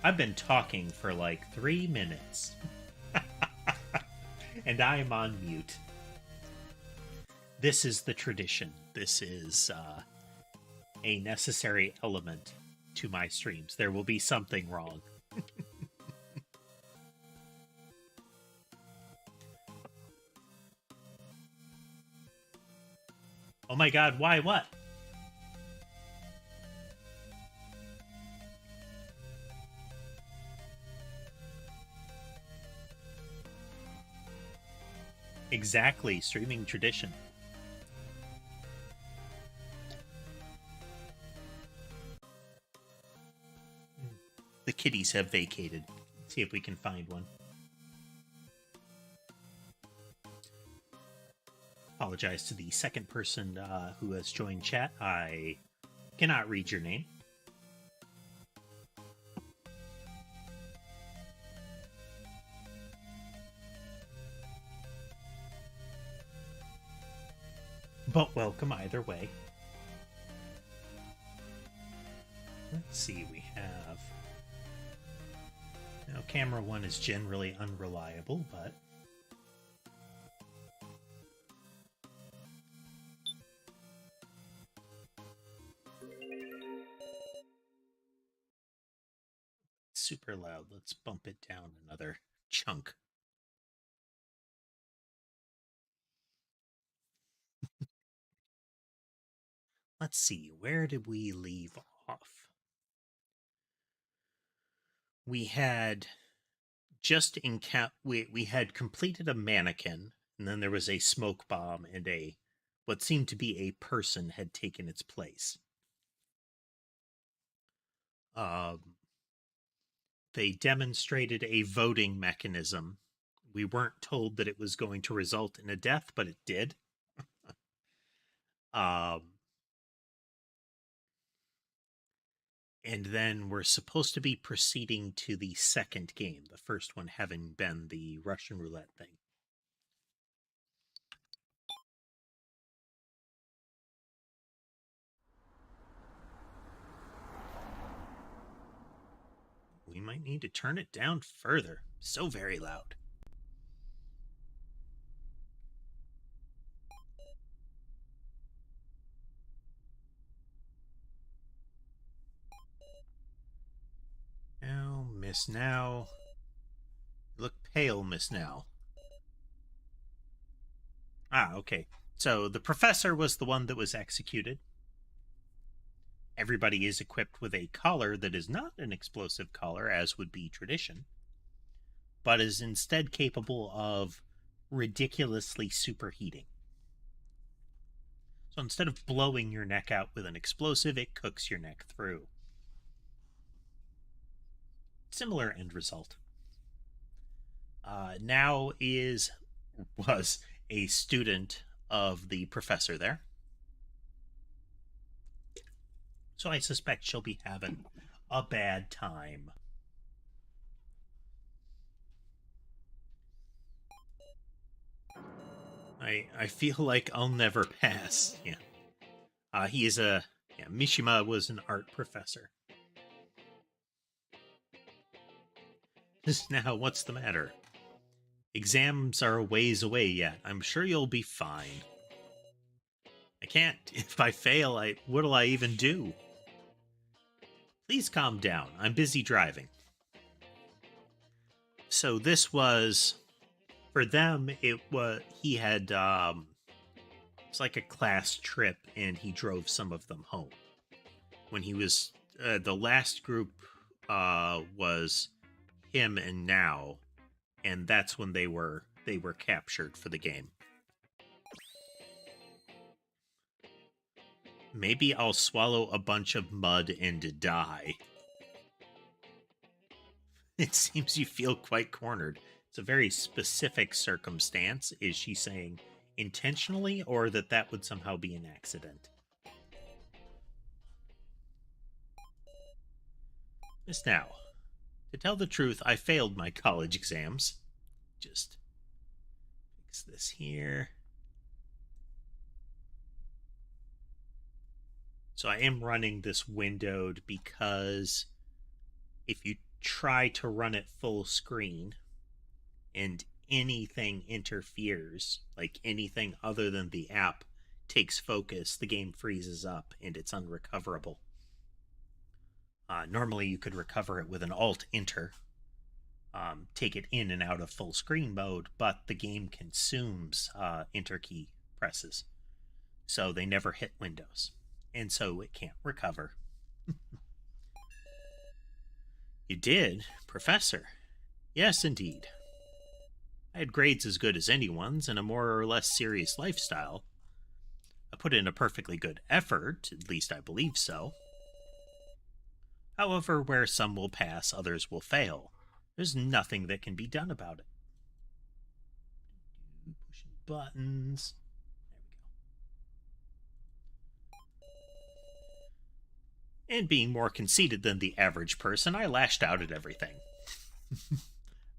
I've been talking for like 3 minutes. And I am on mute. This is the tradition. This is a necessary element to my streams. There will be something wrong. Oh my god, why? What? Exactly, streaming tradition. The kitties have vacated. Let's see if we can find one. Apologize to the second person who has joined chat. I cannot read your name. But welcome either way. Let's see, we have... Now, camera 1 is generally unreliable, but... super loud. Let's bump it down another chunk. Let's see, where did we leave off? We had just we had completed a mannequin, and then there was a smoke bomb, and what seemed to be a person had taken its place. They demonstrated a voting mechanism. We weren't told that it was going to result in a death, but it did. And then we're supposed to be proceeding to the second game, the first one having been the Russian roulette thing. We might need to turn it down further. So very loud. Now, Miss Now. You look pale, Miss Now. Ah, okay. So the professor was the one that was executed. Everybody is equipped with a collar that is not an explosive collar, as would be tradition, but is instead capable of ridiculously superheating. So instead of blowing your neck out with an explosive, it cooks your neck through. Similar end result. Now was a student of the professor there. So I suspect she'll be having a bad time. I feel like I'll never pass. Yeah. He is Mishima was an art professor. Now, what's the matter? Exams are a ways away yet. I'm sure you'll be fine. I can't. If I fail, what'll I even do? Please calm down. I'm busy driving. So this was, for them, he had, it's like a class trip, and he drove some of them home. When he was, the last group was him and Now, and that's when they were captured for the game. Maybe I'll swallow a bunch of mud and die. It seems you feel quite cornered. It's a very specific circumstance. Is she saying intentionally, or that would somehow be an accident? Miss Now, to tell the truth, I failed my college exams. Just fix this here. So I am running this windowed because if you try to run it full screen and anything interferes, like anything other than the app takes focus, the game freezes up and it's unrecoverable. Normally you could recover it with an Alt-Enter, take it in and out of full screen mode, but the game consumes Enter key presses, so they never hit Windows, and so it can't recover. You did, Professor? Yes, indeed. I had grades as good as anyone's and a more or less serious lifestyle. I put in a perfectly good effort, at least I believe so. However, where some will pass, others will fail. There's nothing that can be done about it. Pushing buttons. There we go. And being more conceited than the average person, I lashed out at everything.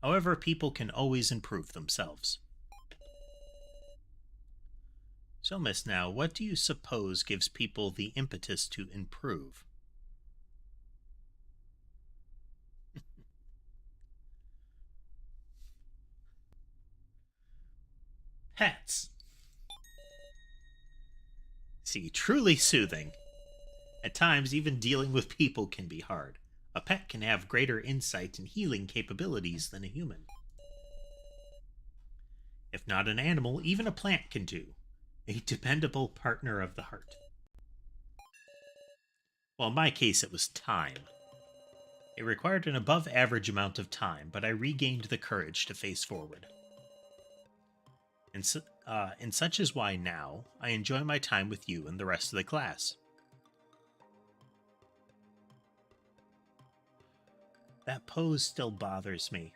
However, people can always improve themselves. So, Miss Now, what do you suppose gives people the impetus to improve? Pets. See, truly soothing. At times, even dealing with people can be hard. A pet can have greater insight and healing capabilities than a human. If not an animal, even a plant can do. A dependable partner of the heart. Well, in my case, it was time. It required an above average amount of time, but I regained the courage to face forward. And such is why now I enjoy my time with you and the rest of the class. That pose still bothers me.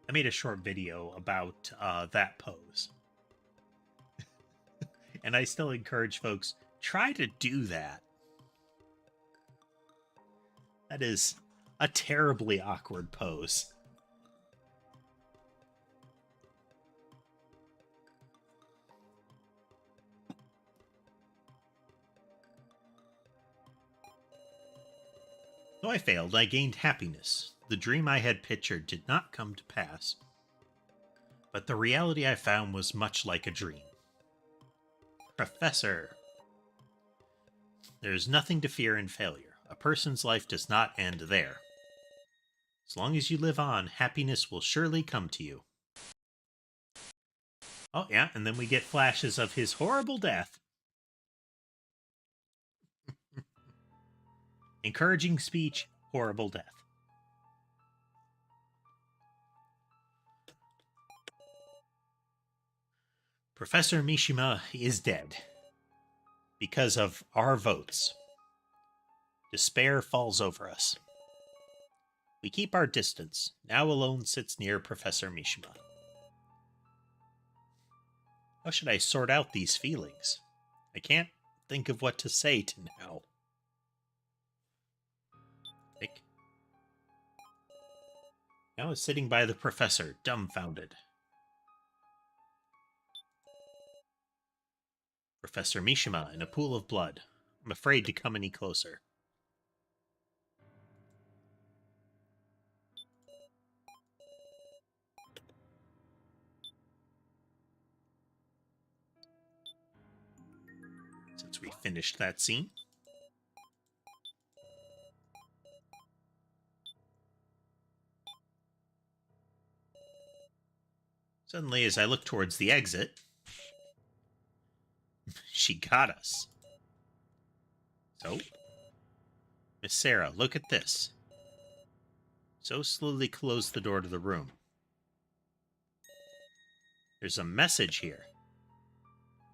I made a short video about that pose. And I still encourage folks, try to do that. That is a terribly awkward pose. Though I failed, I gained happiness. The dream I had pictured did not come to pass. But the reality I found was much like a dream. Professor, there is nothing to fear in failure. A person's life does not end there. As long as you live on, happiness will surely come to you. Oh, yeah, and then we get flashes of his horrible death. Encouraging speech, horrible death. Professor Mishima is dead. Because of our votes. Despair falls over us. We keep our distance. Now alone sits near Professor Mishima. How should I sort out these feelings? I can't think of what to say to now. Now is sitting by the professor, dumbfounded. Professor Mishima in a pool of blood. I'm afraid to come any closer. Since we finished that scene. Suddenly, as I look towards the exit, she got us. So, Miss Sarah, look at this. So slowly close the door to the room. There's a message here.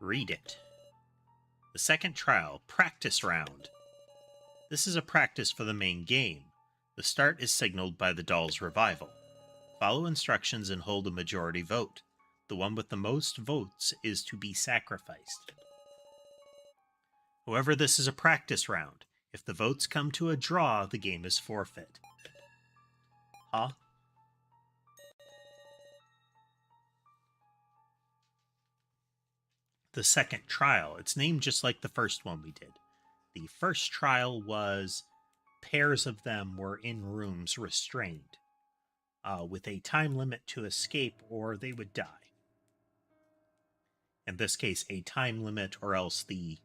Read it. The second trial, practice round. This is a practice for the main game. The start is signaled by the doll's revival. Follow instructions and hold a majority vote. The one with the most votes is to be sacrificed. However, this is a practice round. If the votes come to a draw, the game is forfeit. Huh? The second trial. It's named just like the first one we did. The first trial was pairs of them were in rooms restrained, with a time limit to escape or they would die. In this case, a time limit, or else the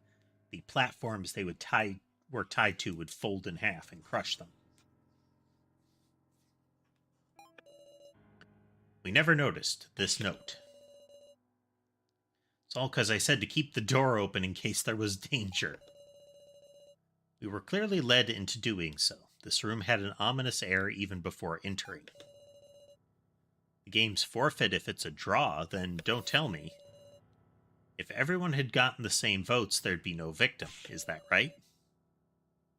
platforms they were tied to would fold in half and crush them. We never noticed this note. It's all because I said to keep the door open in case there was danger. We were clearly led into doing so. This room had an ominous air even before entering. The game's forfeit if it's a draw, then don't tell me. If everyone had gotten the same votes, there'd be no victim. Is that right?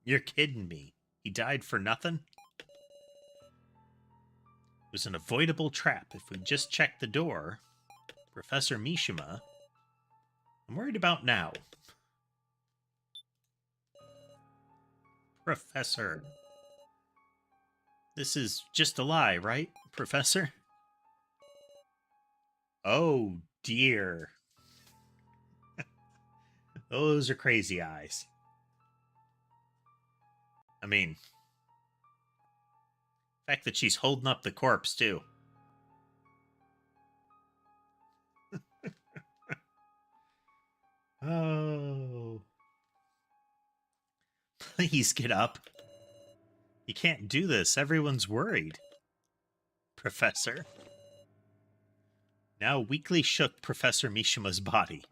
You're kidding me. He died for nothing? It was an avoidable trap. If we just checked the door, Professor Mishima, I'm worried about now. Professor. This is just a lie, right, Professor? Oh, dear. Those are crazy eyes. I mean, the fact that she's holding up the corpse, too. Oh. Please get up. You can't do this. Everyone's worried. Professor. Now weakly shook Professor Mishima's body.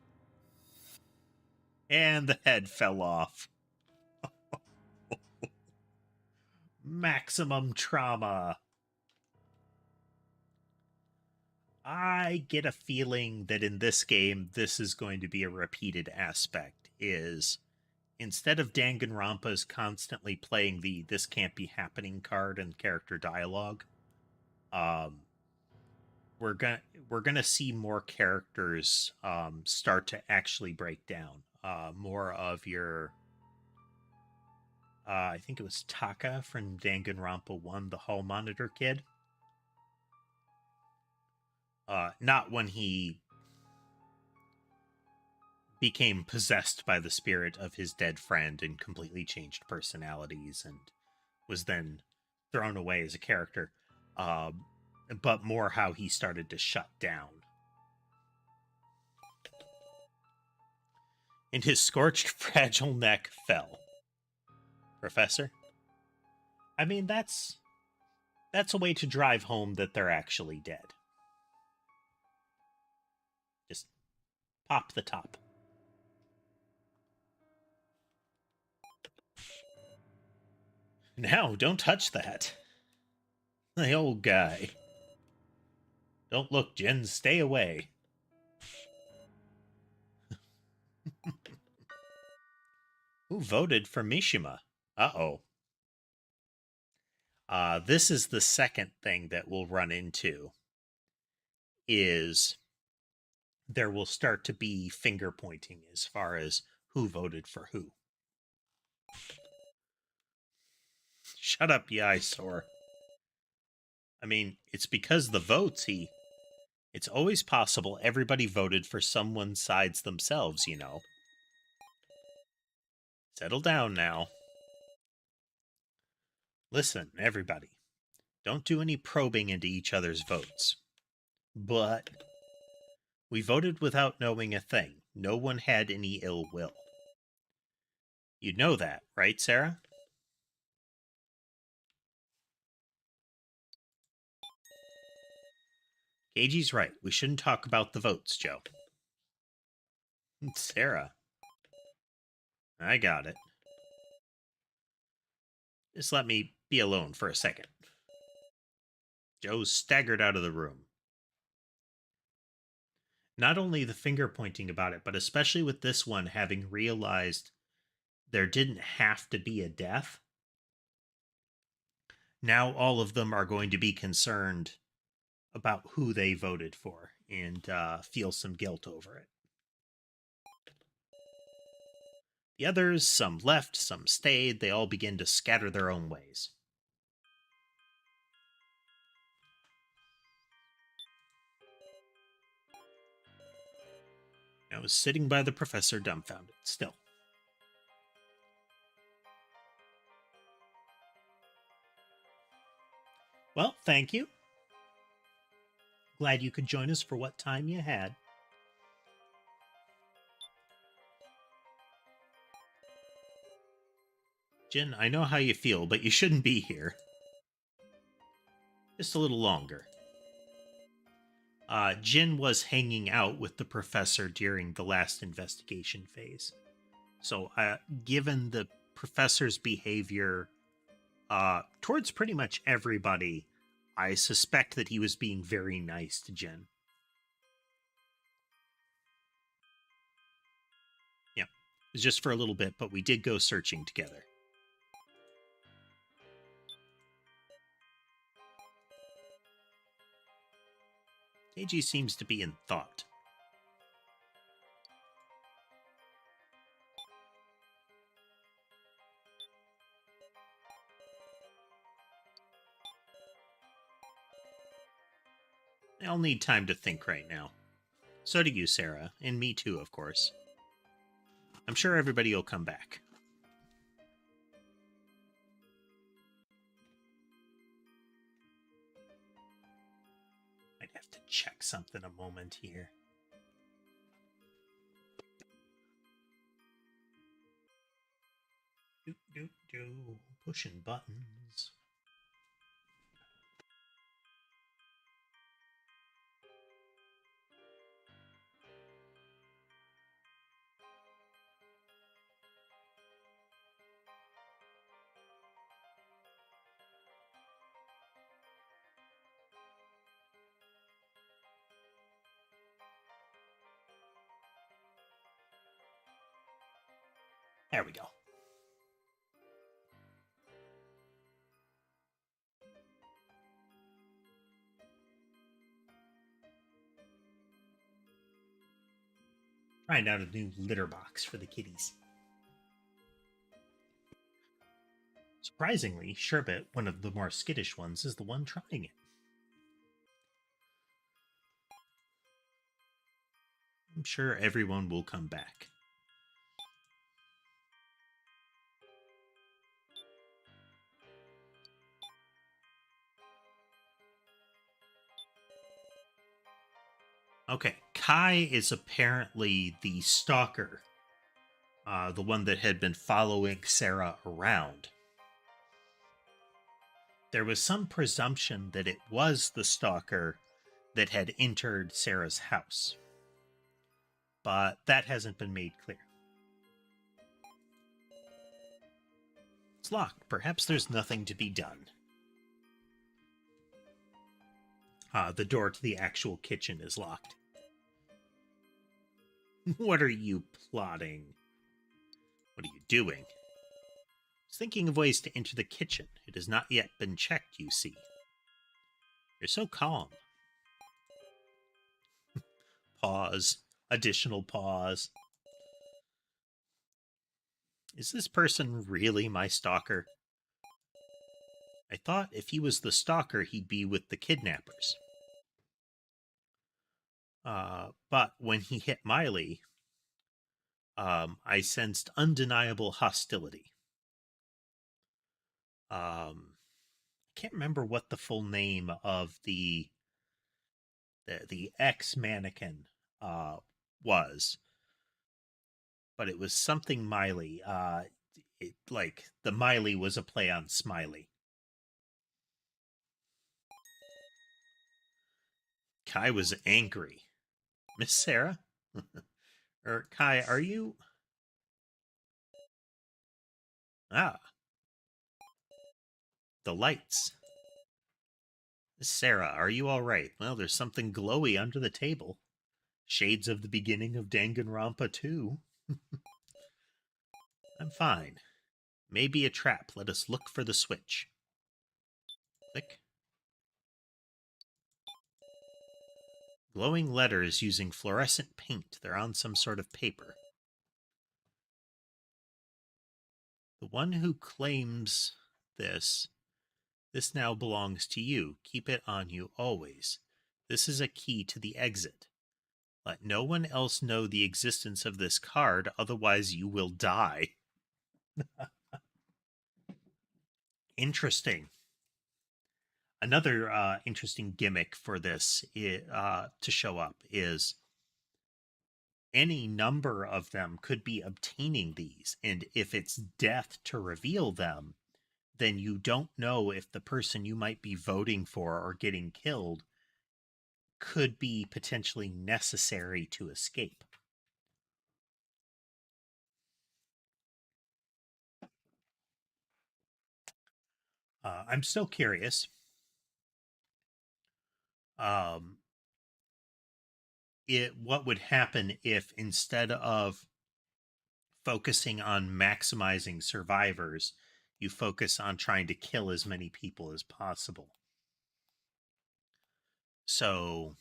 And the head fell off. Maximum trauma. I get a feeling that in this game, this is going to be a repeated aspect, is instead of Danganronpa's constantly playing the "this can't be happening" card and character dialogue, we're gonna see more characters start to actually break down. More of your, I think it was Taka from Danganronpa 1, the hall monitor kid. Not when he became possessed by the spirit of his dead friend and completely changed personalities and was then thrown away as a character, but more how he started to shut down. And his scorched, fragile neck fell. Professor? I mean, that's a way to drive home that they're actually dead. Just pop the top. Now, don't touch that. The old guy. Don't look, Jin. Stay away. Who voted for Mishima? Uh-oh. This is the second thing that we'll run into, is there will start to be finger pointing as far as who voted for who. Shut up, you eyesore. I mean, it's because the votes, it's always possible everybody voted for someone's sides themselves, you know. Settle down now. Listen, everybody. Don't do any probing into each other's votes. But we voted without knowing a thing. No one had any ill will. You know that, right, Sarah? Keiji's right. We shouldn't talk about the votes, Joe. Sarah. I got it. Just let me be alone for a second. Joe staggered out of the room. Not only the finger pointing about it, but especially with this one having realized there didn't have to be a death. Now all of them are going to be concerned about who they voted for and feel some guilt over it. The others, some left, some stayed. They all begin to scatter their own ways. I was sitting by the professor, dumbfounded, still. Well, thank you. Glad you could join us for what time you had. Jin, I know how you feel, but you shouldn't be here. Just a little longer. Jin was hanging out with the professor during the last investigation phase. So, given the professor's behavior towards pretty much everybody, I suspect that he was being very nice to Jin. Yeah, it was just for a little bit, but we did go searching together. Keiji seems to be in thought. I'll need time to think right now. So do you, Sarah, and me too, of course. I'm sure everybody will come back. I'd have to check something a moment here. Pushing buttons. There we go. Find out a new litter box for the kitties. Surprisingly, Sherbet, one of the more skittish ones, is the one trying it. I'm sure everyone will come back. Okay, Kai is apparently the stalker, the one that had been following Sarah around. There was some presumption that it was the stalker that had entered Sarah's house, but that hasn't been made clear. It's locked. Perhaps there's nothing to be done. The door to the actual kitchen is locked. What are you plotting? What are you doing? I was thinking of ways to enter the kitchen. It has not yet been checked, you see. You're so calm. Pause. Additional pause. Is this person really my stalker? I thought if he was the stalker, he'd be with the kidnappers. But when he hit Miley, I sensed undeniable hostility. I can't remember what the full name of the ex mannequin was, but it was something Miley. Like the Miley was a play on Smiley. Kai was angry. Miss Sarah? Or Kai, are you? Ah, the lights. Miss Sarah, are you all right? Well, there's something glowy under the table. Shades of the beginning of Danganronpa 2. I'm fine. Maybe a trap. Let us look for the switch. Click. Glowing letters using fluorescent paint. They're on some sort of paper. The one who claims this now belongs to you. Keep it on you always. This is a key to the exit. Let no one else know the existence of this card, otherwise you will die. Interesting. Another interesting gimmick for this to show up is any number of them could be obtaining these. And if it's death to reveal them, then you don't know if the person you might be voting for or getting killed could be potentially necessary to escape. I'm still curious. Um, what would happen if instead of focusing on maximizing survivors, you focus on trying to kill as many people as possible? So,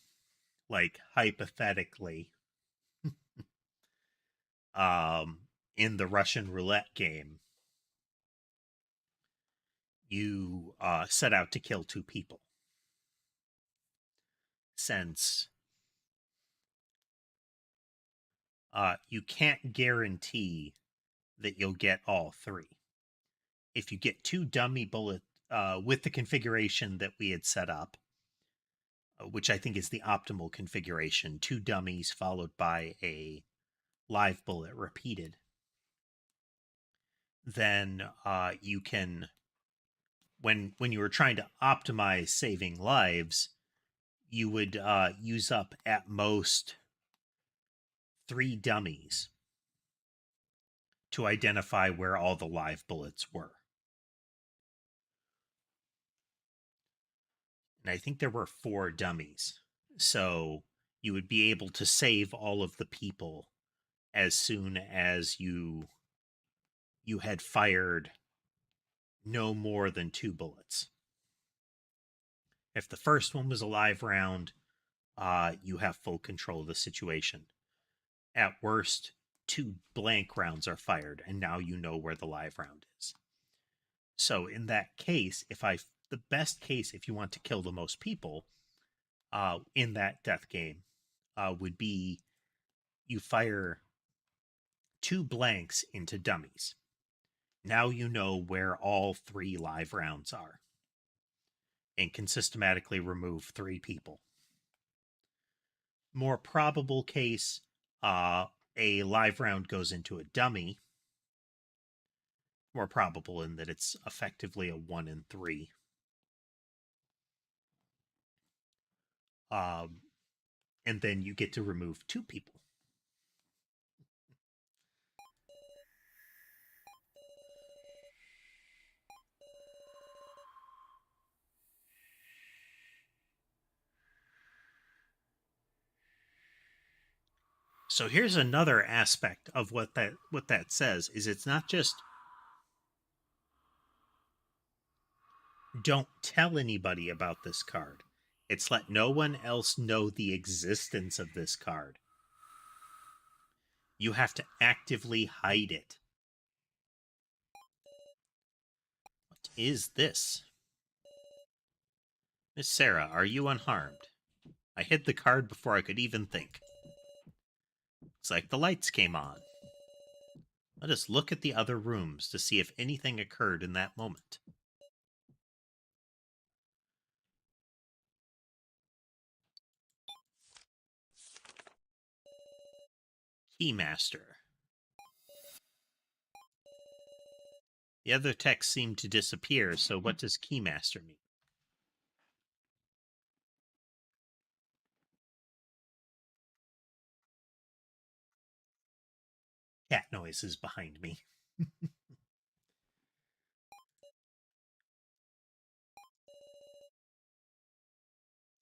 like hypothetically, um, in the Russian roulette game, you set out to kill two people. Since you can't guarantee that you'll get all three. If you get two dummy bullets with the configuration that we had set up, which I think is the optimal configuration, two dummies followed by a live bullet repeated, then you can, when you were trying to optimize saving lives, you would use up at most 3 dummies to identify where all the live bullets were. And I think there were 4 dummies. So you would be able to save all of the people as soon as you had fired no more than 2 bullets. If the first one was a live round, you have full control of the situation. At worst, 2 blank rounds are fired, and now you know where the live round is. So in that case, the best case, if you want to kill the most people in that death game, would be you fire 2 blanks into dummies. Now you know where all 3 live rounds are and can systematically remove 3 people. More probable case, a live round goes into a dummy. More probable in that it's effectively a 1 in 3. And then you get to remove 2 people. So here's another aspect of what that says is it's not just don't tell anybody about this card. It's let no one else know the existence of this card. You have to actively hide it. What is this? Miss Sarah, are you unharmed? I hid the card before I could even think. Looks like the lights came on. Let us look at the other rooms to see if anything occurred in that moment. Keymaster. The other text seemed to disappear, so what does Keymaster mean? Cat noises behind me. If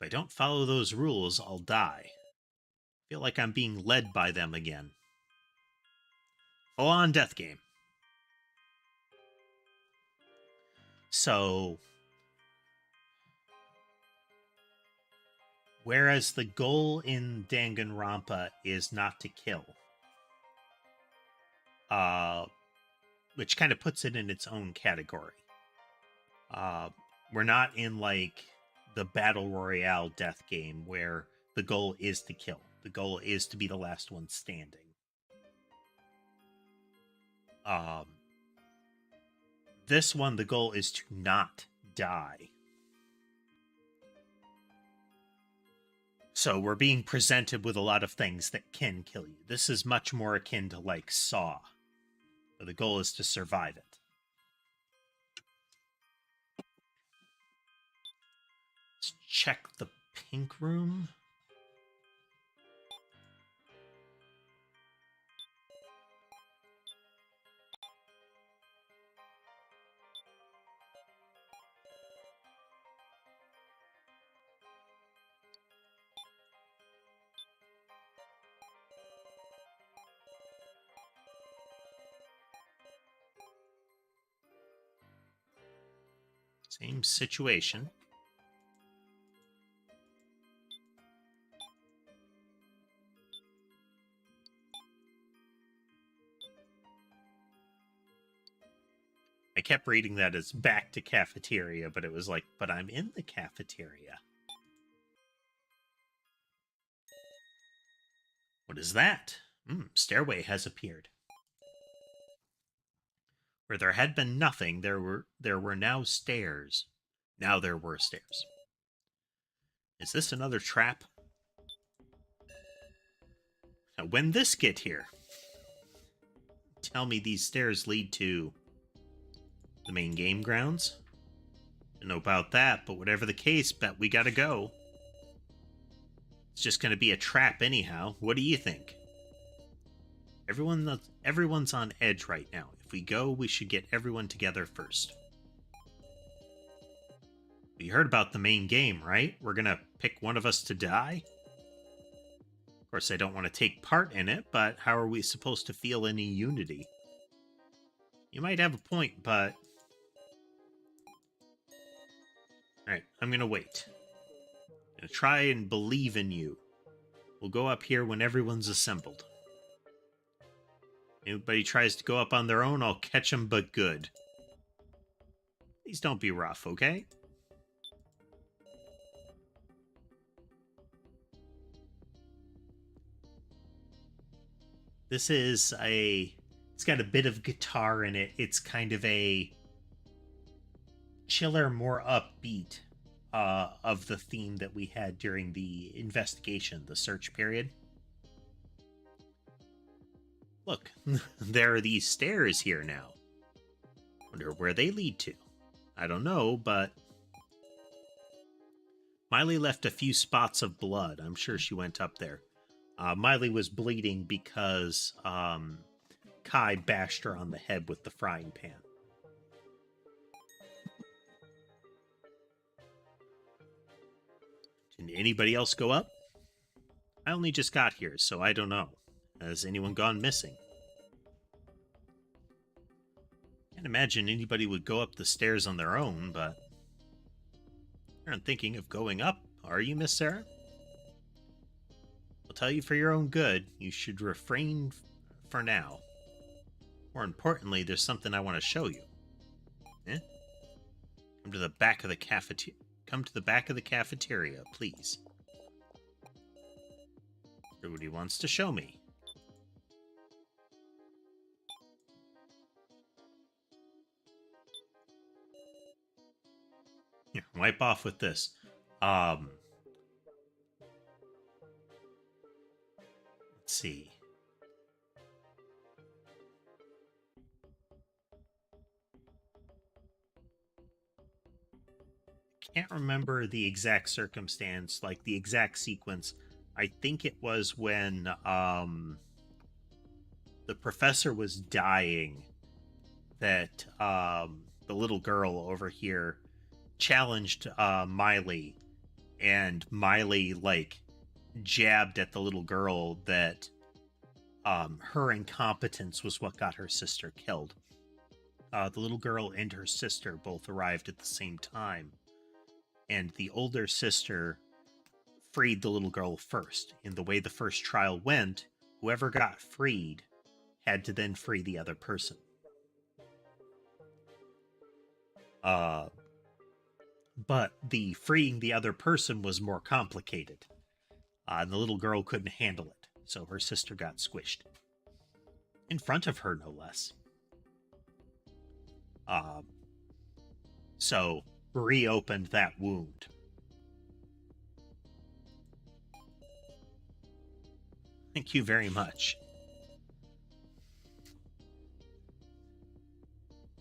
I don't follow those rules, I'll die. I feel like I'm being led by them again. Full-on death game. So, whereas the goal in Danganronpa is not to kill, which kind of puts it in its own category. We're not in like the battle royale death game where the goal is to kill. The goal is to be the last one standing. This one, the goal is to not die. So we're being presented with a lot of things that can kill you. This is much more akin to like Saw, where the goal is to survive it. Let's check the pink room. Same situation. I kept reading that as back to cafeteria, but it was like, but I'm in the cafeteria. What is that? Stairway has appeared. Where there had been nothing, there were now stairs. Now there were stairs. Is this another trap? Now, when this get here? Tell me these stairs lead to the main game grounds? Don't know about that, but whatever the case, bet we gotta go. It's just gonna be a trap anyhow. What do you think? Everyone's on edge right now. If we go, we should get everyone together first. You heard about the main game, right? We're gonna pick one of us to die? Of course, I don't want to take part in it, but how are we supposed to feel any unity? You might have a point, but... Alright, I'm gonna wait. I'm gonna try and believe in you. We'll go up here when everyone's assembled. Anybody tries to go up on their own, I'll catch them, but good. Please don't be rough, okay? This is it's got a bit of guitar in it. It's kind of a chiller, more upbeat of the theme that we had during the investigation, the search period. Look, there are these stairs here now. Wonder where they lead to. I don't know, but... Miley left a few spots of blood. I'm sure she went up there. Miley was bleeding because Kai bashed her on the head with the frying pan. Did anybody else go up? I only just got here, so I don't know. Has anyone gone missing? Can't imagine anybody would go up the stairs on their own, but... You aren't thinking of going up, are you, Miss Sarah? I'll tell you for your own good, you should refrain for now. More importantly, there's something I want to show you. Come to the back of the cafeteria. Come to the back of the cafeteria, please. Everybody wants to show me. Here, wipe off with this. Let's see. Can't remember the exact circumstance, like the exact sequence. I think it was when the professor was dying that the little girl over here challenged Miley, and Miley like jabbed at the little girl that her incompetence was what got her sister killed. The little girl and her sister both arrived at the same time, and the older sister freed the little girl first. And the way the first trial went, whoever got freed had to then free the other person. But the freeing the other person was more complicated. And the little girl couldn't handle it, so her sister got squished. In front of her, no less. So reopened that wound. Thank you very much.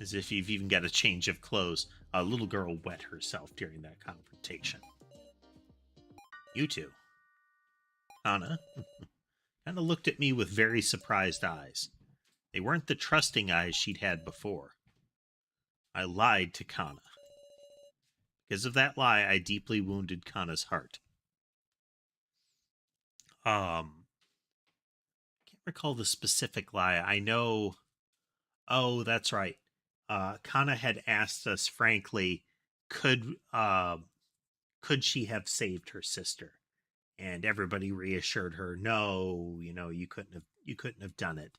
As if you've even got a change of clothes. A little girl wet herself during that confrontation. You two. Anna kind of looked at me with very surprised eyes. They weren't the trusting eyes she'd had before. I lied to Kana. Because of that lie, I deeply wounded Kana's heart. Can't recall the specific lie. I know. Oh, that's right. Kana had asked us frankly, could could she have saved her sister? And everybody reassured her, no, you couldn't have done it.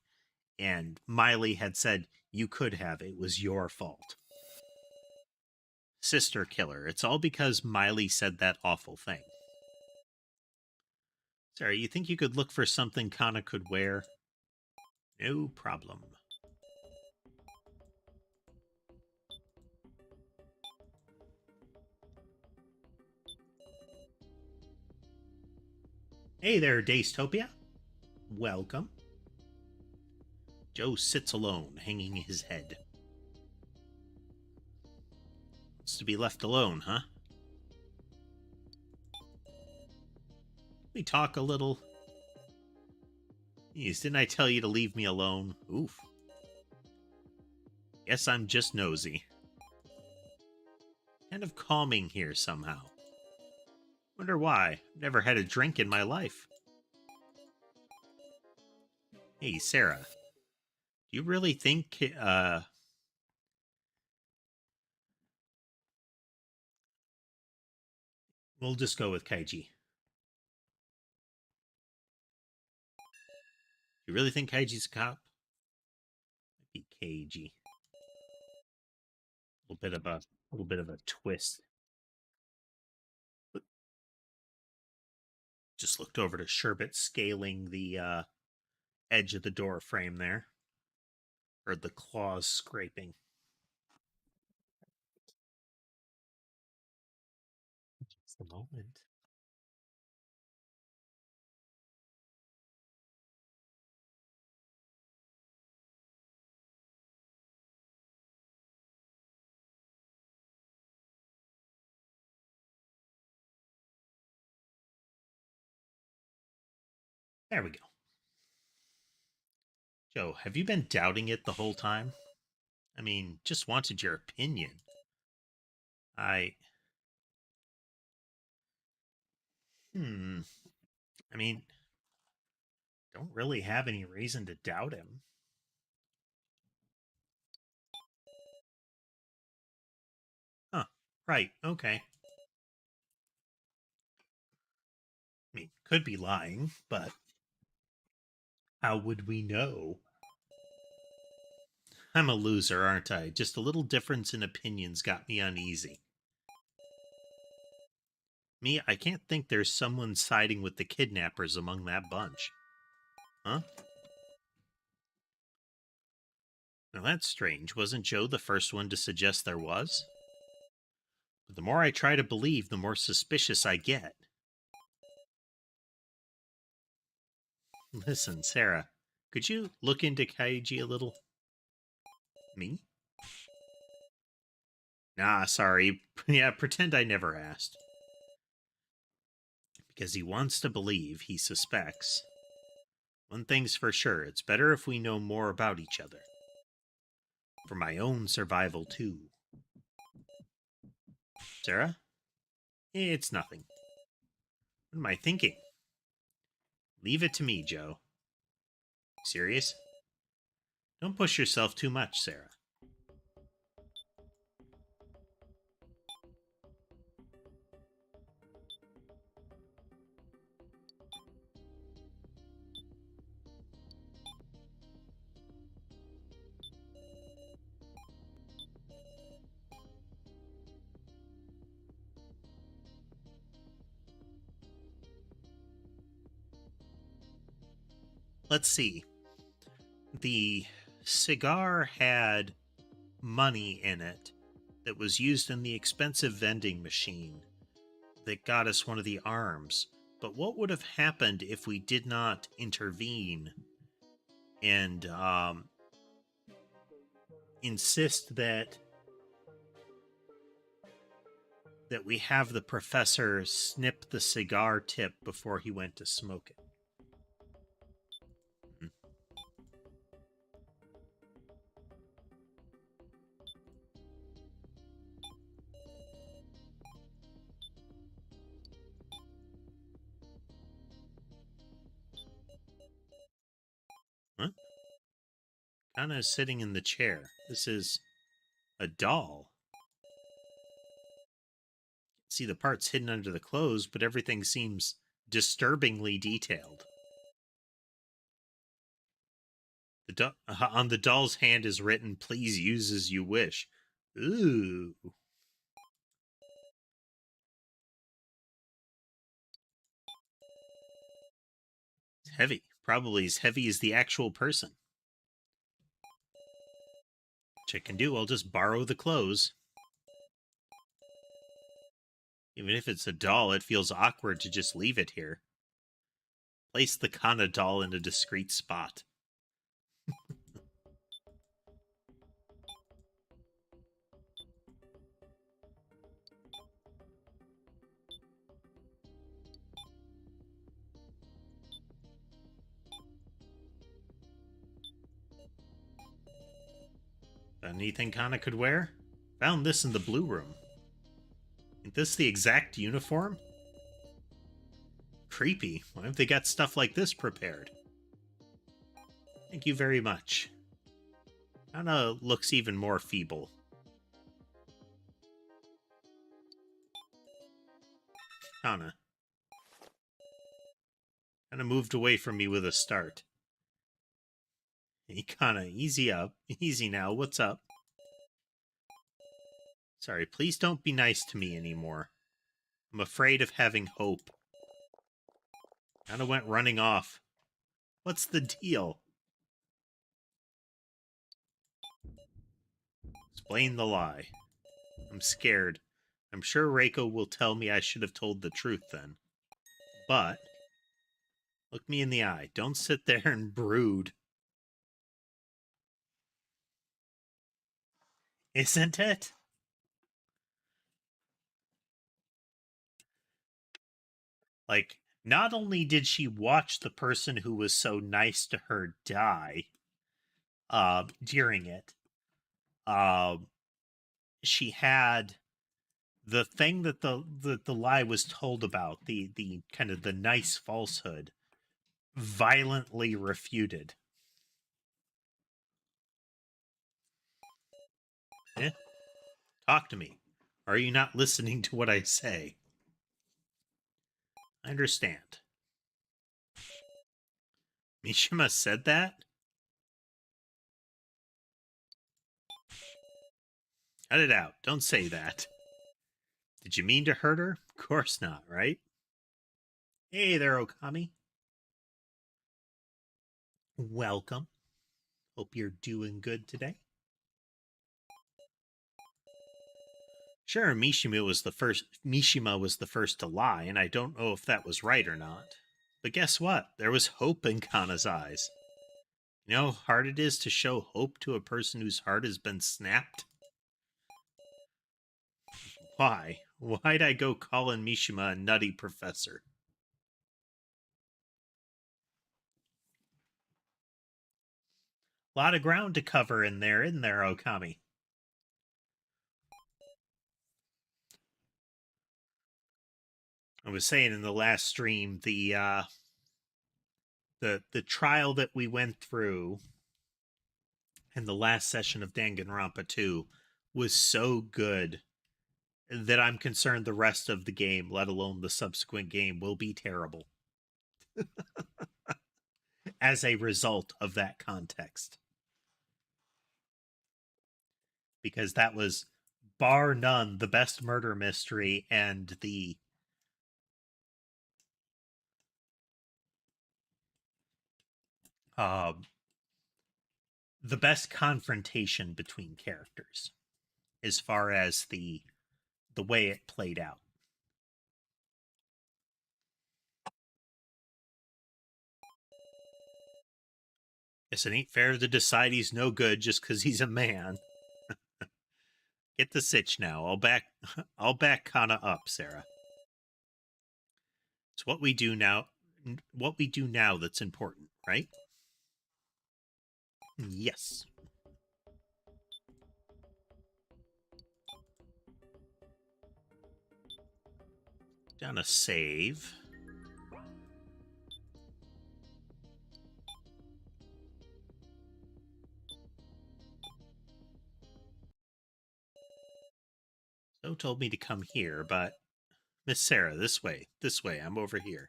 And Miley had said, you could have. It was your fault. Sister killer. It's all because Miley said that awful thing. Sarah, you think you could look for something Kana could wear? No problem. Hey there, Dastopia. Welcome. Joe sits alone, hanging his head. Wants to be left alone, huh? We talk a little. Jeez, didn't I tell you to leave me alone? Oof. Guess I'm just nosy. Kind of calming here somehow. Wonder why. Never had a drink in my life. Hey, Sarah. Do you really think, we'll just go with Kaiji. You really think Kaiji's a cop? Might be Keiji. A little bit of a twist. Just looked over to Sherbet scaling the edge of the door frame there. Heard the claws scraping. Just a moment. There we go. Joe, have you been doubting it the whole time? I mean, just wanted your opinion. I. Hmm. I mean, don't really have any reason to doubt him. Huh. Right. Okay. I mean, could be lying, but how would we know? I'm a loser, aren't I? Just a little difference in opinions got me uneasy. Me, I can't think there's someone siding with the kidnappers among that bunch. Huh? Now that's strange. Wasn't Joe the first one to suggest there was? But the more I try to believe, the more suspicious I get. Listen, Sarah, could you look into Kaiji a little? Me? Nah, sorry. Yeah, pretend I never asked. Because he wants to believe, he suspects. One thing's for sure, it's better if we know more about each other. For my own survival, too. Sarah? It's nothing. What am I thinking? Leave it to me, Joe. Serious? Don't push yourself too much, Sarah. Let's see. The cigar had money in it that was used in the expensive vending machine that got us one of the arms. but what would have happened if we did not intervene and insist that we have the professor snip the cigar tip before he went to smoke it? Huh? Kana is sitting in the chair. This is a doll. See the parts hidden under the clothes, but everything seems disturbingly detailed. On the doll's hand is written, "Please use as you wish." Ooh. It's heavy. Probably as heavy as the actual person. Which I can do, I'll just borrow the clothes. Even if it's a doll, it feels awkward to just leave it here. Place the Kana doll in a discreet spot. Anything Kana could wear? Found this in the blue room. Isn't this the exact uniform? Creepy. Why have they got stuff like this prepared? Thank you very much. Kana looks even more feeble. Kana moved away from me with a start. Hey, Kana, easy up. Easy now. What's up? Sorry, please don't be nice to me anymore. I'm afraid of having hope. Kana went running off. What's the deal? Explain the lie. I'm scared. I'm sure Reiko will tell me I should have told the truth then. But look me in the eye. Don't sit there and brood. Isn't it? Like, not only did she watch the person who was so nice to her die during it, she had the thing that the lie was told about, the kind of the nice falsehood, violently refuted. Eh? Talk to me. Are you not listening to what I say? I understand. Mishima said that? Cut it out. Don't say that. Did you mean to hurt her? Of course not, right? Hey there, Okami. Welcome. Hope you're doing good today. Sure, Mishima was the first to lie, and I don't know if that was right or not. But guess what? There was hope in Kana's eyes. You know how hard it is to show hope to a person whose heart has been snapped? Why? Why'd I go calling Mishima a nutty professor? A lot of ground to cover in there, isn't there, Okami? I was saying in the last stream, the trial that we went through in the last session of Danganronpa 2 was so good that I'm concerned the rest of the game, let alone the subsequent game, will be terrible as a result of that context. Because that was, bar none, the best murder mystery and the best confrontation between characters as far as the way it played out. Guess it ain't fair to decide he's no good just because he's a man. Get the sitch now. I'll back Kana up, Sarah. It's what we do now. What we do now that's important, right? Yes. Down a save. So told me to come here, but Miss Sarah, this way. This way. I'm over here.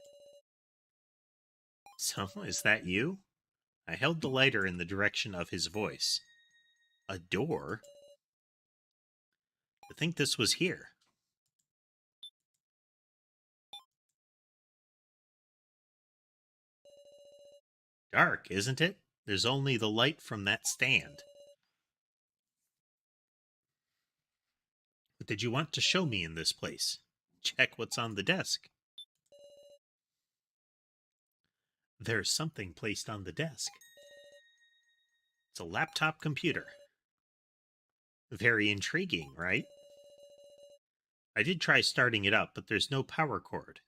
So, is that you? I held the lighter in the direction of his voice. A door? I think this was here. Dark, isn't it? There's only the light from that stand. What did you want to show me in this place? Check what's on the desk. There's something placed on the desk. It's a laptop computer. Very intriguing, right? I did try starting it up, but there's no power cord.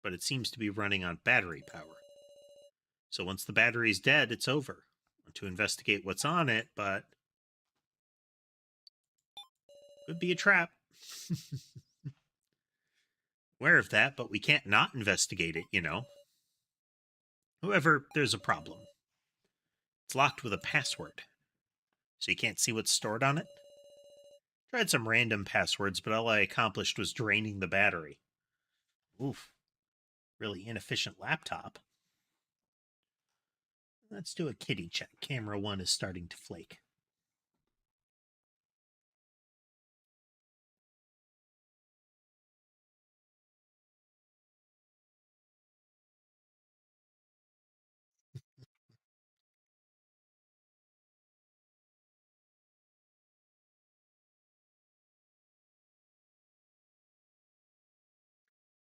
But it seems to be running on battery power. So once the battery's dead, it's over. I want to investigate what's on it, but could be a trap. Aware of that, but we can't not investigate it, you know. However, there's a problem. It's locked with a password, so you can't see what's stored on it. Tried some random passwords, but all I accomplished was draining the battery. Oof. Really inefficient laptop. Let's do a kitty check. Camera 1 is starting to flake.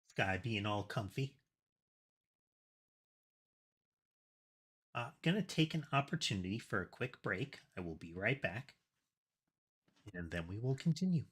This guy being all comfy. Gonna take an opportunity for a quick break. I will be right back, and then we will continue.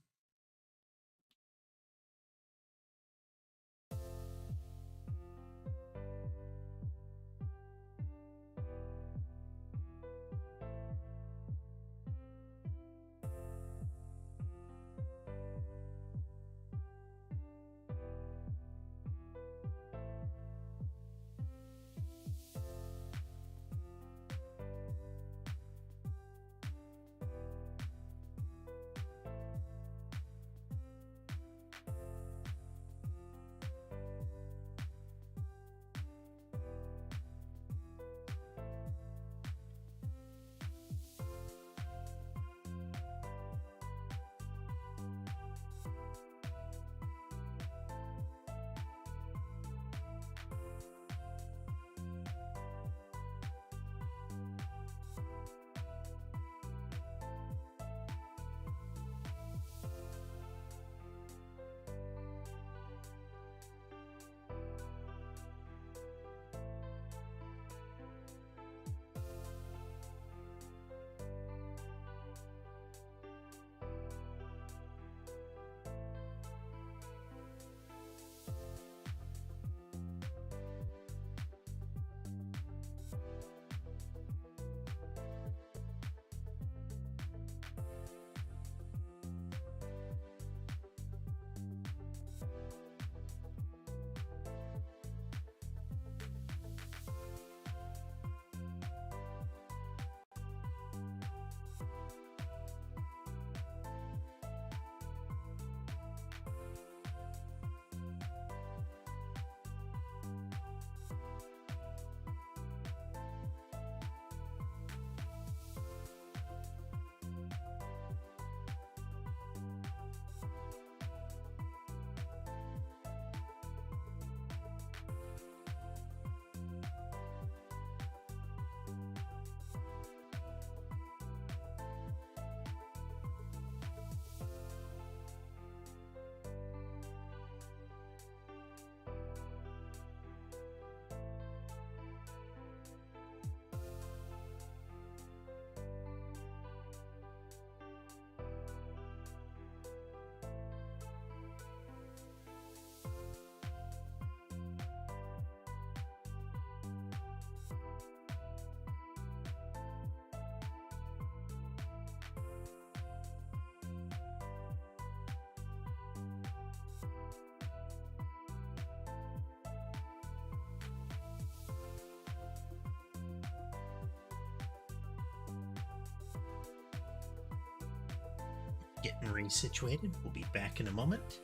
Getting resituated. We'll be back in a moment.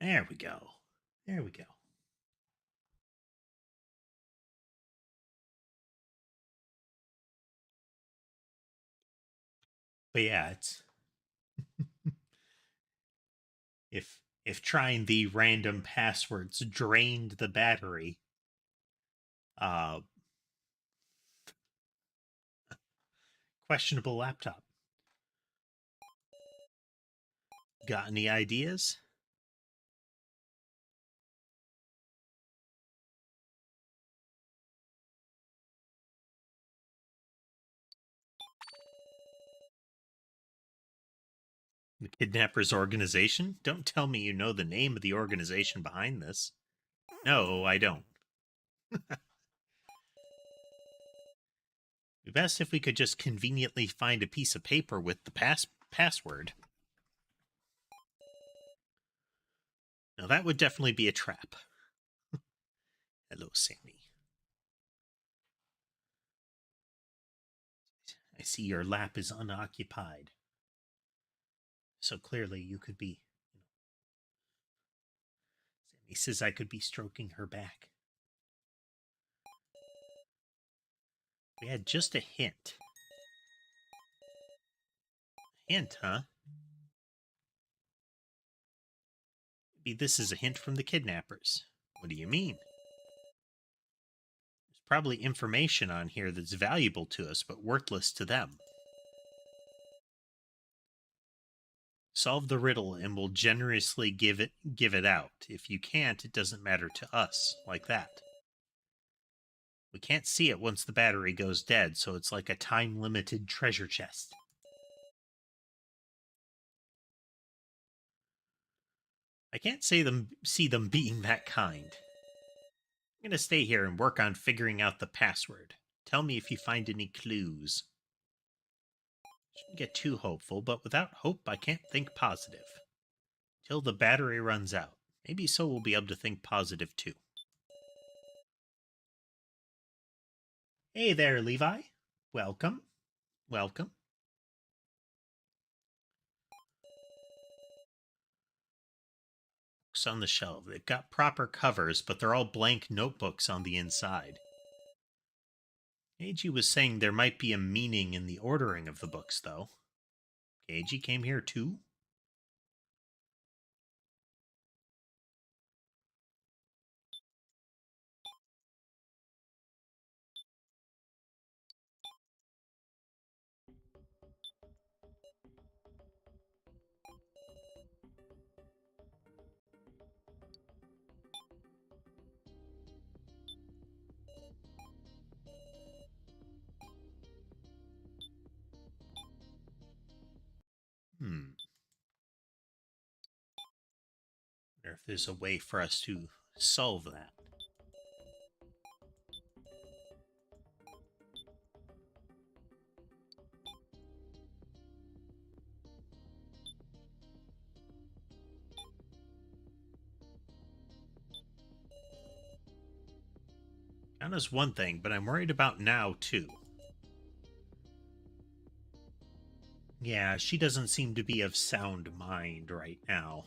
There we go. There we go. But yeah, it's if trying the random passwords drained the battery, uh questionable laptop. Got any ideas? The kidnappers organization? Don't tell me you know the name of the organization behind this. No, I don't. Be best if we could just conveniently find a piece of paper with the password. Now that would definitely be a trap. Hello, Sammy. I see your lap is unoccupied. So clearly you could be. Sammy says I could be stroking her back. We had just a hint. Hint, huh? Maybe this is a hint from the kidnappers. What do you mean? There's probably information on here that's valuable to us, but worthless to them. Solve the riddle and we'll generously give it out. If you can't, it doesn't matter to us. Like that. We can't see it once the battery goes dead, so it's like a time-limited treasure chest. I can't see them being that kind. I'm gonna stay here and work on figuring out the password. Tell me if you find any clues. Shouldn't get too hopeful, but without hope I can't think positive. Till the battery runs out. Maybe so we'll be able to think positive too. Hey there, Levi. Welcome. Welcome. Books on the shelf. They've got proper covers, but they're all blank notebooks on the inside. Keiji was saying there might be a meaning in the ordering of the books, though. Keiji came here too? Wonder if there's a way for us to solve that. Anna's one thing, but I'm worried about now, too. Yeah, she doesn't seem to be of sound mind right now.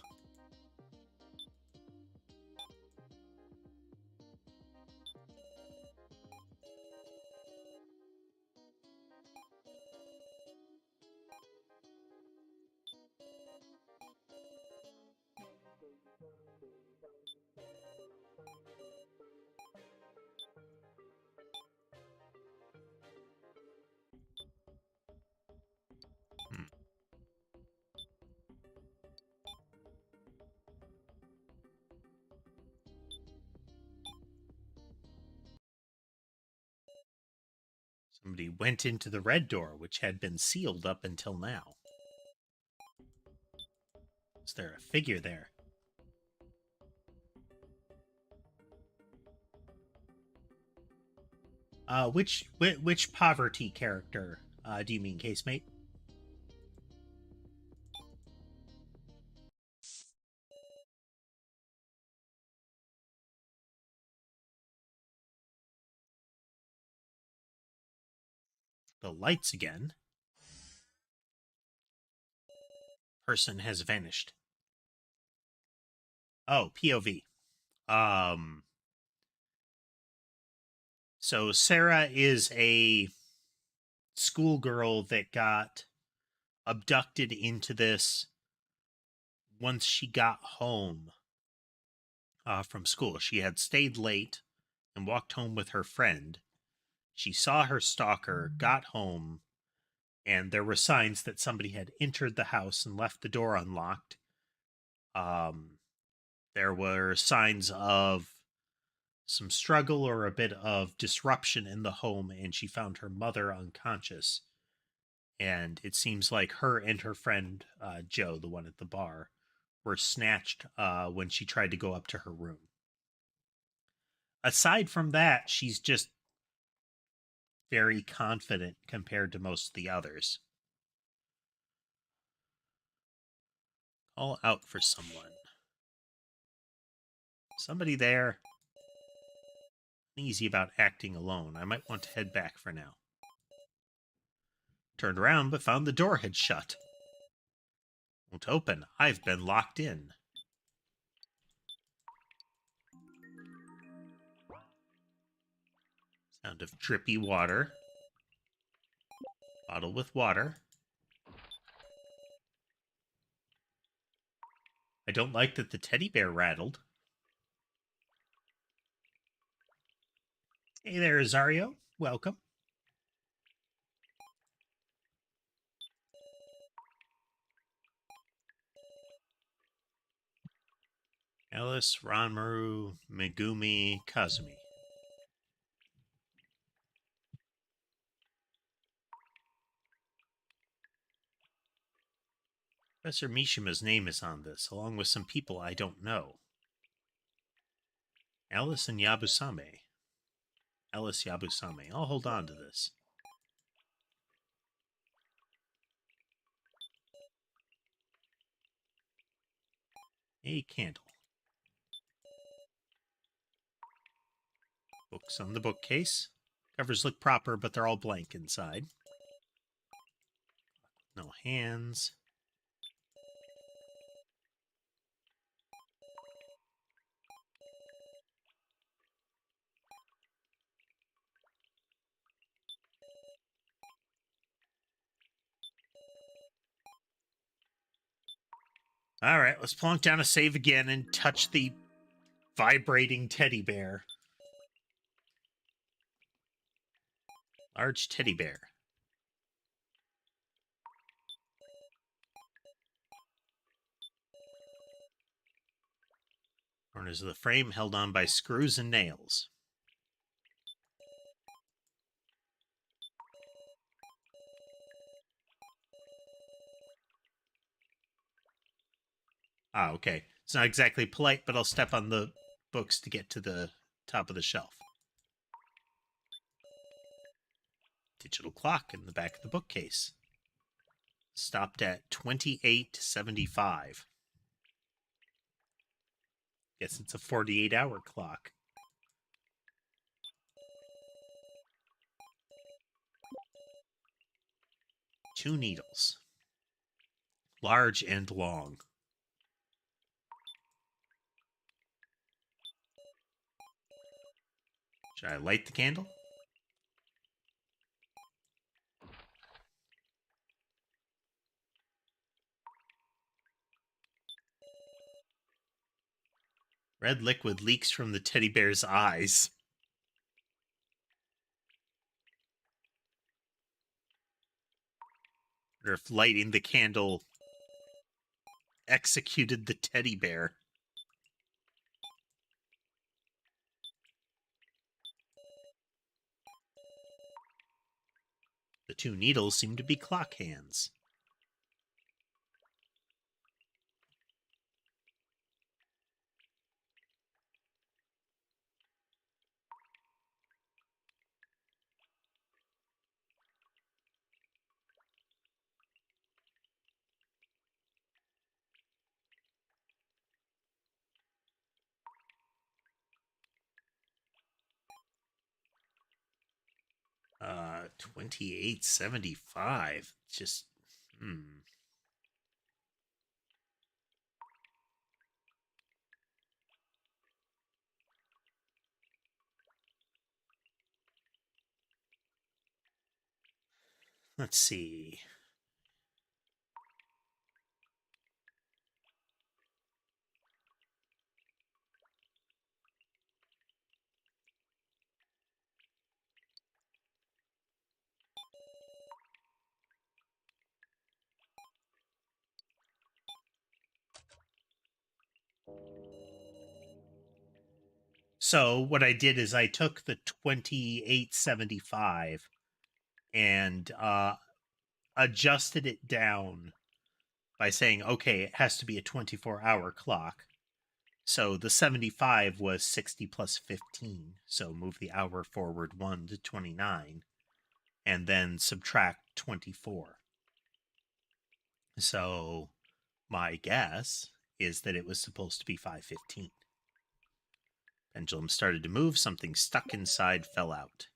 Somebody went into the red door, which had been sealed up until now. Is there a figure there? Which poverty character Do you mean casemate? The lights again. Person has vanished. Oh, POV. So Sarah is a schoolgirl that got abducted into this once she got home from school. She had stayed late and walked home with her friend. She saw her stalker, got home, and there were signs that somebody had entered the house and left the door unlocked. There were signs of some struggle or a bit of disruption in the home, and she found her mother unconscious. And it seems like her and her friend, Joe, the one at the bar, were snatched when she tried to go up to her room. Aside from that, she's just very confident compared to most of the others. Call out for someone. Somebody there. Uneasy about acting alone. I might want to head back for now. Turned around, but found the door had shut. Won't open. I've been locked in. Sound of drippy water. Bottle with water. I don't like that the teddy bear rattled. Hey there, Azario. Welcome. Alice, Ranmaru, Megumi, Kazumi. Professor Mishima's name is on this, along with some people I don't know. Alice and Yabusame. Alice Yabusame. I'll hold on to this. A candle. Books on the bookcase. Covers look proper, but they're all blank inside. No hands. Alright, let's plonk down a save again and touch the vibrating teddy bear. Large teddy bear. Corners of the frame held on by screws and nails. Ah, okay. It's not exactly polite, but I'll step on the books to get to the top of the shelf. Digital clock in the back of the bookcase. Stopped at 28:75. Guess it's a 48-hour clock. Two needles. Large and long. Should I light the candle? Red liquid leaks from the teddy bear's eyes. I wonder if lighting the candle executed the teddy bear. The two needles seem to be clock hands. 2875. Just, let's see. So what I did is I took the 2875 and adjusted it down by saying, okay, it has to be a 24-hour clock. So the 75 was 60 plus 15. So move the hour forward 1 to 29 and then subtract 24. So my guess is that it was supposed to be 5:15. Pendulum started to move. Something stuck inside fell out.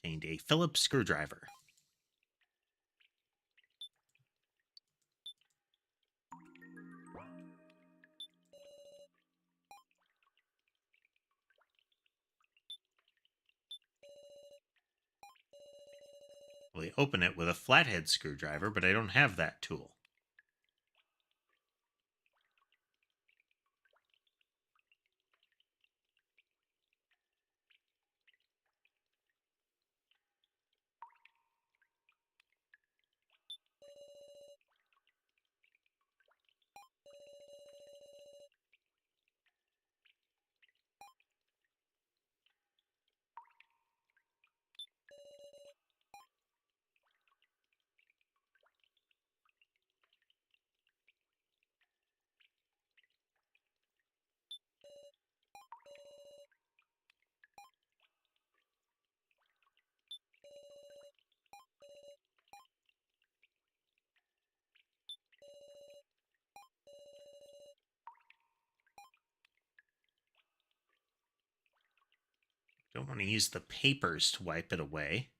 Obtained a Phillips screwdriver. Well, I open it with a flathead screwdriver, but I don't have that tool. Don't want to use the papers to wipe it away.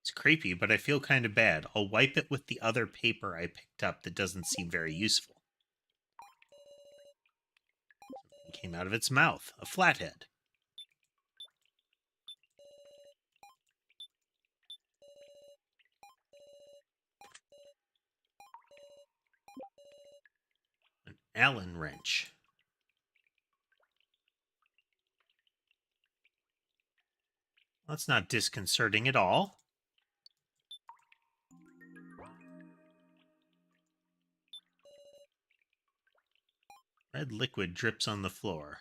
It's creepy, but I feel kind of bad. I'll wipe it with the other paper I picked up that doesn't seem very useful. It came out of its mouth. A flathead. An Allen wrench. That's not disconcerting at all. Red liquid drips on the floor.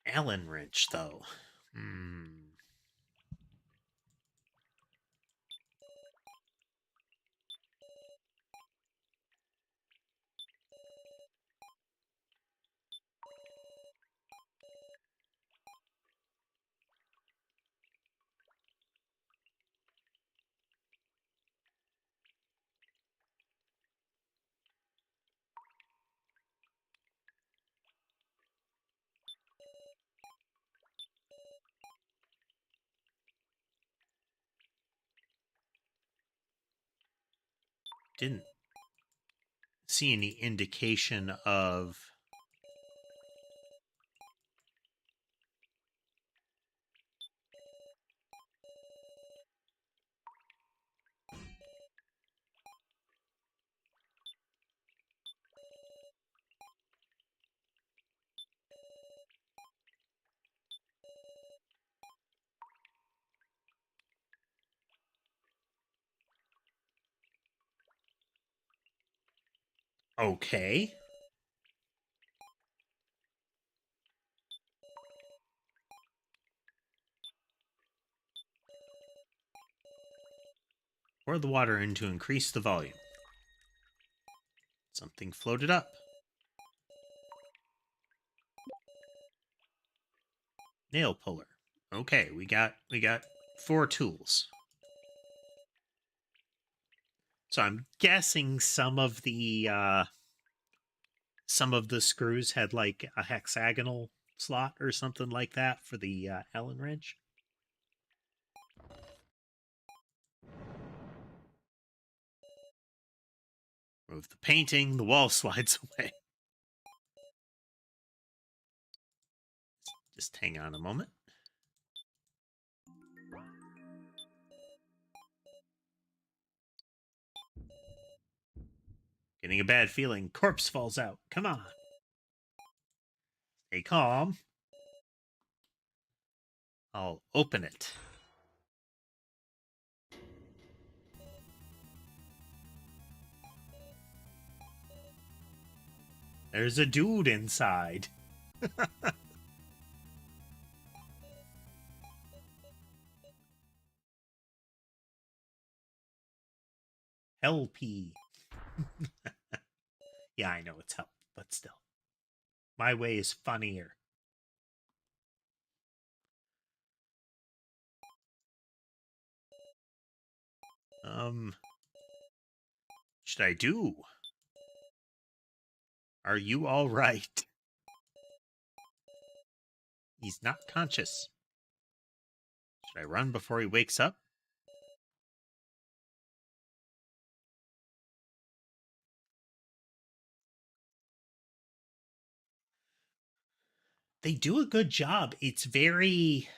Allen wrench, though. Didn't see any indication of... Okay. Pour the water in to increase the volume. Something floated up. Nail puller. Okay, we got 4 tools. So I'm guessing some of the screws had like a hexagonal slot or something like that for the Allen wrench. Move the painting, the wall slides away. Just hang on a moment. Getting a bad feeling. Corpse falls out. Come on. Stay calm. I'll open it. There's a dude inside. Helpy. Yeah, I know it's help, but still. My way is funnier. Should I do? Are you all right? He's not conscious. Should I run before he wakes up? They do a good job. It's very...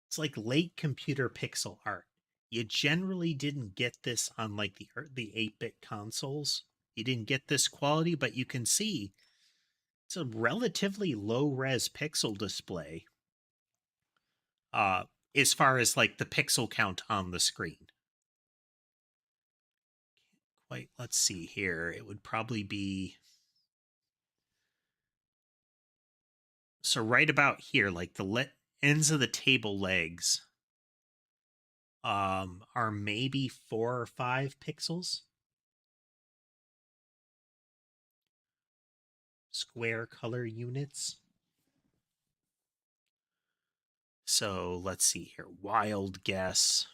it's like late computer pixel art. You generally didn't get this on like the 8-bit consoles. You didn't get this quality, but you can see it's a relatively low res pixel display as far as like the pixel count on the screen. Wait, let's see here. It would probably be... so right about here, like the ends of the table legs are maybe 4 or 5 pixels. Square color units. So let's see here. Wild guess.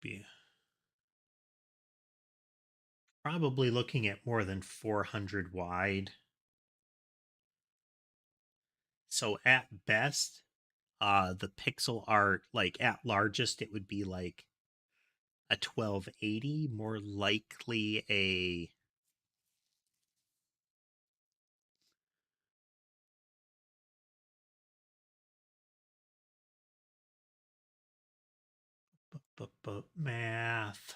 Be probably looking at more than 400 wide. So at best, the pixel art, like at largest, it would be like a 1280, more likely a... math.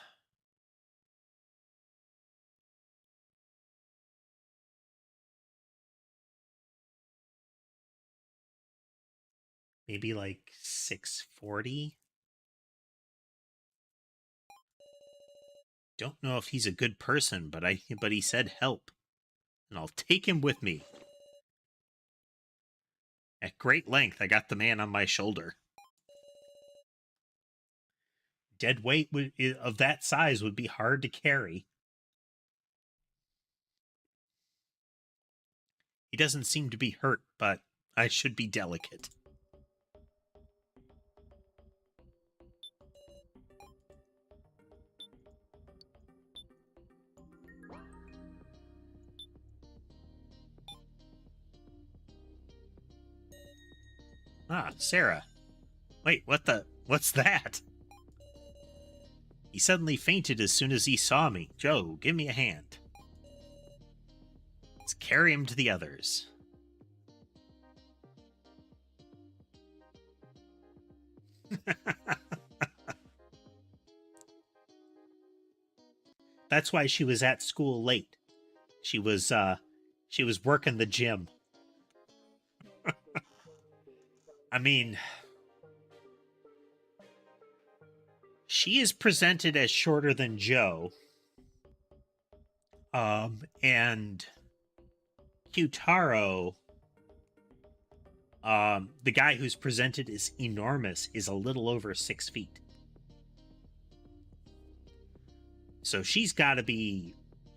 Maybe like 640. Don't know if he's a good person, but he said help, and I'll take him with me. At great length, I got the man on my shoulder. Dead weight of that size would be hard to carry. He doesn't seem to be hurt, but I should be delicate. Ah, Sarah. Wait, what's that? He suddenly fainted as soon as he saw me. Joe, give me a hand. Let's carry him to the others. That's why she was at school late. She was working the gym. I mean, she is presented as shorter than Joe. And Kyutaro, the guy who's presented as enormous, is a little over 6 feet. So she's got to be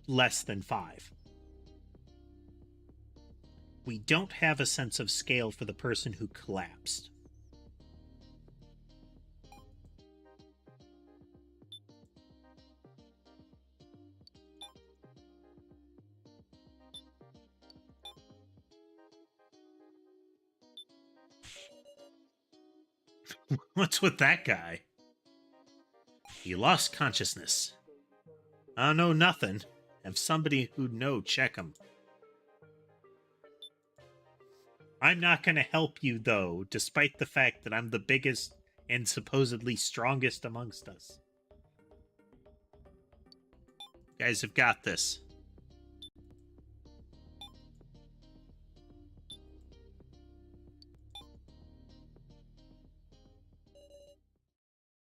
less than 5. We don't have a sense of scale for the person who collapsed. What's with that guy? He lost consciousness. I know nothing. Have somebody who'd know check him. I'm not going to help you, though, despite the fact that I'm the biggest and supposedly strongest amongst us. You guys have got this.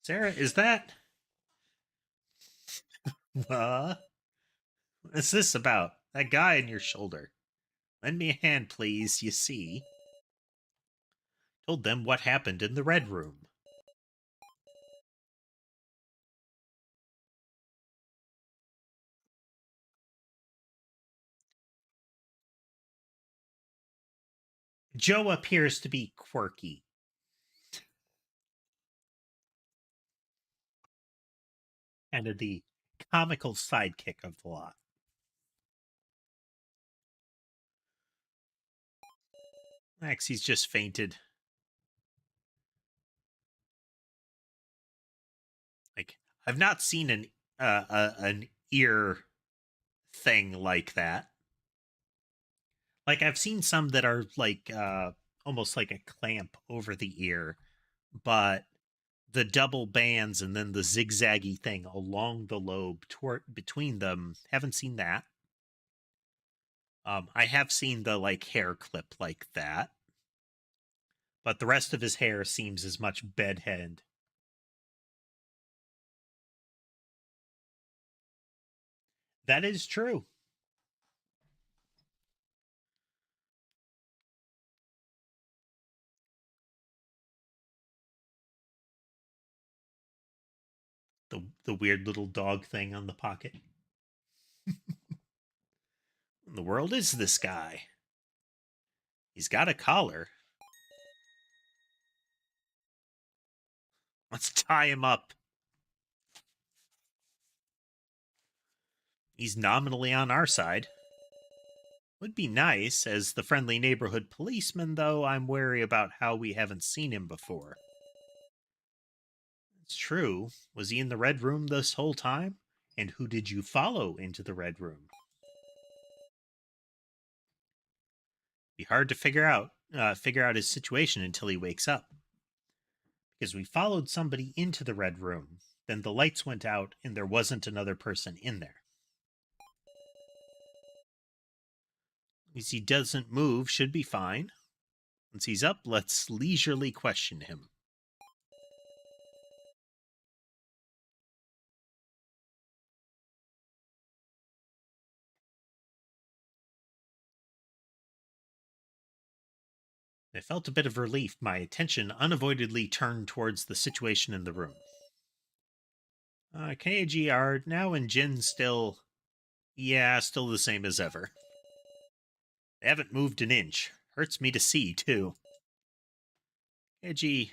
Sarah, is that... What's this about? That guy on your shoulder. Lend me a hand, please, you see. Told them what happened in the Red Room. Joe appears to be quirky. Kind of the comical sidekick of the lot. Max, he's just fainted. Like, I've not seen an ear thing like that. Like, I've seen some that are like almost like a clamp over the ear, but the double bands and then the zigzaggy thing along the lobe between them, haven't seen that. I have seen the like hair clip like that, but the rest of his hair seems as much bedhead. That is true. The weird little dog thing on the pocket. In the world is this guy? He's got a collar. Let's tie him up. He's nominally on our side. Would be nice, as the friendly neighborhood policeman, though I'm wary about how we haven't seen him before. It's true. Was he in the Red Room this whole time? And who did you follow into the Red Room? Be hard to figure out his situation until he wakes up. Because we followed somebody into the Red Room, then the lights went out and there wasn't another person in there. As he doesn't move, should be fine. Once he's up, let's leisurely question him. I felt a bit of relief. My attention unavoidably turned towards the situation in the room. Keiji, are now and Jin still... Yeah, still the same as ever. They haven't moved an inch. Hurts me to see, too. Edgy.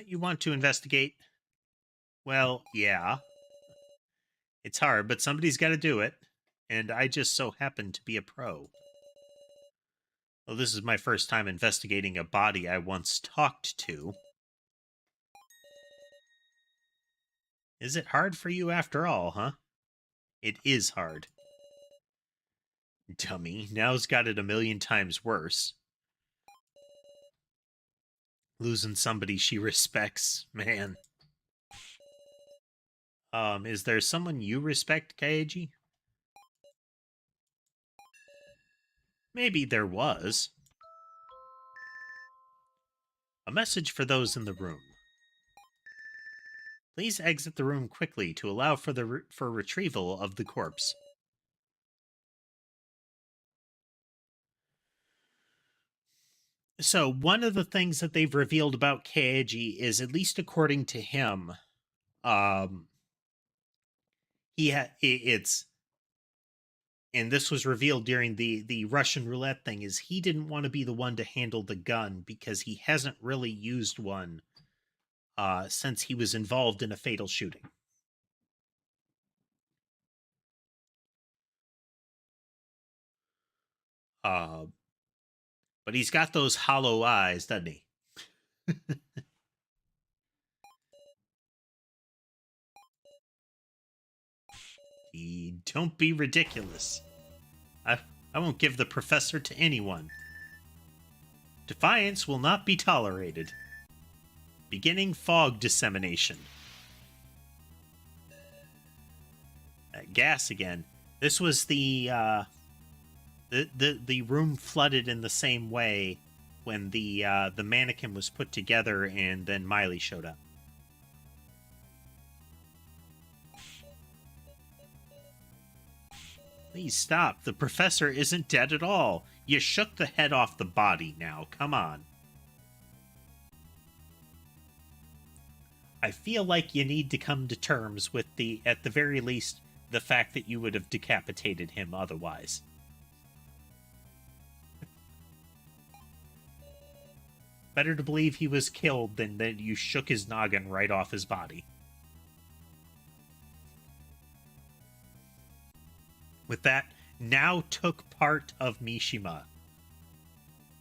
You want to investigate? Well, yeah. It's hard, but somebody's got to do it. And I just so happen to be a pro. Well, this is my first time investigating a body I once talked to. Is it hard for you after all, huh? It is hard. Dummy, now's got it a million times worse. Losing somebody she respects, man. Is there someone you respect, Kaiji? Maybe there was. A message for those in the room. Please exit the room quickly to allow for the for retrieval of the corpse. So one of the things that they've revealed about Kaiji is, at least according to him, it's, and this was revealed during the Russian roulette thing, is he didn't want to be the one to handle the gun because he hasn't really used one since he was involved in a fatal shooting. But he's got those hollow eyes, doesn't he? Don't be ridiculous. I won't give the professor to anyone. Defiance will not be tolerated. Beginning fog dissemination. Gas again. This was the room flooded in the same way when the mannequin was put together and then Miley showed up. Please stop. The professor isn't dead at all. You shook the head off the body now. Come on. I feel like you need to come to terms with at the very least, the fact that you would have decapitated him otherwise. Better to believe he was killed than that you shook his noggin right off his body. With that, now took part of Mishima.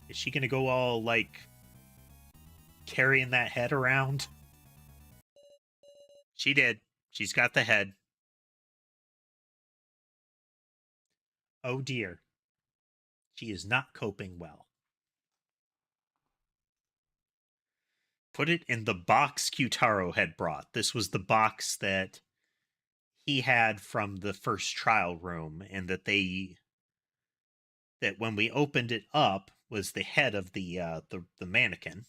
Is she gonna go all, like, carrying that head around? She did. She's got the head. Oh dear. She is not coping well. Put it in the box Kyutaro had brought. This was the box that he had from the first trial room, and that when we opened it up was the head of the mannequin.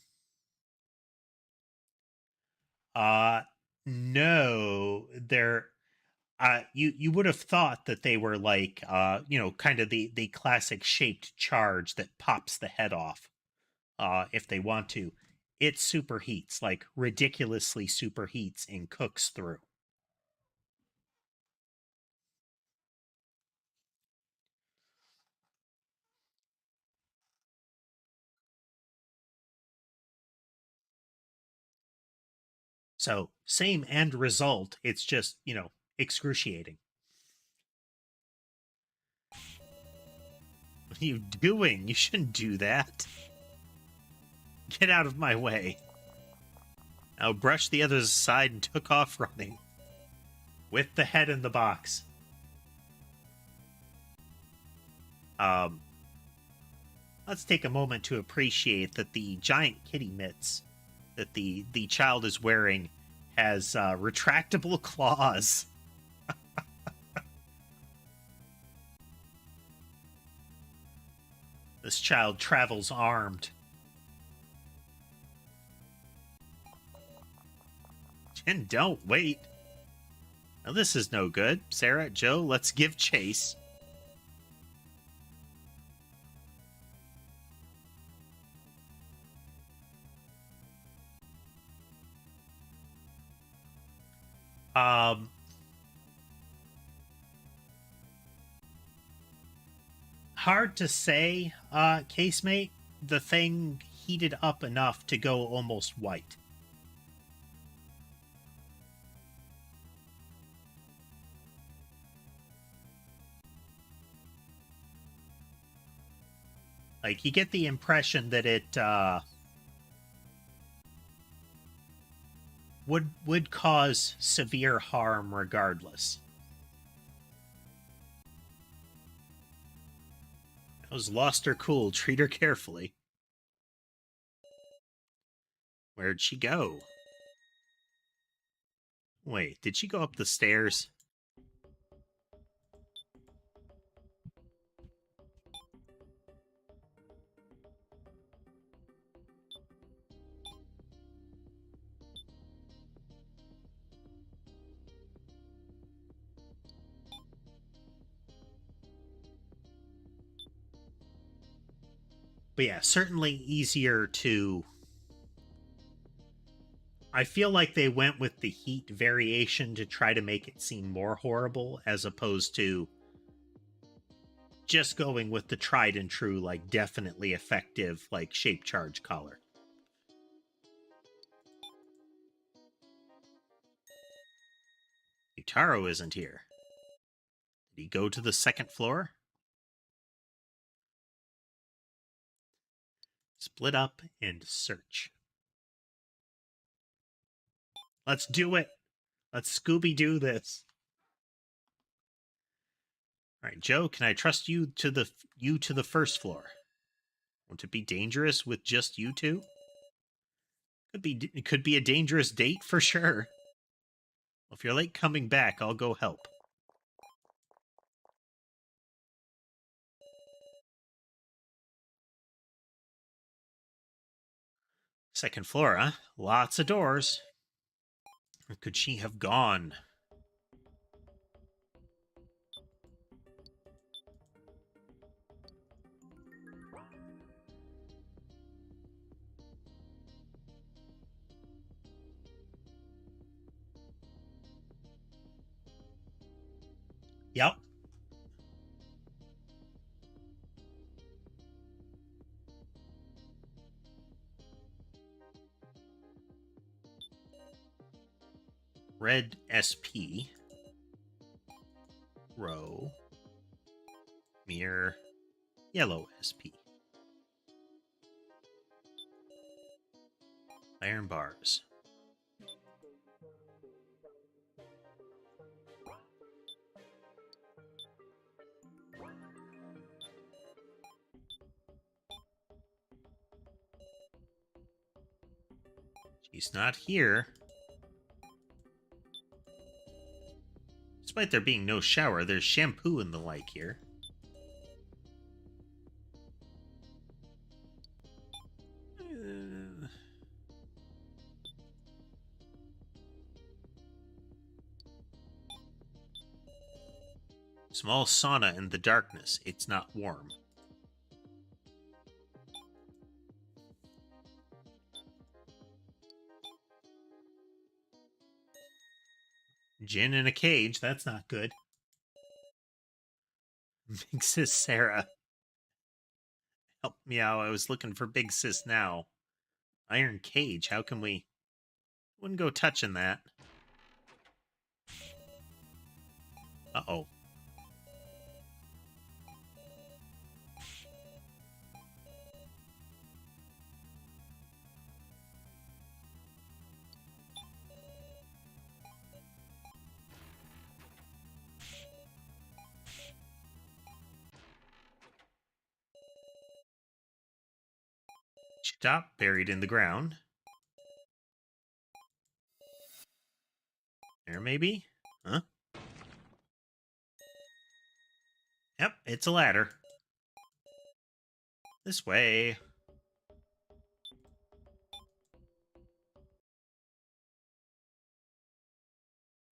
No, they're you would have thought that they were like kind of the classic shaped charge that pops the head off if they want to. It superheats, like ridiculously superheats, and cooks through. So, same end result. It's just, excruciating. What are you doing? You shouldn't do that. Get out of my way. Now brushed the others aside and took off running. With the head in the box. Let's take a moment to appreciate that the giant kitty mitts that the child is wearing has retractable claws. This child travels armed. And don't wait. Now this is no good. Sarah, Joe, let's give chase. I, Hard to say, casemate. The thing heated up enough to go almost white. Like, you get the impression that it would cause severe harm regardless. That was lost her cool. Treat her carefully. Where'd she go? Wait, did she go up the stairs? But yeah, certainly easier to... I feel like they went with the heat variation to try to make it seem more horrible, as opposed to just going with the tried and true, like, definitely effective, like, shape charge color. Utaro isn't here. Did he go to the second floor? Split up and search. Let's do it. Let's Scooby-Doo this. All right, Joe, can I trust you to the first floor? Won't it be dangerous with just you two? It could be a dangerous date for sure. Well, if you're late coming back, I'll go help. Second floor, huh? Lots of doors. Where could she have gone? Yep. Red SP. Row. Mirror. Yellow SP. Iron bars. She's not here. Despite there being no shower, there's shampoo and the like here. Small sauna in the darkness. It's not warm. Gin in a cage. That's not good. Big Sis Sarah. Help me out. I was looking for Big Sis now. Iron cage. How can we... Wouldn't go touching that. Uh-oh. Stop, buried in the ground. There, maybe? Huh? Yep, it's a ladder. This way.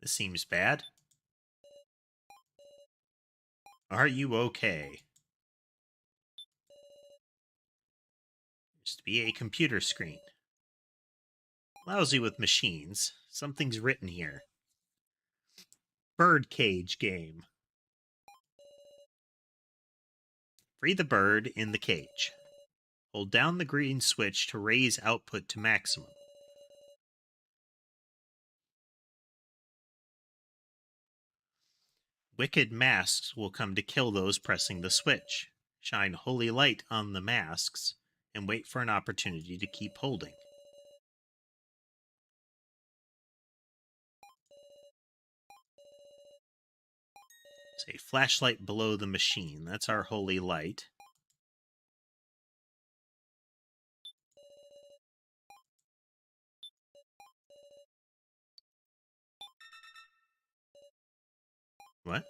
This seems bad. Are you okay? Used to be a computer screen. Lousy with machines. Something's written here. Birdcage game. Free the bird in the cage. Hold down the green switch to raise output to maximum. Wicked masks will come to kill those pressing the switch. Shine holy light on the masks and wait for an opportunity to keep holding. Say flashlight below the machine. That's our holy light. What?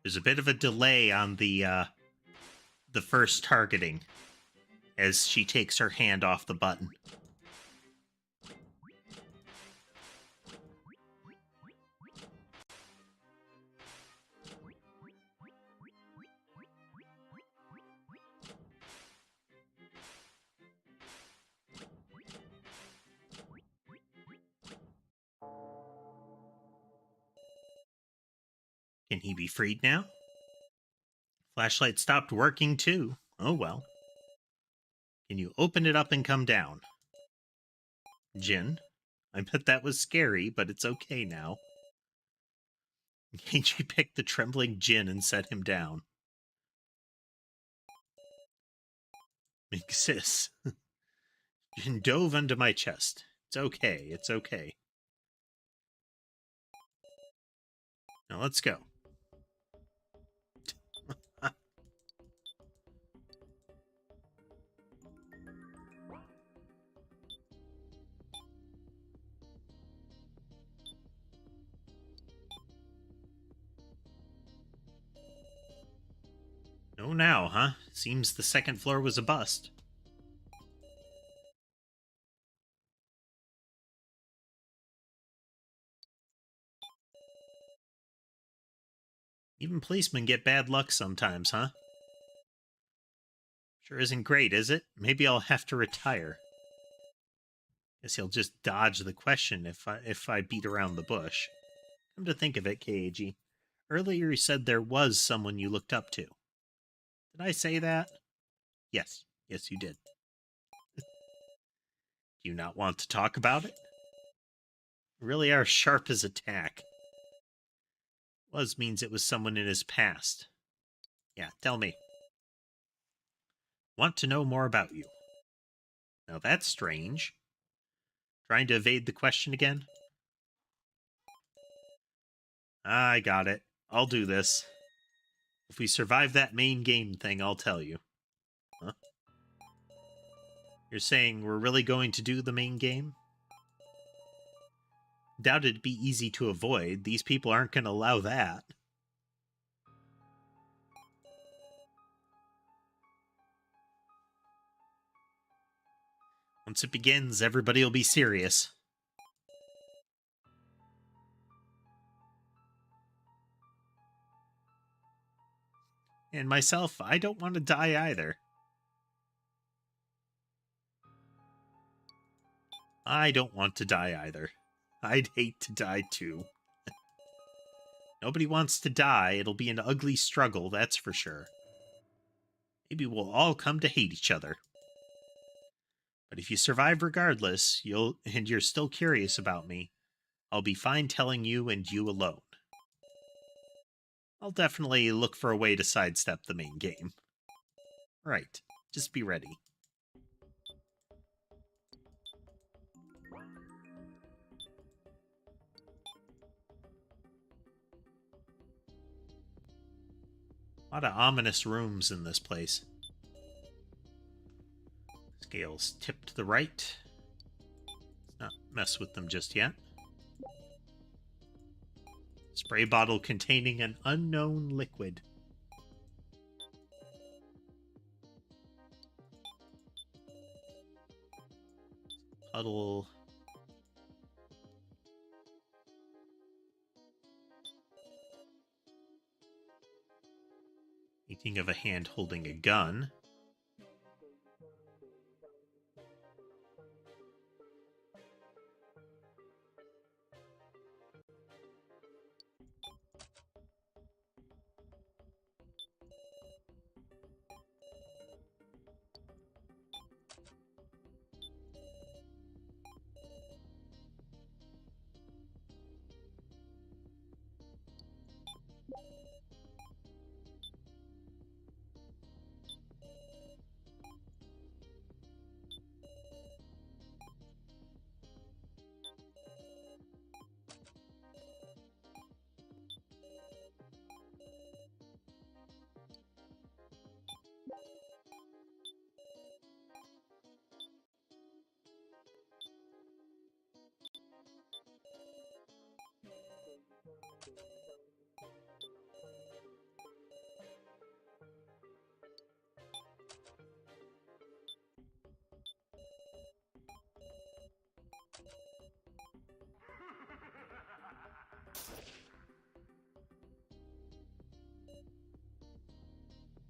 There's a bit of a delay on the first targeting as she takes her hand off the button. Can he be freed now? Flashlight stopped working too. Oh well. Can you open it up and come down? Jin, I bet that was scary, but it's okay now. Keiji picked the trembling Jin and set him down. Sis. Jin dove under my chest. It's okay, it's okay. Now let's go. No now, huh? Seems the second floor was a bust. Even policemen get bad luck sometimes, huh? Sure isn't great, is it? Maybe I'll have to retire. Guess he'll just dodge the question if I beat around the bush. Come to think of it, Keiji, earlier you said there was someone you looked up to. Did I say that? Yes. Yes, you did. Do you not want to talk about it? You really are sharp as a tack. Was means it was someone in his past. Yeah, tell me. Want to know more about you. Now that's strange. Trying to evade the question again? I got it. I'll do this. If we survive that main game thing, I'll tell you. Huh? You're saying we're really going to do the main game? Doubt it'd be easy to avoid. These people aren't going to allow that. Once it begins, everybody will be serious. And myself, I don't want to die either. I don't want to die either. I'd hate to die too. Nobody wants to die. It'll be an ugly struggle, that's for sure. Maybe we'll all come to hate each other. But if you survive regardless, and you're still curious about me, I'll be fine telling you and you alone. I'll definitely look for a way to sidestep the main game. Right. Just be ready. A lot of ominous rooms in this place. Scales tip to the right. Let's not mess with them just yet. Spray bottle containing an unknown liquid. Puddle. Thinking of a hand holding a gun.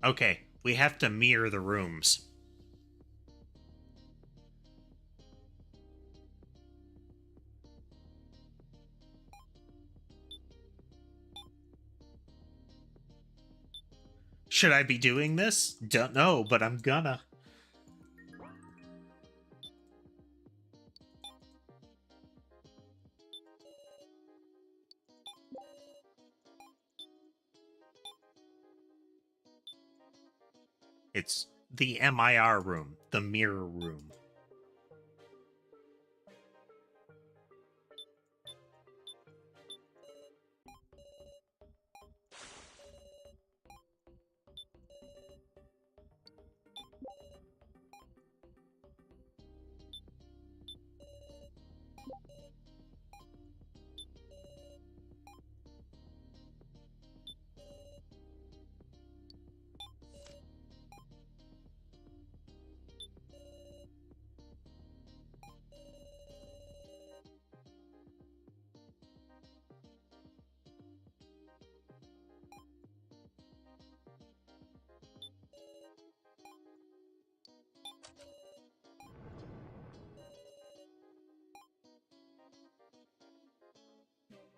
Okay, we have to mirror the rooms. Should I be doing this? Don't know, but I'm gonna. It's the MIR room, the mirror room.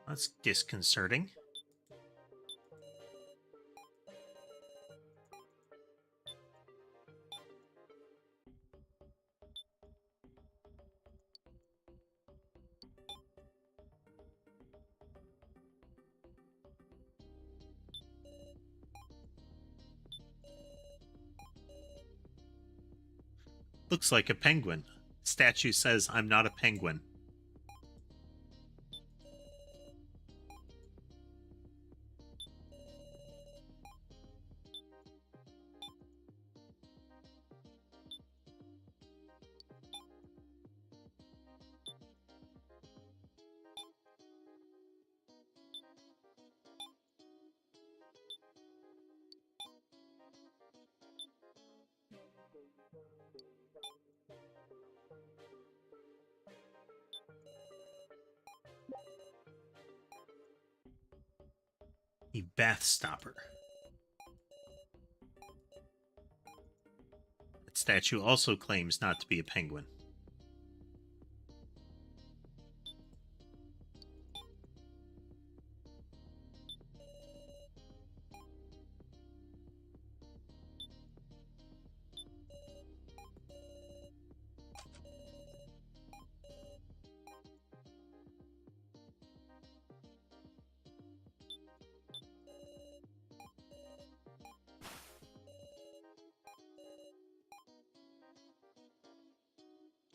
That's disconcerting. Looks like a penguin. Statue says I'm not a penguin. A bath stopper. That statue also claims not to be a penguin.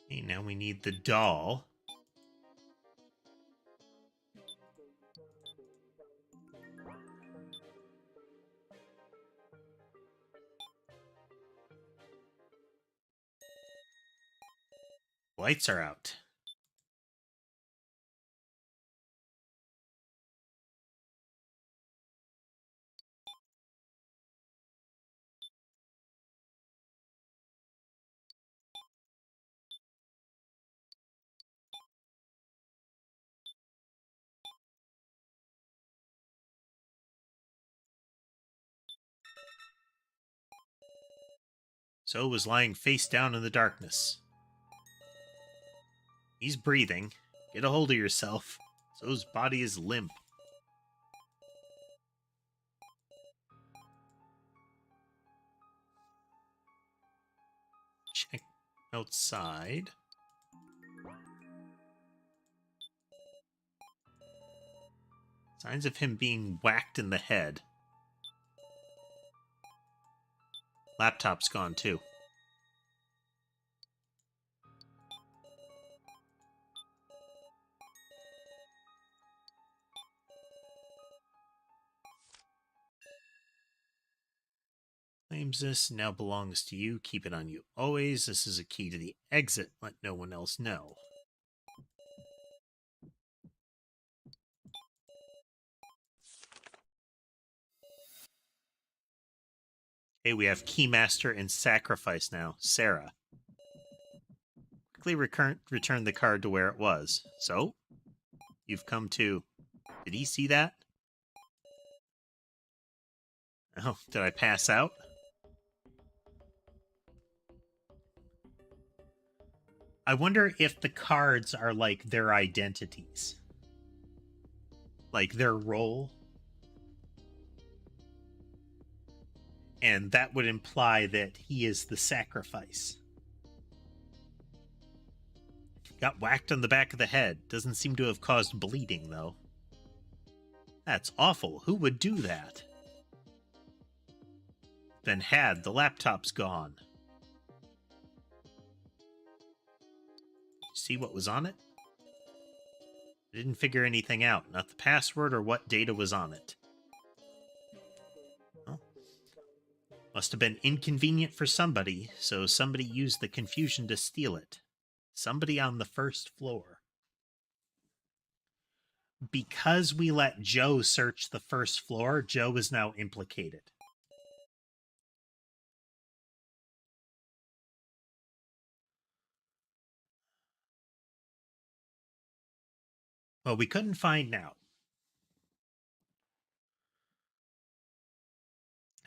Okay, now we need the doll. Lights are out. Zoe was lying face down in the darkness. He's breathing. Get a hold of yourself. Zoe's body is limp. Check outside. Signs of him being whacked in the head. Laptop's gone too. Claims this now belongs to you. Keep it on you always. This is a key to the exit. Let no one else know. Hey, we have Keymaster and Sacrifice now. Sarah. Quickly return the card to where it was. So, you've come to... Did he see that? Oh, did I pass out? I wonder if the cards are like their identities. Like their role. And that would imply that he is the sacrifice. Got whacked on the back of the head. Doesn't seem to have caused bleeding, though. That's awful. Who would do that? Then the laptop's gone. See what was on it? I didn't figure anything out. Not the password or what data was on it. Well, must have been inconvenient for somebody, so somebody used the confusion to steal it. Somebody on the first floor. Because we let Joe search the first floor, Joe is now implicated. Well, we couldn't find out.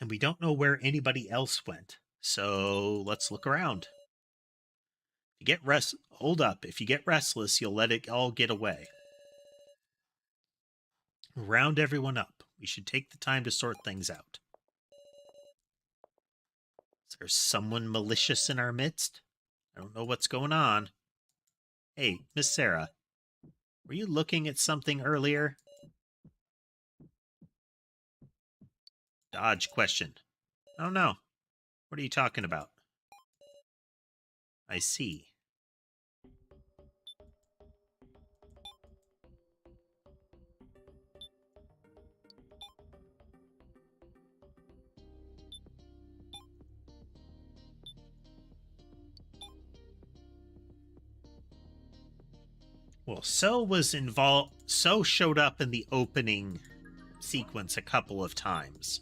And we don't know where anybody else went. So let's look around. If you get hold up. If you get restless, you'll let it all get away. Round everyone up. We should take the time to sort things out. Is there someone malicious in our midst? I don't know what's going on. Hey, Miss Sarah. Were you looking at something earlier? Dodge question. I don't know. What are you talking about? I see. Well, So showed up in the opening sequence a couple of times.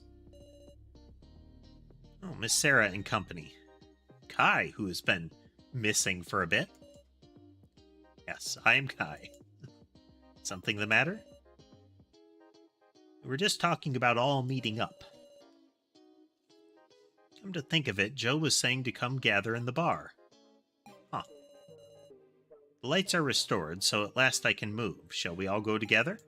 Oh, Miss Sarah and company. Kai, who has been missing for a bit. Yes, I am Kai. Something the matter? We were just talking about all meeting up. Come to think of it, Joe was saying to come gather in the bar. Huh. The lights are restored, so at last I can move. Shall we all go together?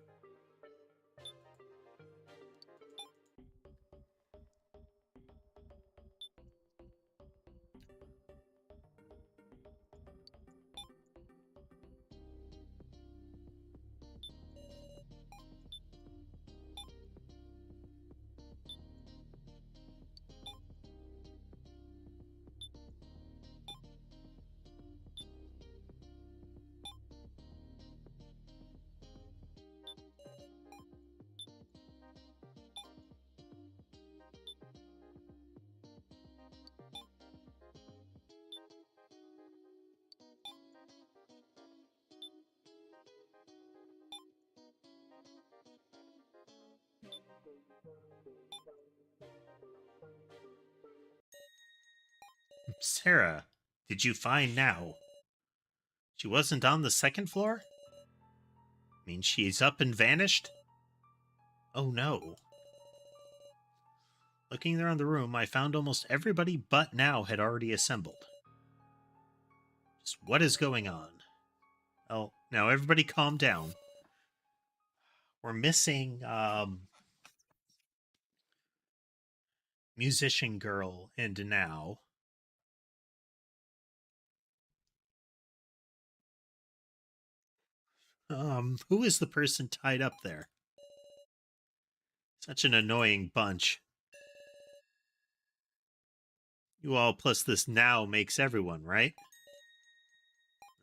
Sarah, did you find now? She wasn't on the second floor? Means she's up and vanished? Oh no. Looking around the room, I found almost everybody but Now had already assembled. Just what is going on? Oh, now everybody calm down. We're missing, Musician Girl and Now. Who is the person tied up there? Such an annoying bunch. You all plus this Now makes everyone, right?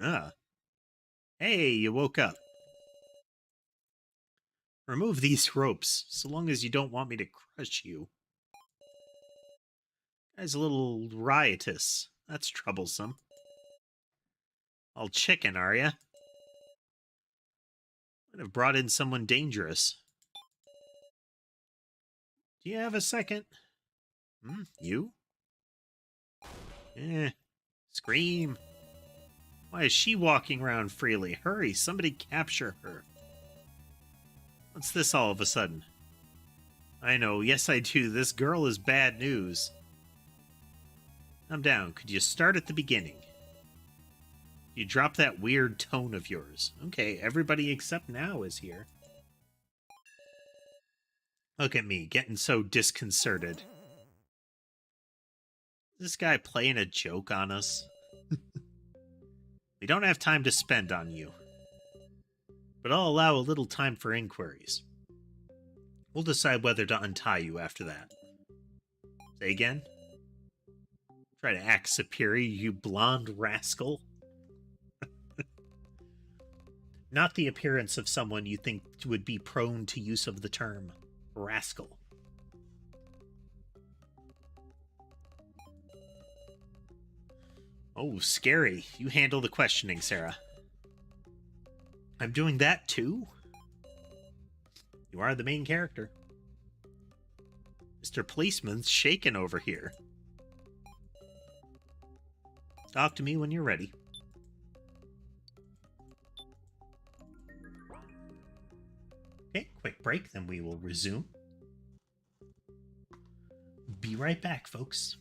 Ah. Hey, you woke up. Remove these ropes, so long as you don't want me to crush you. Guy's a little riotous. That's troublesome. All chicken, are ya? Might have brought in someone dangerous. Do you have a second? You? Scream. Why is she walking around freely? Hurry, somebody capture her. What's this all of a sudden? I know, yes I do. This girl is bad news. Calm down. Could you start at the beginning? You drop that weird tone of yours. Okay, everybody except Now is here. Look at me, getting so disconcerted. Is this guy playing a joke on us? We don't have time to spend on you. But I'll allow a little time for inquiries. We'll decide whether to untie you after that. Say again? Try to act superior, you blonde rascal. Not the appearance of someone you think would be prone to use of the term rascal. Oh, scary. You handle the questioning, Sarah. I'm doing that too? You are the main character. Mr. Policeman's shaken over here. Talk to me when you're ready. Okay, quick break, then we will resume. Be right back, folks.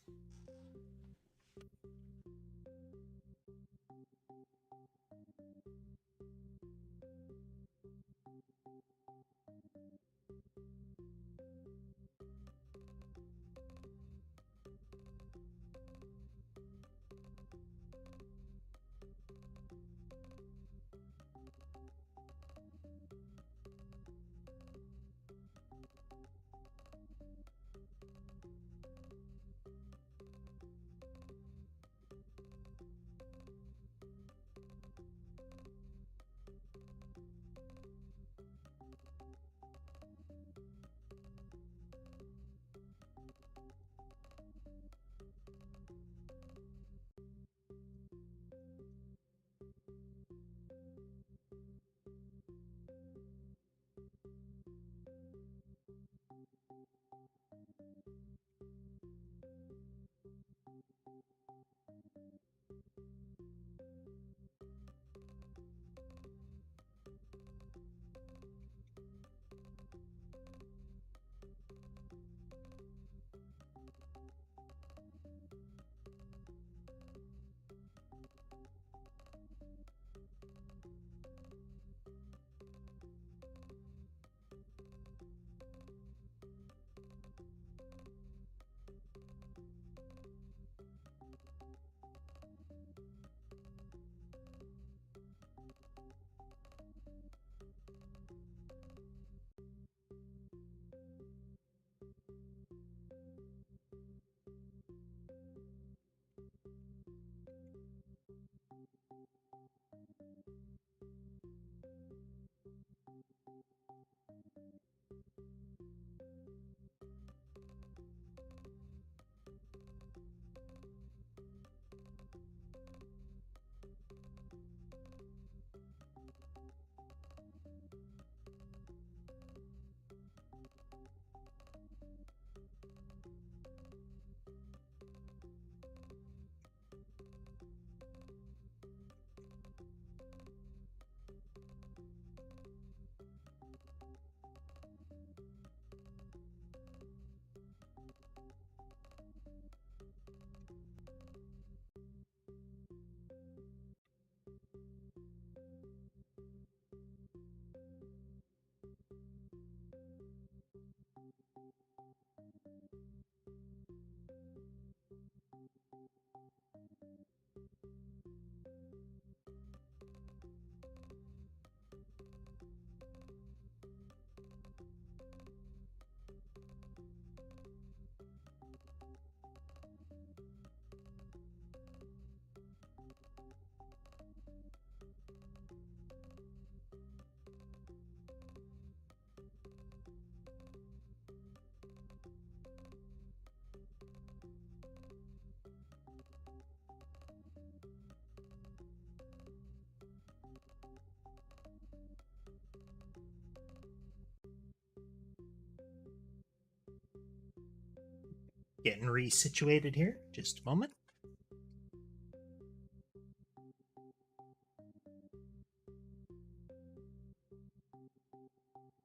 Getting resituated here. Just a moment.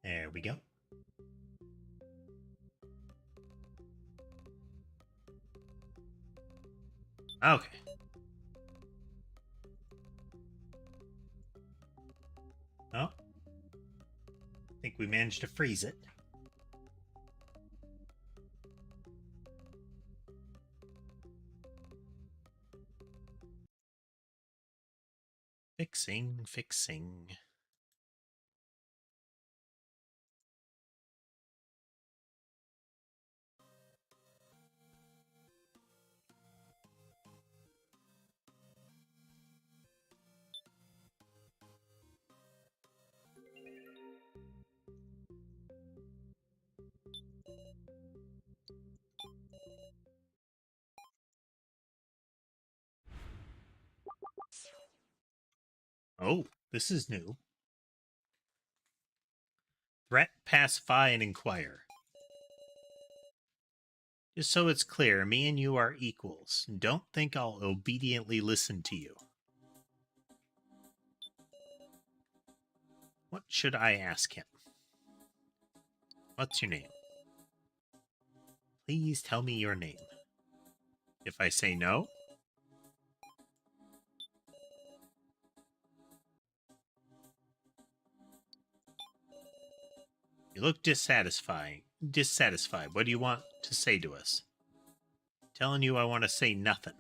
There we go. Okay. Oh. I think we managed to freeze it. Fixing. Oh, this is new. Threat, pacify, and inquire. Just so it's clear, me and you are equals. Don't think I'll obediently listen to you. What should I ask him? What's your name? Please tell me your name. If I say no, you look dissatisfied. What do you want to say to us? Telling you I want to say nothing.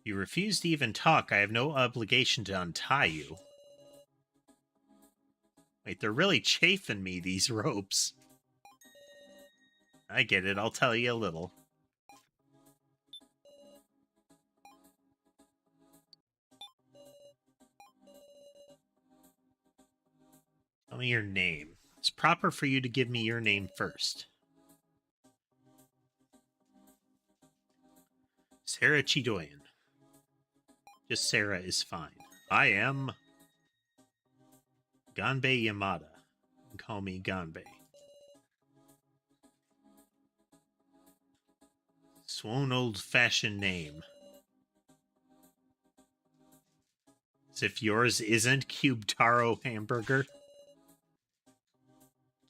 You refuse to even talk. I have no obligation to untie you. Wait, they're really chafing me, these ropes. I get it. I'll tell you a little. Tell me your name. It's proper for you to give me your name first. Sarah Chidoyan. Just Sarah is fine. I am Ganbei Yamada. Call me Ganbei. Swoon old-fashioned name. As if yours isn't Cubetaro Hamburger.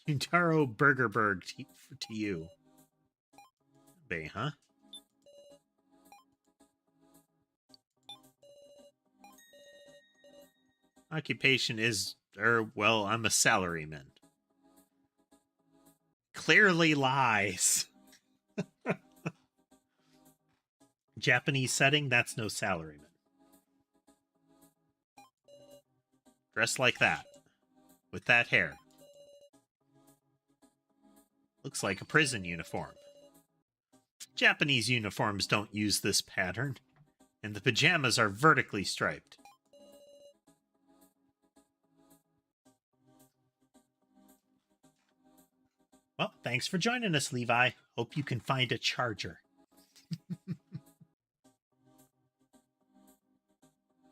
Cubetaro Burgerberg to you. Bay, huh? Occupation is, well, I'm a salaryman. Clearly lies. Japanese setting, that's no salaryman. Dressed like that. With that hair. Looks like a prison uniform. Japanese uniforms don't use this pattern, and the pajamas are vertically striped. Well, thanks for joining us, Levi. Hope you can find a charger.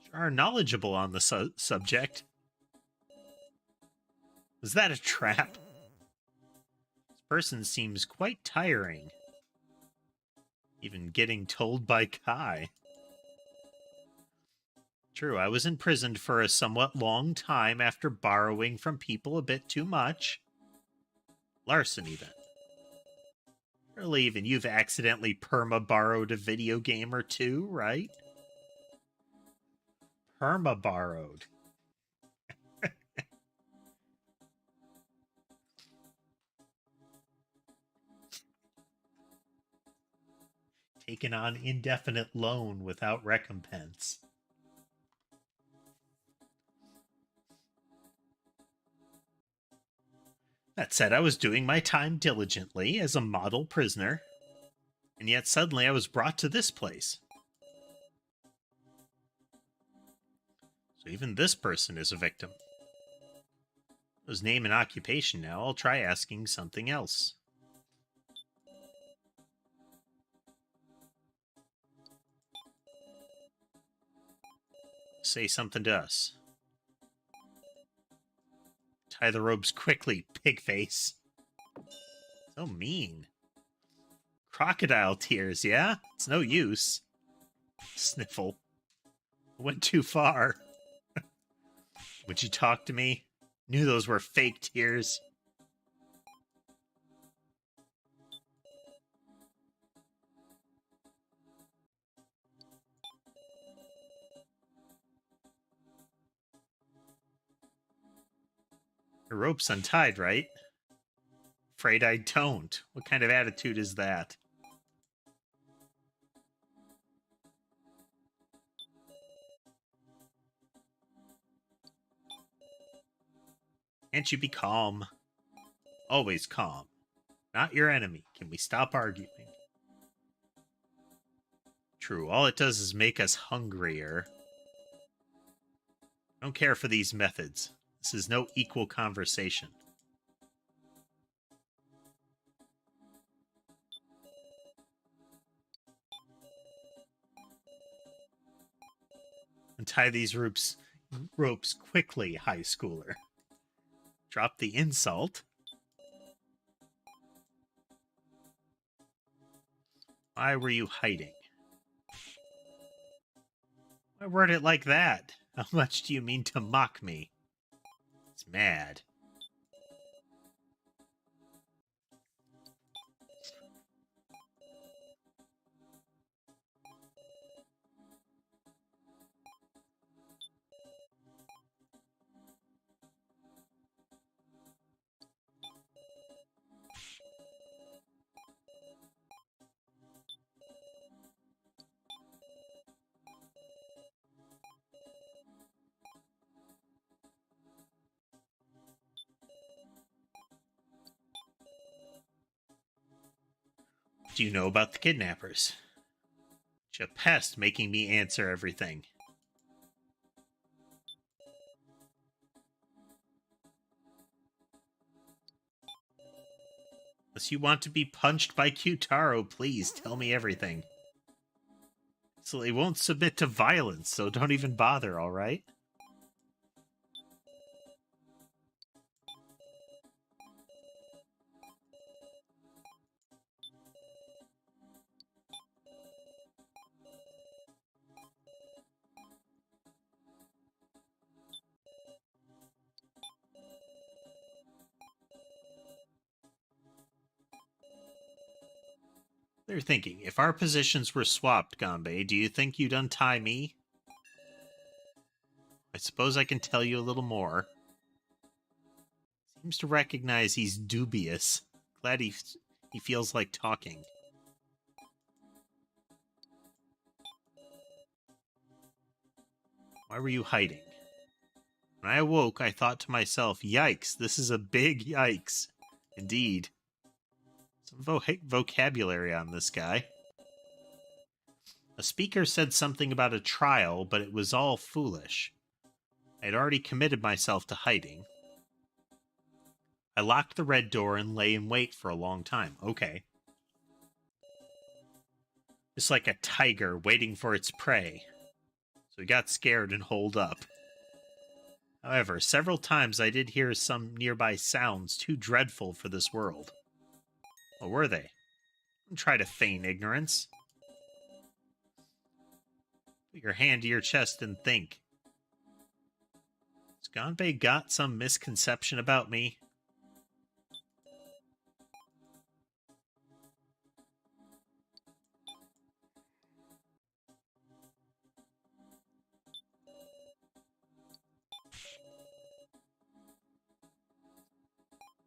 Sure are knowledgeable on the subject. Was that a trap? This person seems quite tiring. Even getting told by Kai. True, I was imprisoned for a somewhat long time after borrowing from people a bit too much. Larceny, then. Really, even you've accidentally perma-borrowed a video game or two, right? Perma-borrowed. Taken on indefinite loan without recompense. That said, I was doing my time diligently as a model prisoner, and yet suddenly I was brought to this place. So even this person is a victim. His name and occupation now, I'll try asking something else. Say something to us. Tie the ropes quickly, pigface. So mean. Crocodile tears, yeah? It's no use. Sniffle. Went too far. Would you talk to me? Knew those were fake tears. The rope's untied, right? Afraid I don't. What kind of attitude is that? Can't you be calm? Always calm. Not your enemy. Can we stop arguing? True, all it does is make us hungrier. I don't care for these methods. This is no equal conversation. Untie these ropes quickly, high schooler. Drop the insult. Why were you hiding? Why word it like that? How much do you mean to mock me? He's mad. Do you know about the kidnappers? Such a pest making me answer everything. Unless you want to be punched by Qtaro, please tell me everything. So they won't submit to violence, so don't even bother, alright? They're thinking, if our positions were swapped, Ganbei, do you think you'd untie me? I suppose I can tell you a little more. Seems to recognize he's dubious. Glad he feels like talking. Why were you hiding? When I awoke, I thought to myself, yikes, this is a big yikes. Indeed. Some vocabulary on this guy. A speaker said something about a trial, but it was all foolish. I had already committed myself to hiding. I locked the red door and lay in wait for a long time. Okay. Just like a tiger waiting for its prey. So he got scared and holed up. However, several times I did hear some nearby sounds too dreadful for this world. What were they? Don't try to feign ignorance. Put your hand to your chest and think. Has Ganbei got some misconception about me?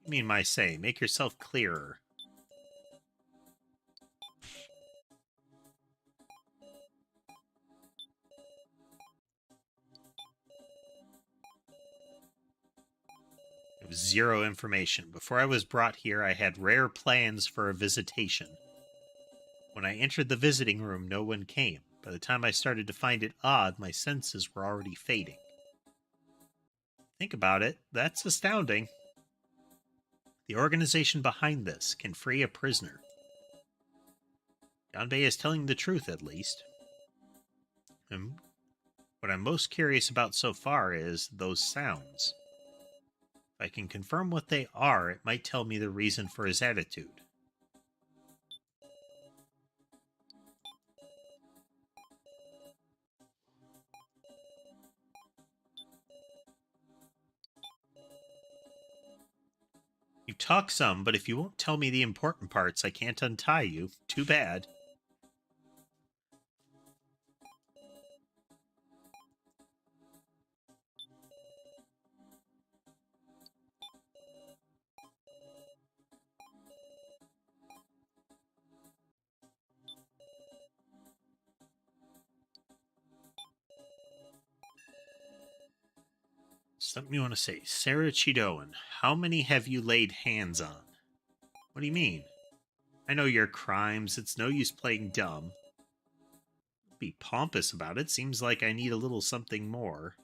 You mean my say, make yourself clearer. It was zero information. Before I was brought here, I had rare plans for a visitation. When I entered the visiting room, no one came. By the time I started to find it odd, my senses were already fading. Think about it. That's astounding. The organization behind this can free a prisoner. Ganbei is telling the truth, at least. And what I'm most curious about so far is those sounds. If I can confirm what they are, it might tell me the reason for his attitude. You talk some, but if you won't tell me the important parts, I can't untie you. Too bad. Something you want to say. Sarah Chidoan, how many have you laid hands on? What do you mean? I know your crimes. It's no use playing dumb. Don't be pompous about it. Seems like I need a little something more.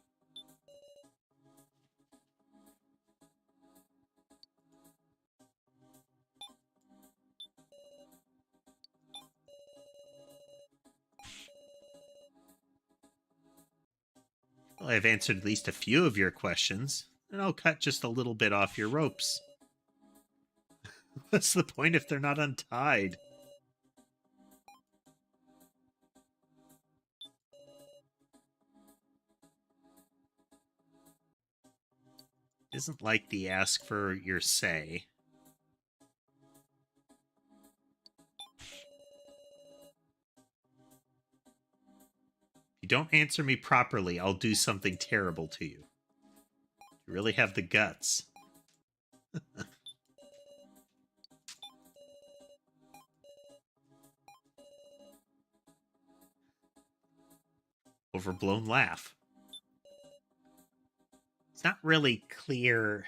Well, I've answered at least a few of your questions, and I'll cut just a little bit off your ropes. What's the point if they're not untied? Isn't like the ask for your say. If you don't answer me properly, I'll do something terrible to you. You really have the guts. Overblown laugh. It's not really clear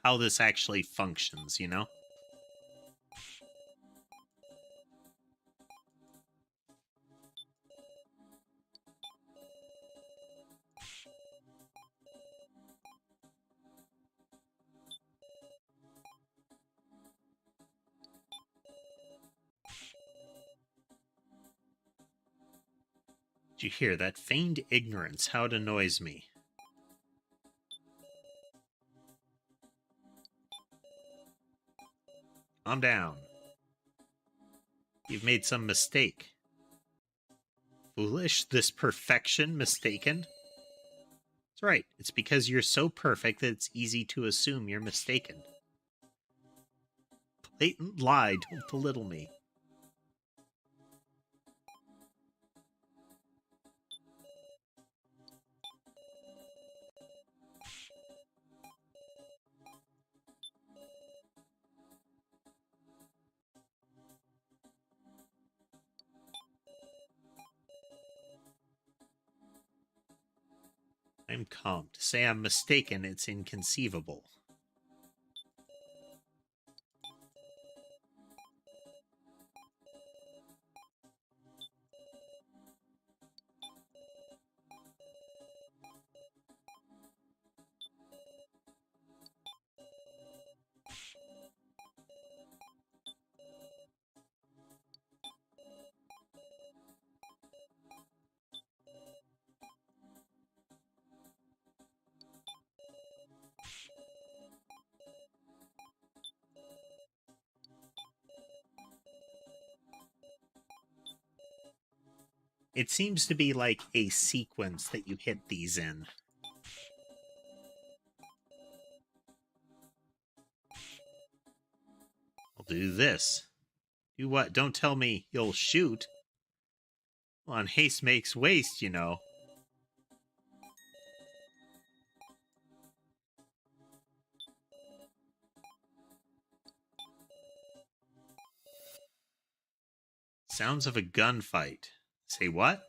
how this actually functions, you know? Did you hear that feigned ignorance? How it annoys me. Calm down. You've made some mistake. Foolish? This perfection mistaken? That's right. It's because you're so perfect that it's easy to assume you're mistaken. Blatant lie. Don't belittle me. I'm calm. To say I'm mistaken, it's inconceivable. It seems to be like a sequence that you hit these in. I'll do this. Do what? Don't tell me you'll shoot. Well, on haste makes waste, you know. Sounds of a gunfight. Say what?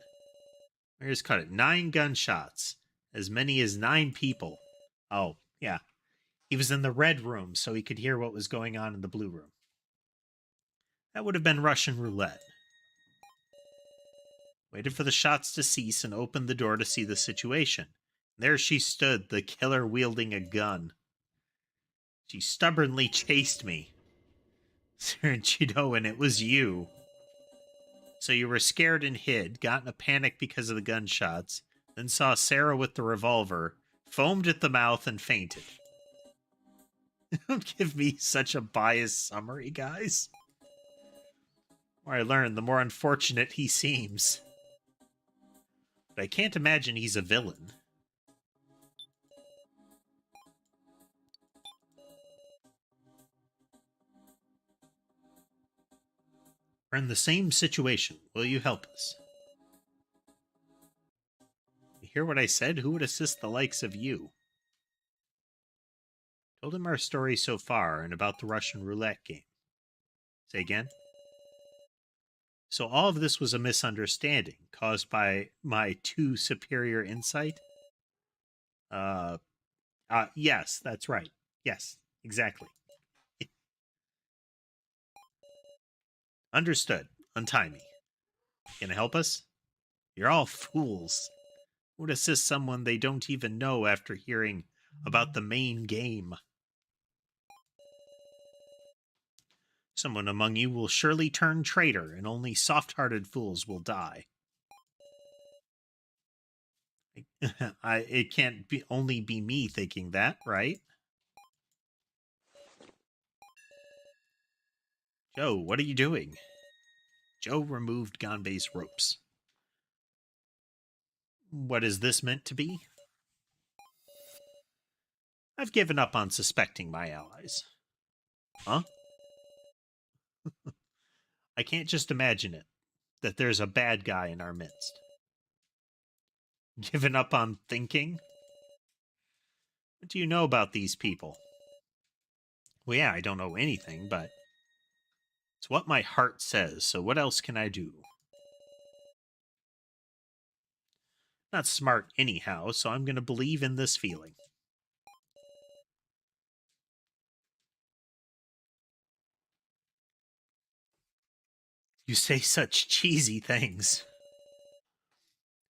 Where's cut it? 9 gunshots. As many as 9 people. Oh, yeah. He was in the red room, so he could hear what was going on in the blue room. That would have been Russian roulette. Waited for the shots to cease and opened the door to see the situation. There she stood, the killer wielding a gun. She stubbornly chased me. Chido, and it was you. So you were scared and hid, got in a panic because of the gunshots, then saw Sarah with the revolver, foamed at the mouth, and fainted. Don't give me such a biased summary, guys. The more I learn, the more unfortunate he seems. But I can't imagine he's a villain. We're in the same situation. Will you help us? You hear what I said? Who would assist the likes of you? Told him our story so far and about the Russian roulette game. Say again? So all of this was a misunderstanding caused by my too superior insight? Yes, that's right. Yes, exactly. Understood. Untie me. Can you help us? You're all fools. Who would assist someone they don't even know after hearing about the main game? Someone among you will surely turn traitor, and only soft-hearted fools will die. It can't only be me thinking that, right? Joe, what are you doing? Joe removed Ganbei's ropes. What is this meant to be? I've given up on suspecting my allies. Huh? I can't just imagine it, that there's a bad guy in our midst. Given up on thinking? What do you know about these people? Well, yeah, I don't know anything, but it's what my heart says, so what else can I do? Not smart anyhow, so I'm going to believe in this feeling. You say such cheesy things.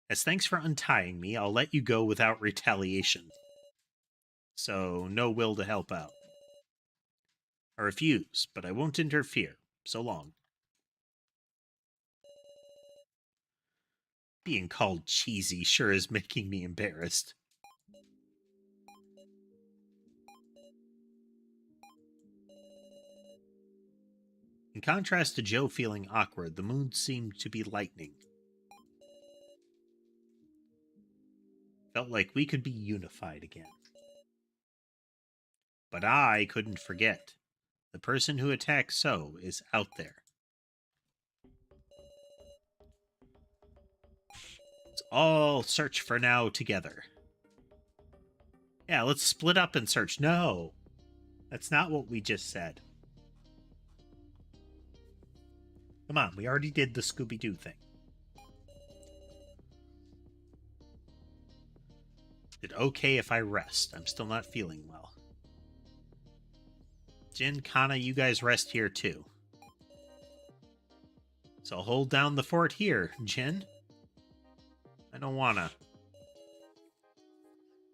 As thanks for untying me, I'll let you go without retaliation. So, no will to help out. I refuse, but I won't interfere. So long. Being called cheesy sure is making me embarrassed. In contrast to Joe feeling awkward, the mood seemed to be lightening. Felt like we could be unified again. But I couldn't forget. The person who attacked So is out there. Let's all search for now together. Yeah, let's split up and search. No, that's not what we just said. Come on, we already did the Scooby-Doo thing. Is it okay if I rest? I'm still not feeling well. Jin, Kana, you guys rest here too. So I'll hold down the fort here, Jin. I don't wanna.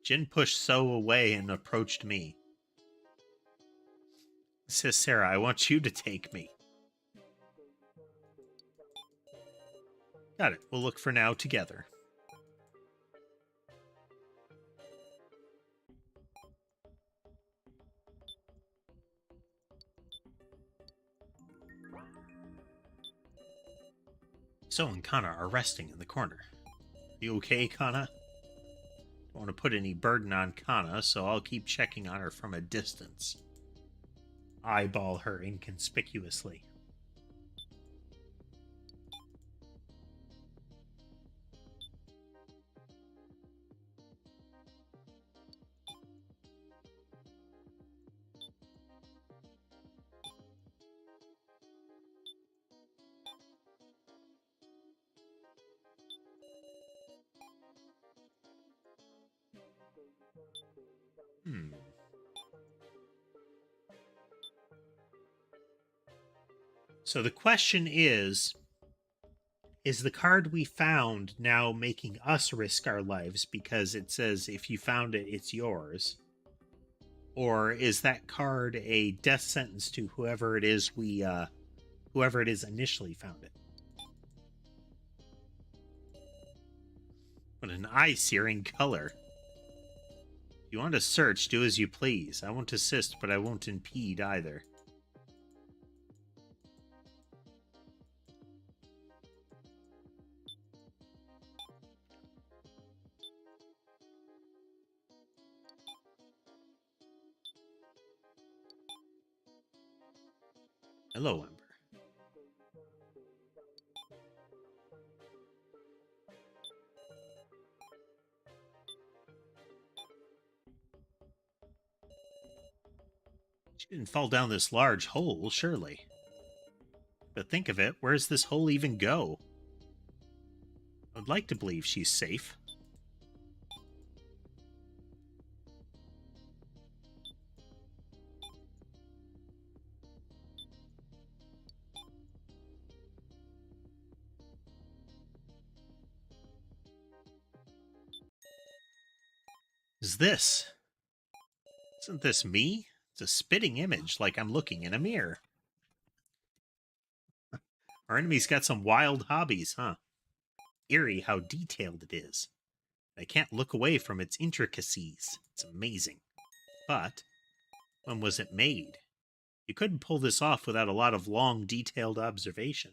Jin pushed So away and approached me. Says Sarah, I want you to take me. Got it. We'll look for now together. So and Kana are resting in the corner. You okay, Kana? Don't want to put any burden on Kana, so I'll keep checking on her from a distance. Eyeball her inconspicuously. So the question is the card we found now making us risk our lives because it says if you found it, it's yours? Or is that card a death sentence to whoever it is whoever it is initially found it? What an eye-searing color. If you want to search, do as you please. I won't assist, but I won't impede either. Hello, Ember. She didn't fall down this large hole, surely. But think of it, where's this hole even go? I would like to believe she's safe. Is this? Isn't this me? It's a spitting image, like I'm looking in a mirror. Our enemy's got some wild hobbies, huh? Eerie how detailed it is. I can't look away from its intricacies. It's amazing. But, when was it made? You couldn't pull this off without a lot of long, detailed observation.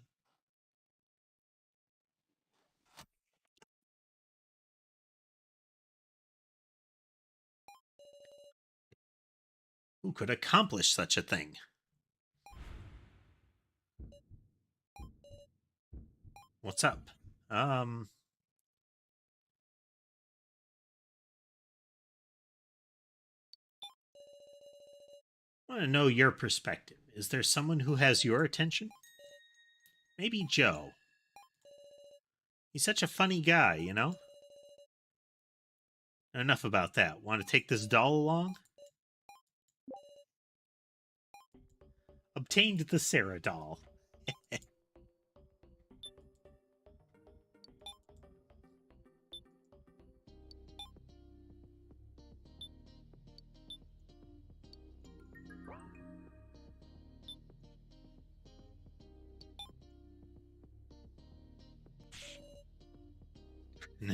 Who could accomplish such a thing? What's up? I want to know your perspective. Is there someone who has your attention? Maybe Joe. He's such a funny guy, you know? Enough about that. Want to take this doll along? Obtained the Sarah doll.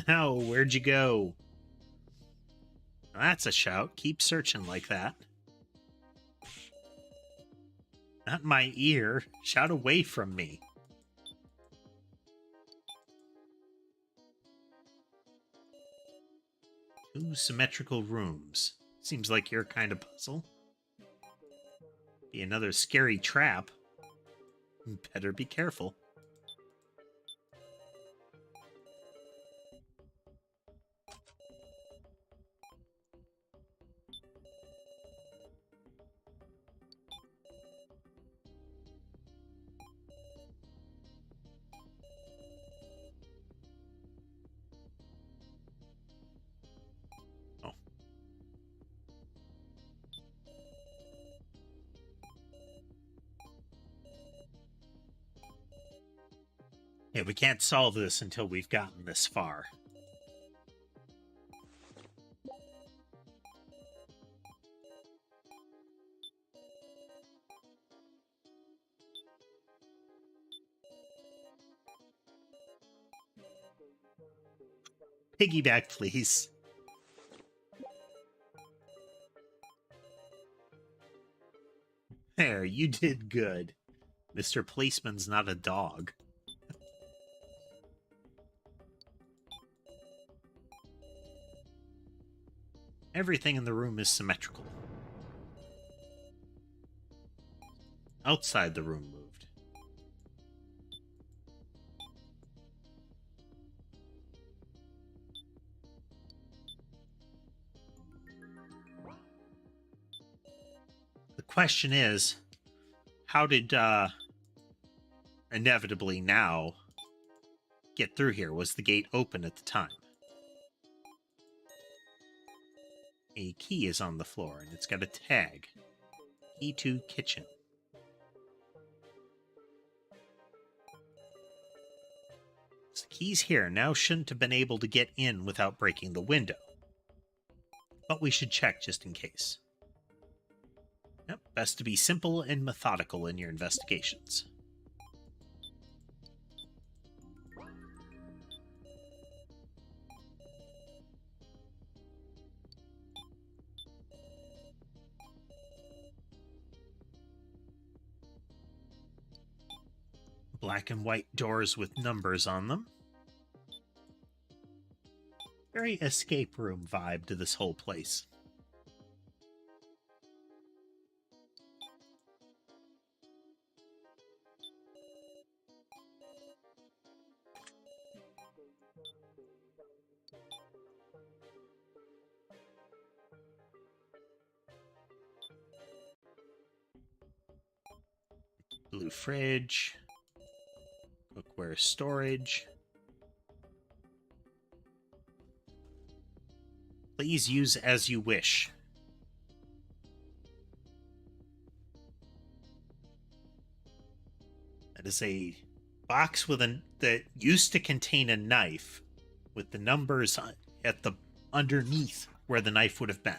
No, where'd you go? That's a shout. Keep searching like that. Not my ear. Shout away from me. Two symmetrical rooms. Seems like your kind of puzzle. Be another scary trap. Better be careful. Oh. Yeah, we can't solve this until we've gotten this far. Piggyback, please. There, you did good. Mr. Policeman's not a dog. Everything in the room is symmetrical. Outside the room moved. The question is, how did inevitably now get through here? Was the gate open at the time? A key is on the floor, and it's got a tag. Key to kitchen. So the key's here. Now shouldn't have been able to get in without breaking the window. But we should check just in case. Yep, best to be simple and methodical in your investigations. Black and white doors with numbers on them. Very escape room vibe to this whole place. Blue fridge. Cookware storage. Please use as you wish. That is a box with that used to contain a knife with the numbers at the underneath where the knife would have been.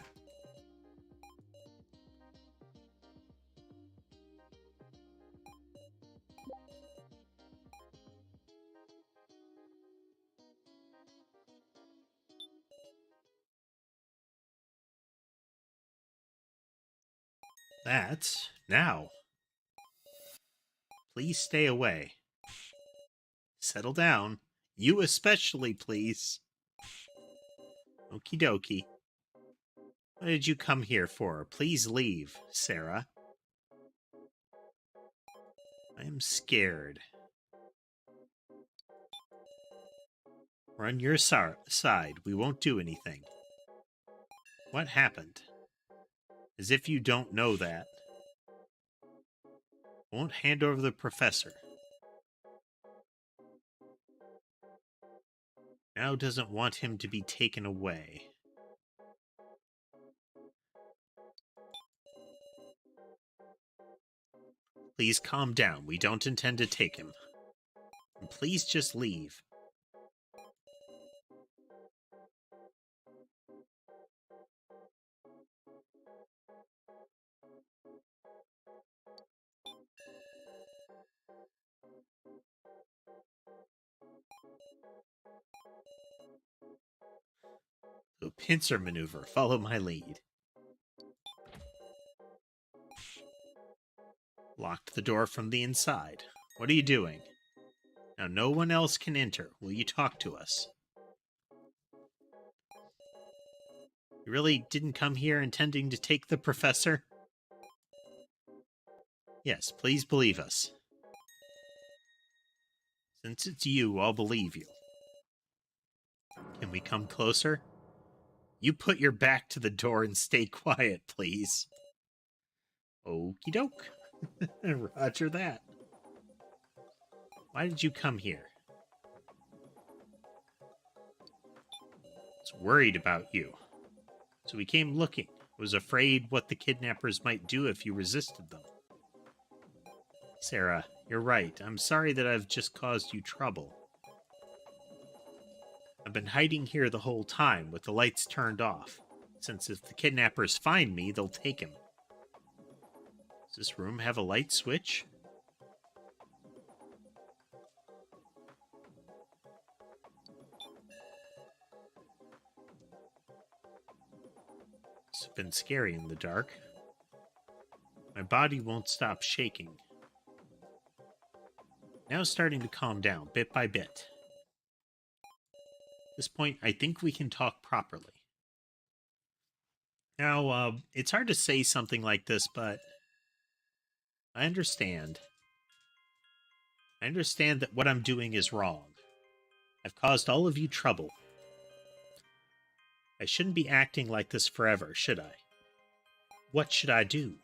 That, now. Please stay away. Settle down. You especially, please. Okie dokie. What did you come here for? Please leave, Sarah. I am scared. We're on your side. We won't do anything. What happened? As if you don't know that. Won't hand over the professor. Now doesn't want him to be taken away. Please calm down. We don't intend to take him. And please just leave. So pincer maneuver. Follow my lead. Locked the door from the inside. What are you doing? Now no one else can enter. Will you talk to us? You really didn't come here intending to take the professor? Yes, please believe us. Since it's you, I'll believe you. Can we come closer? You put your back to the door and stay quiet, please. Okie doke. Roger that. Why did you come here? I was worried about you. So we came looking. Was afraid what the kidnappers might do if you resisted them. Sarah, you're right. I'm sorry that I've just caused you trouble. I've been hiding here the whole time with the lights turned off, since if the kidnappers find me, they'll take him. Does this room have a light switch? It's been scary in the dark. My body won't stop shaking. Now starting to calm down, bit by bit. At this point, I think we can talk properly. Now, it's hard to say something like this, but I understand. I understand that what I'm doing is wrong. I've caused all of you trouble. I shouldn't be acting like this forever, should I? What should I do?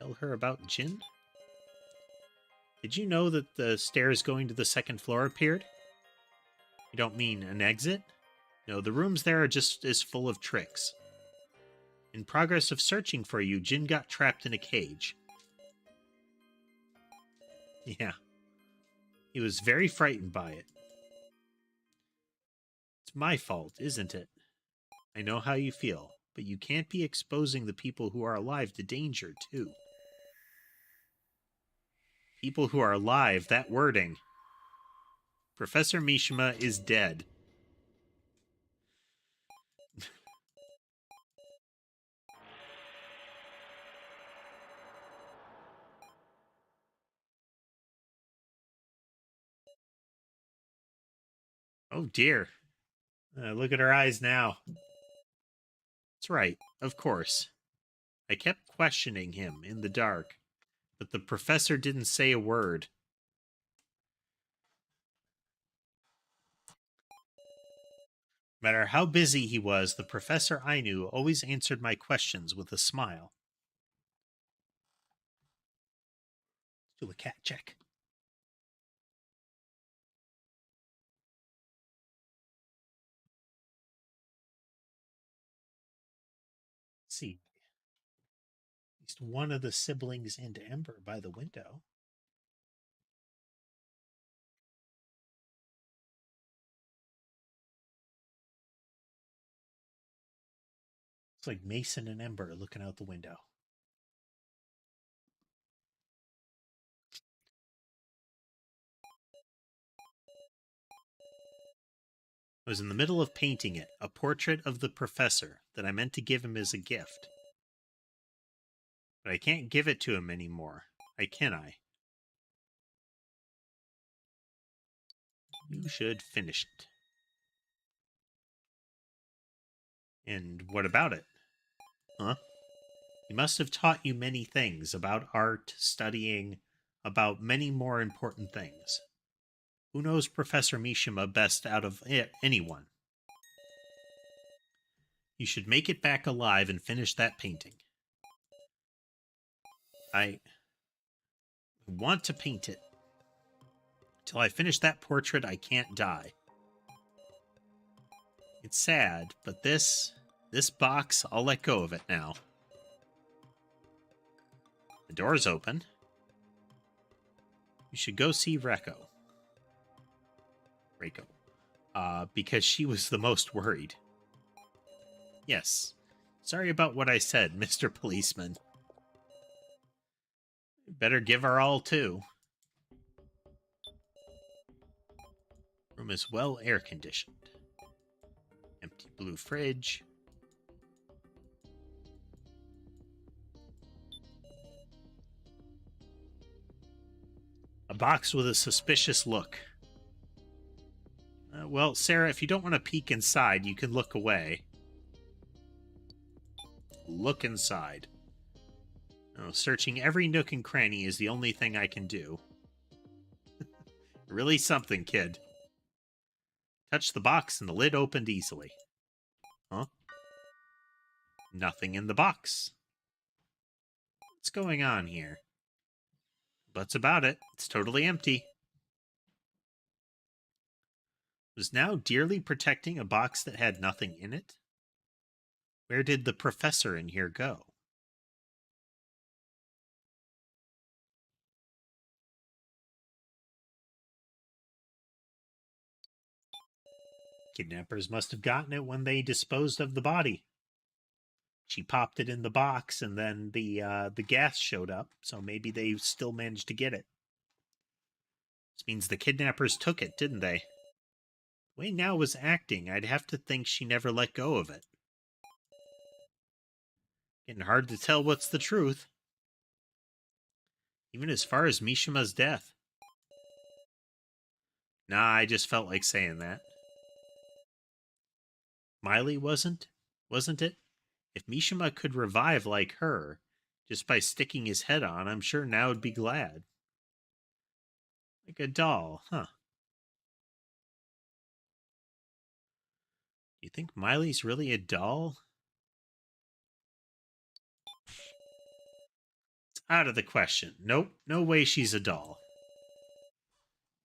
Tell her about Jin? Did you know that the stairs going to the second floor appeared? You don't mean an exit? No, the rooms there are just as full of tricks. In progress of searching for you, Jin got trapped in a cage. Yeah. He was very frightened by it. It's my fault, isn't it? I know how you feel, but you can't be exposing the people who are alive to danger, too. People who are alive, that wording. Professor Mishima is dead. Oh, dear. Look at her eyes now. That's right, of course. I kept questioning him in the dark, but the professor didn't say a word. No matter how busy he was, the professor I knew always answered my questions with a smile. Do a cat check. Let's see. At least one of the siblings into Ember by the window. It's like Mason and Ember looking out the window. I was in the middle of painting it, a portrait of the professor that I meant to give him as a gift. But I can't give it to him anymore. Can I? You should finish it. And what about it? Huh? He must have taught you many things about art, studying, about many more important things. Who knows Professor Mishima best out of anyone? You should make it back alive and finish that painting. I want to paint it. Till I finish that portrait, I can't die. It's sad, but this box, I'll let go of it now. The door's open. You should go see Reiko. Because she was the most worried. Yes. Sorry about what I said, Mr. Policeman. Better give her all, too. Room is well air-conditioned. Empty blue fridge. A box with a suspicious look. Well, Sarah, if you don't want to peek inside, you can look away. Look inside. Oh, searching every nook and cranny is the only thing I can do. Really something, kid. Touch the box and the lid opened easily. Huh? Nothing in the box. What's going on here? That's about it. It's totally empty. Was now dearly protecting a box that had nothing in it? Where did the professor in here go? Kidnappers must have gotten it when they disposed of the body. She popped it in the box, and then the gas showed up, so maybe they still managed to get it. This means the kidnappers took it, didn't they? The way Now was acting, I'd have to think she never let go of it. Getting hard to tell what's the truth. Even as far as Mishima's death. Nah, I just felt like saying that. Miley wasn't it? If Mishima could revive like her, just by sticking his head on, I'm sure Now would be glad. Like a doll, huh? You think Miley's really a doll? It's out of the question. Nope, no way she's a doll.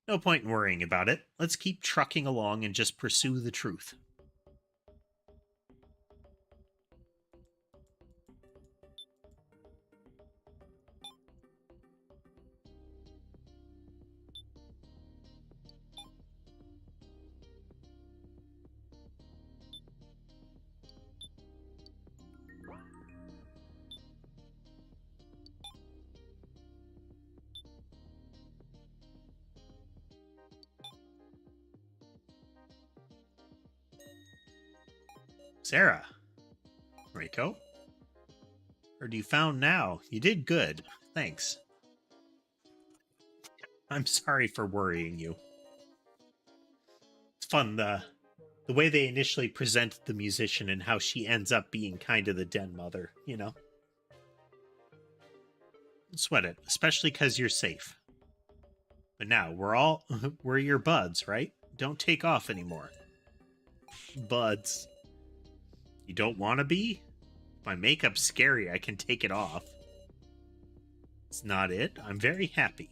No point in worrying about it. Let's keep trucking along and just pursue the truth. Sarah. Reiko? Heard you found Now. You did good. Thanks. I'm sorry for worrying you. It's fun, the way they initially presented the musician and how she ends up being kind of the den mother, you know? Sweat it, especially because you're safe. But now, we're your buds, right? Don't take off anymore. Buds. You don't want to be? If my makeup's scary, I can take it off. It's not it. I'm very happy.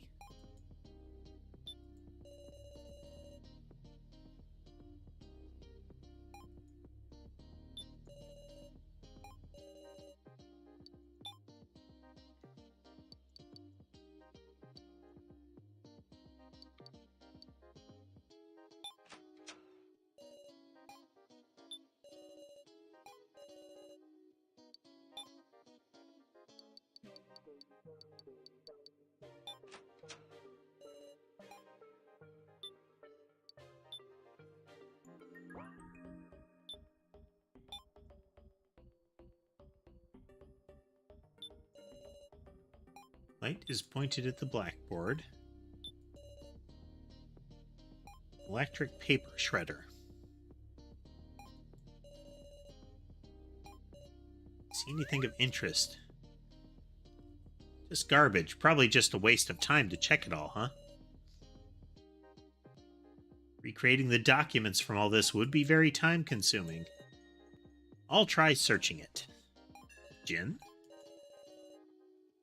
Light is pointed at the blackboard. Electric paper shredder. See anything of interest? Just garbage. Probably just a waste of time to check it all, huh? Recreating the documents from all this would be very time-consuming. I'll try searching it. Jin?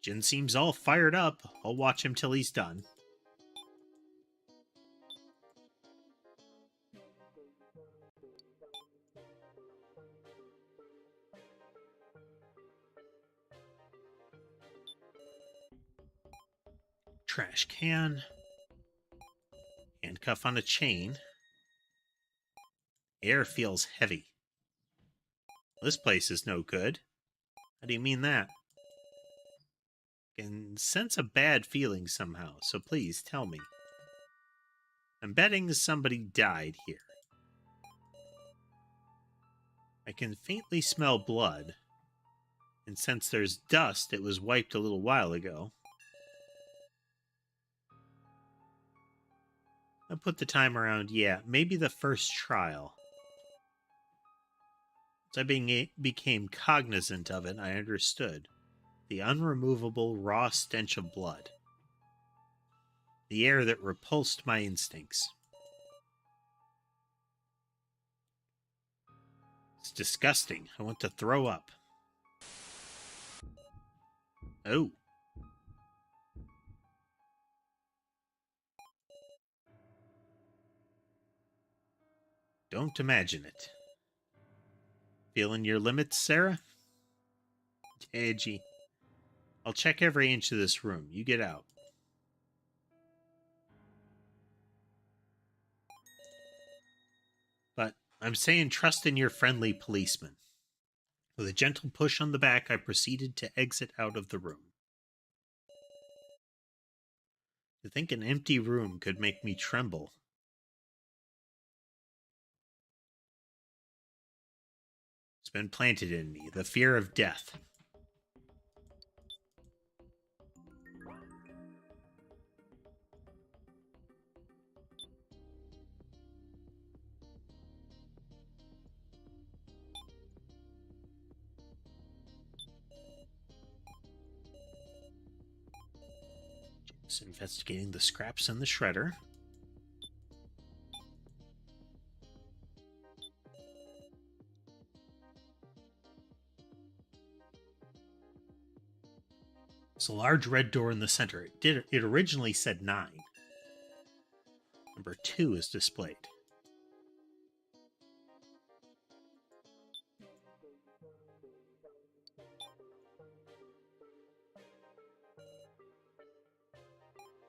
Jin seems all fired up. I'll watch him till he's done. Trash can. Handcuff on a chain. Air feels heavy. This place is no good. How do you mean that? I can sense a bad feeling somehow, so please tell me. I'm betting somebody died here. I can faintly smell blood. And since there's dust, it was wiped a little while ago. I'll put the time around, yeah, maybe the first trial. As I became cognizant of it, I understood. The unremovable raw stench of blood. The air that repulsed my instincts. It's disgusting. I want to throw up. Oh. Don't imagine it. Feeling your limits, Sarah? Edgy. I'll check every inch of this room. You get out. But I'm saying trust in your friendly policeman. With a gentle push on the back, I proceeded to exit out of the room. To think an empty room could make me tremble. It's been planted in me, the fear of death. Just investigating the scraps in the shredder. There's a large red door in the center. It originally said 9. Number 2 is displayed.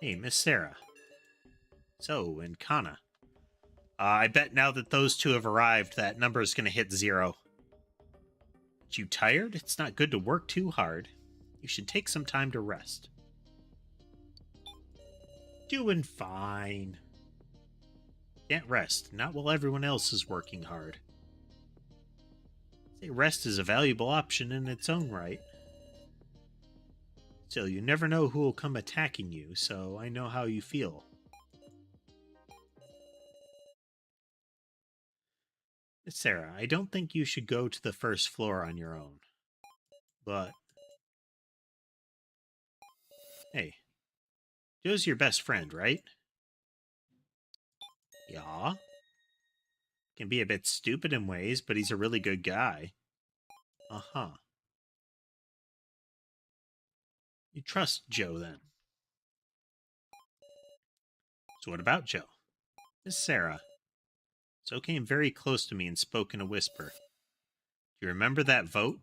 Hey, Miss Sarah. So, and Kana. I bet now that those two have arrived, that number is going to hit 0. Aren't you tired? It's not good to work too hard. You should take some time to rest. Doing fine. Can't rest, not while everyone else is working hard. Say rest is a valuable option in its own right. Still, you never know who will come attacking you, so I know how you feel. Sarah, I don't think you should go to the first floor on your own. But, hey, Joe's your best friend, right? Yeah. Can be a bit stupid in ways, but he's a really good guy. Uh-huh. You trust Joe, then. So what about Joe? Miss Sarah. Joe came very close to me and spoke in a whisper. Do you remember that vote?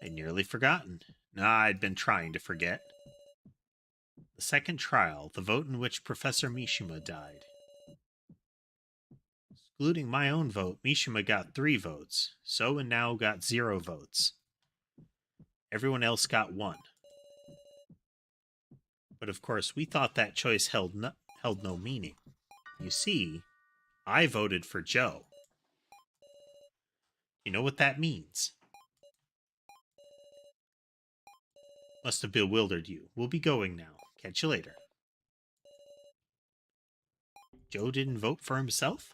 I'd nearly forgotten. Nah, I'd been trying to forget. The second trial, the vote in which Professor Mishima died. Excluding my own vote, Mishima got 3 votes. So and now got 0 votes. Everyone else got 1. But of course, we thought that choice held no meaning. You see, I voted for Joe. You know what that means? Must have bewildered you. We'll be going now. Catch you later. Joe didn't vote for himself?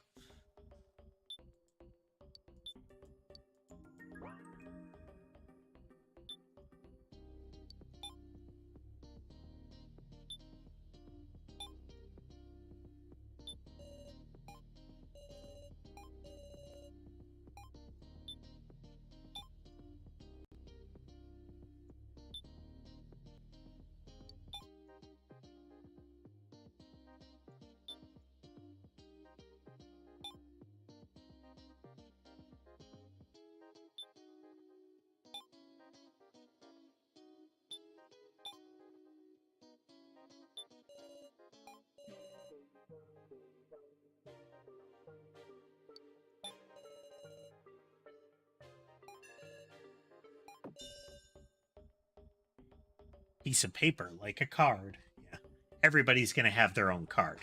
Piece of paper, like a card. Yeah. Everybody's gonna have their own card.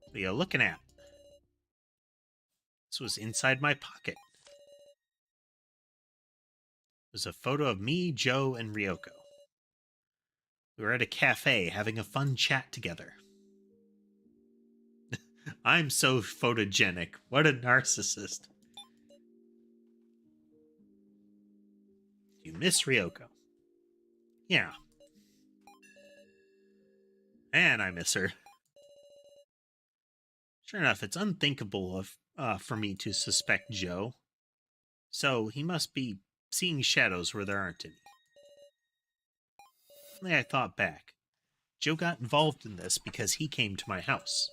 What are you looking at? This was inside my pocket. It was a photo of me, Joe, and Ryoko. We were at a cafe having a fun chat together. I'm so photogenic. What a narcissist. You miss Ryoko? Yeah. And I miss her. Sure enough, it's unthinkable for me to suspect Joe. So he must be seeing shadows where there aren't any. Suddenly I thought back. Joe got involved in this because he came to my house.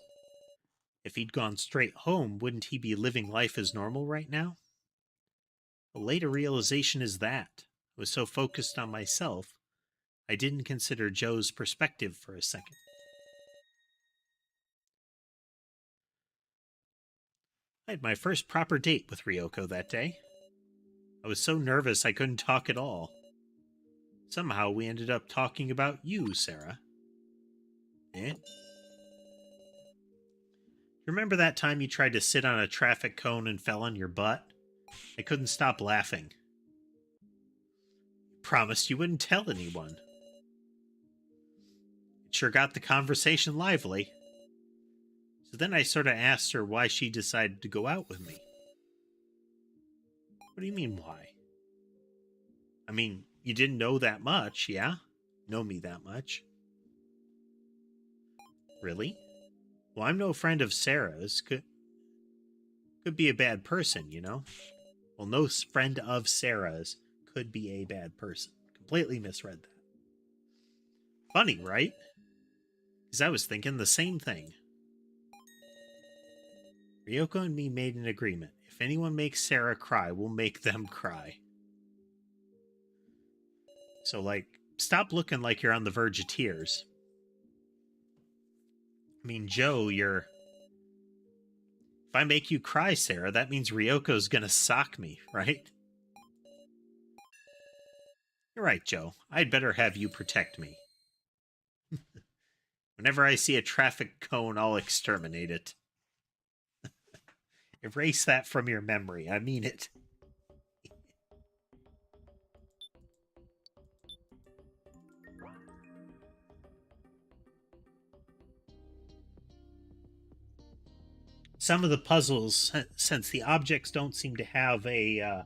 If he'd gone straight home, wouldn't he be living life as normal right now? A later realization is that I was so focused on myself, I didn't consider Joe's perspective for a second. I had my first proper date with Ryoko that day. I was so nervous I couldn't talk at all. Somehow we ended up talking about you, Sarah. Eh? Remember that time you tried to sit on a traffic cone and fell on your butt? I couldn't stop laughing. Promised you wouldn't tell anyone. It sure got the conversation lively. So then I sort of asked her why she decided to go out with me. What do you mean, why? I mean, you didn't know that much, yeah? Know me that much. Really? Well, I'm no friend of Sarah's. Could be a bad person, you know? Well, no friend of Sarah's could be a bad person. Completely misread that. Funny, right? Because I was thinking the same thing. Ryoko and me made an agreement. If anyone makes Sarah cry, we'll make them cry. So, like, stop looking like you're on the verge of tears. I mean, Joe, you're... If I make you cry, Sarah, that means Ryoko's gonna sock me, right? You're right, Joe. I'd better have you protect me. Whenever I see a traffic cone, I'll exterminate it. Erase that from your memory. I mean it. Some of the puzzles, since the objects don't seem to have a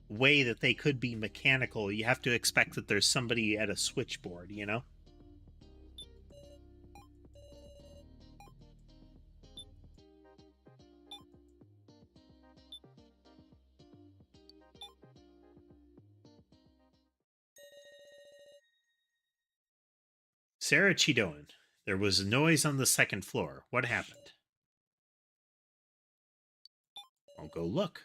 way that they could be mechanical, you have to expect that there's somebody at a switchboard, you know? Sarah Chidoan, there was a noise on the second floor. What happened? I'll go look.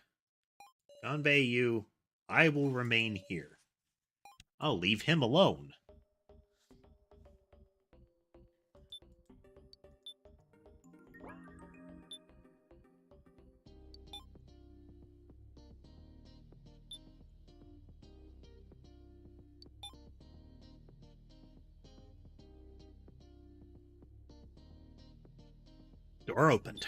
Ganbei Yu, I will remain here. I'll leave him alone. Door opened.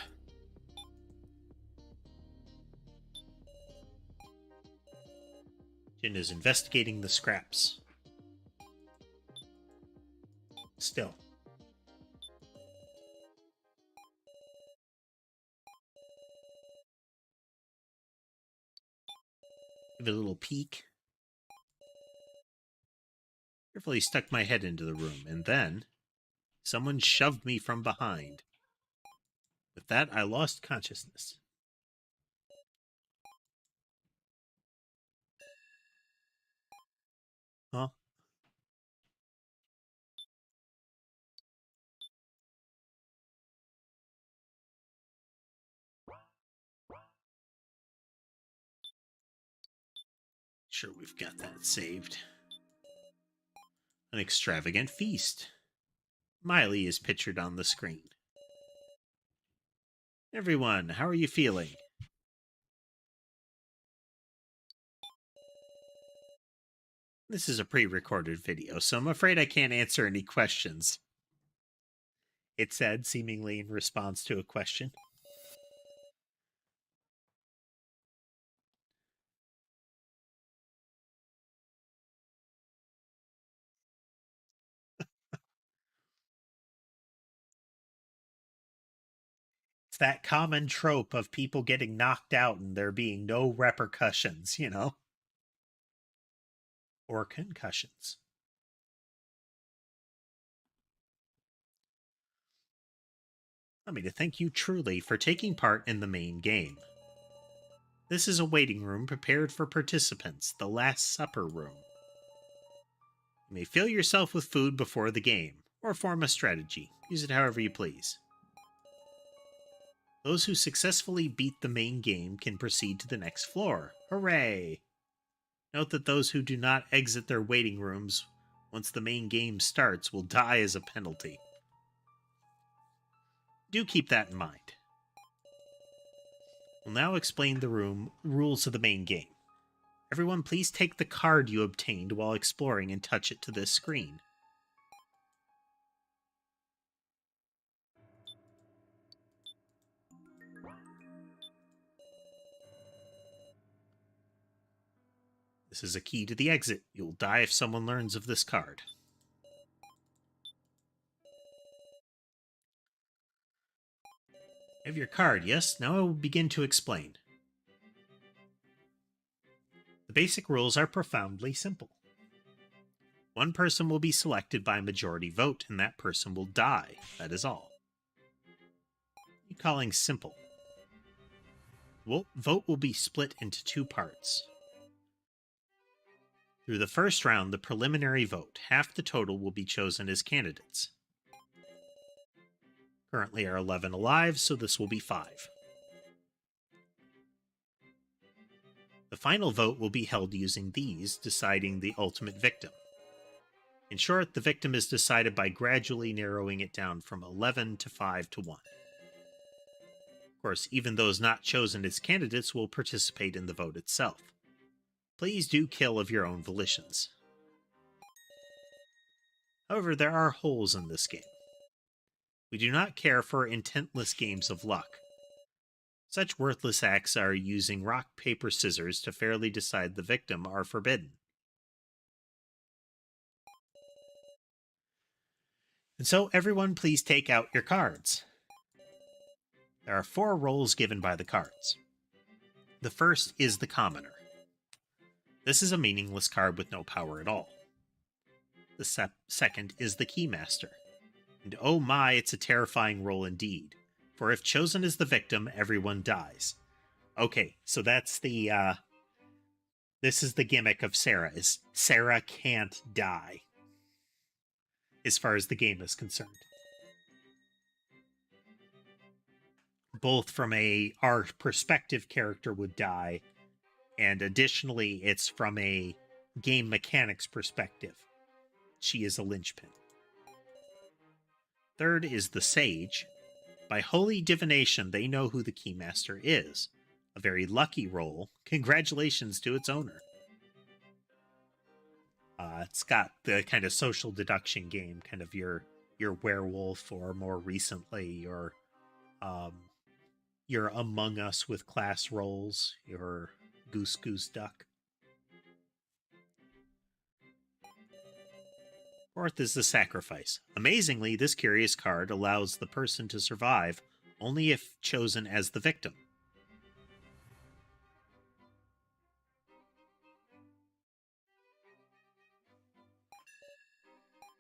Jin is investigating the scraps. Still. Give it a little peek. Carefully stuck my head into the room, and then someone shoved me from behind. With that, I lost consciousness. Huh? Sure, we've got that saved. An extravagant feast. Miley is pictured on the screen. Everyone, how are you feeling? This is a pre-recorded video, so I'm afraid I can't answer any questions. It said, seemingly in response to a question. It's that common trope of people getting knocked out and there being no repercussions, you know? Or concussions. Allow me to thank you truly for taking part in the main game. This is a waiting room prepared for participants, the Last Supper room. You may fill yourself with food before the game, or form a strategy. Use it however you please. Those who successfully beat the main game can proceed to the next floor. Hooray! Note that those who do not exit their waiting rooms once the main game starts will die as a penalty. Do keep that in mind. We'll now explain the rules of the main game. Everyone, please take the card you obtained while exploring and touch it to this screen. This is a key to the exit. You'll die if someone learns of this card. Have your card, yes? Now I will begin to explain. The basic rules are profoundly simple. One person will be selected by majority vote, and that person will die. That is all. What are you calling simple? Vote will be split into two parts. Through the first round, the preliminary vote, half the total will be chosen as candidates. Currently are 11 alive, so this will be 5. The final vote will be held using these, deciding the ultimate victim. In short, the victim is decided by gradually narrowing it down from 11 to 5 to 1. Of course, even those not chosen as candidates will participate in the vote itself. Please do kill of your own volitions. However, there are holes in this game. We do not care for intentless games of luck. Such worthless acts are using rock, paper, scissors to fairly decide the victim are forbidden. And so, everyone, please take out your cards. There are 4 roles given by the cards. The first is the commoner. This is a meaningless card with no power at all. The second is the keymaster. And oh my, it's a terrifying role indeed. For if chosen as the victim, everyone dies. Okay, so that's the, this is the gimmick of Sarah, is Sarah can't die. As far as the game is concerned. Both from our perspective character would die, and additionally, it's from a game mechanics perspective. She is a linchpin. Third is the sage. By holy divination, they know who the keymaster is. A very lucky role. Congratulations to its owner. It's got the kind of social deduction game, kind of your werewolf, or more recently your Among Us with class roles, your Goose Duck. Fourth is the sacrifice. Amazingly, this curious card allows the person to survive only if chosen as the victim.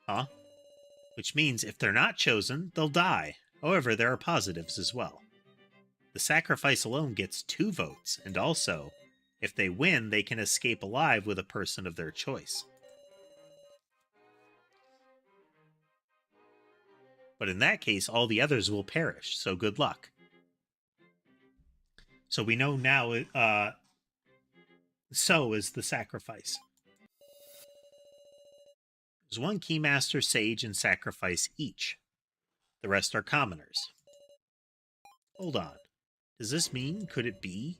Huh? Which means if they're not chosen, they'll die. However, there are positives as well. The sacrifice alone gets 2 votes, and also, if they win, they can escape alive with a person of their choice. But in that case, all the others will perish, so good luck. So we know now, so is the sacrifice. There's 1 keymaster, sage, and sacrifice each. The rest are commoners. Hold on. Does this mean, could it be?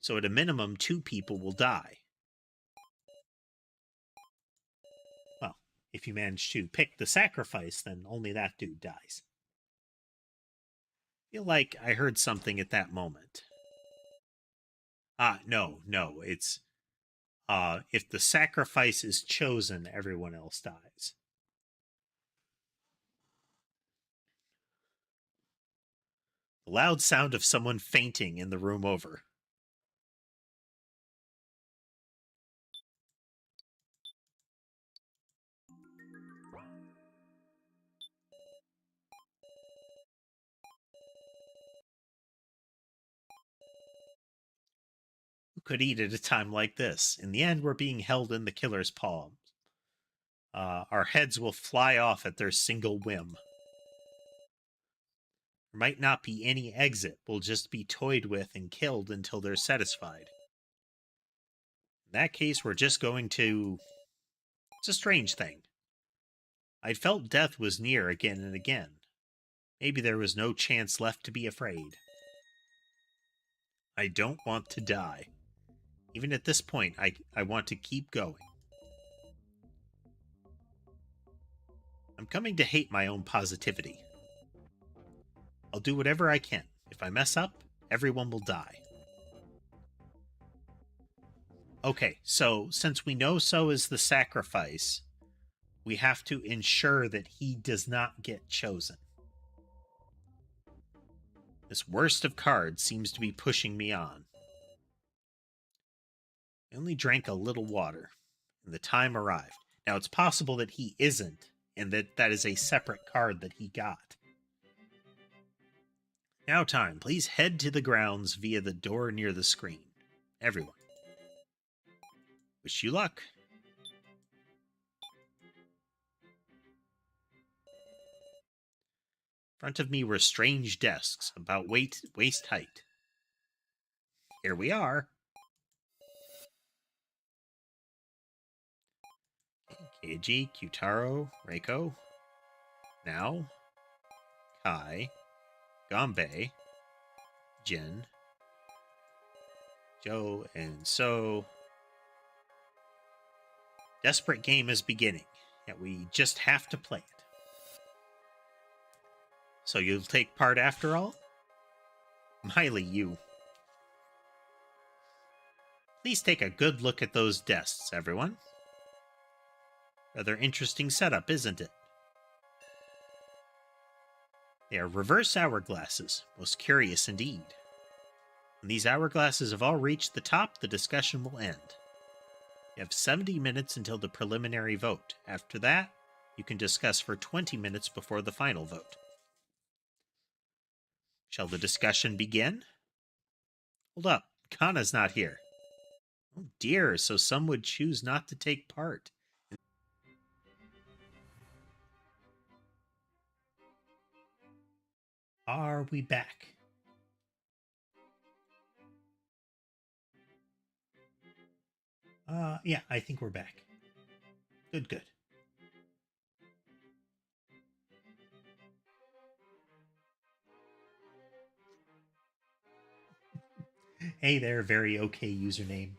So at a minimum, 2 people will die. Well, if you manage to pick the sacrifice, then only that dude dies. I feel like I heard something at that moment. No, it's... if the sacrifice is chosen, everyone else dies. The loud sound of someone fainting in the room over. Who could eat at a time like this? In the end, we're being held in the killer's palms. Our heads will fly off at their single whim. There might not be any exit. We'll just be toyed with and killed until they're satisfied. In that case, we're just going to... It's a strange thing. I'd felt death was near again and again. Maybe there was no chance left to be afraid. I don't want to die. Even at this point, I want to keep going. I'm coming to hate my own positivity. I'll do whatever I can. If I mess up, everyone will die. Okay, so since we know so is the sacrifice, we have to ensure that he does not get chosen. This worst of cards seems to be pushing me on. I only drank a little water, and the time arrived. Now, it's possible that he isn't, and that is a separate card that he got. Now time, please head to the grounds via the door near the screen. Everyone. Wish you luck. In front of me were strange desks, about waist height. Here we are. Keiji, Kyutaro, Reiko, Now, Kai, Gombe, Jin, Joe, and so... Desperate game is beginning, yet we just have to play it. So you'll take part after all? Miley, you. Please take a good look at those desks, everyone. Rather interesting setup, isn't it? They are reverse hourglasses. Most curious indeed. When these hourglasses have all reached the top, the discussion will end. You have 70 minutes until the preliminary vote. After that, you can discuss for 20 minutes before the final vote. Shall the discussion begin? Hold up, Kana's not here. Oh dear, so some would choose not to take part. Are we back? Yeah, I think we're back. Good, good. Hey there, very okay username.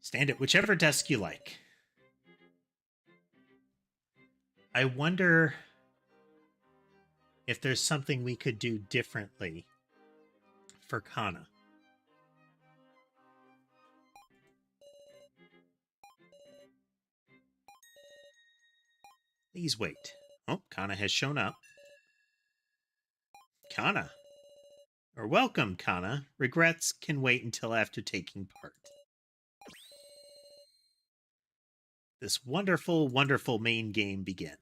Stand at whichever desk you like. I wonder if there's something we could do differently for Kana. Please wait. Oh, Kana has shown up. Kana. Or welcome, Kana. Regrets can wait until after taking part. This wonderful, wonderful main game begin.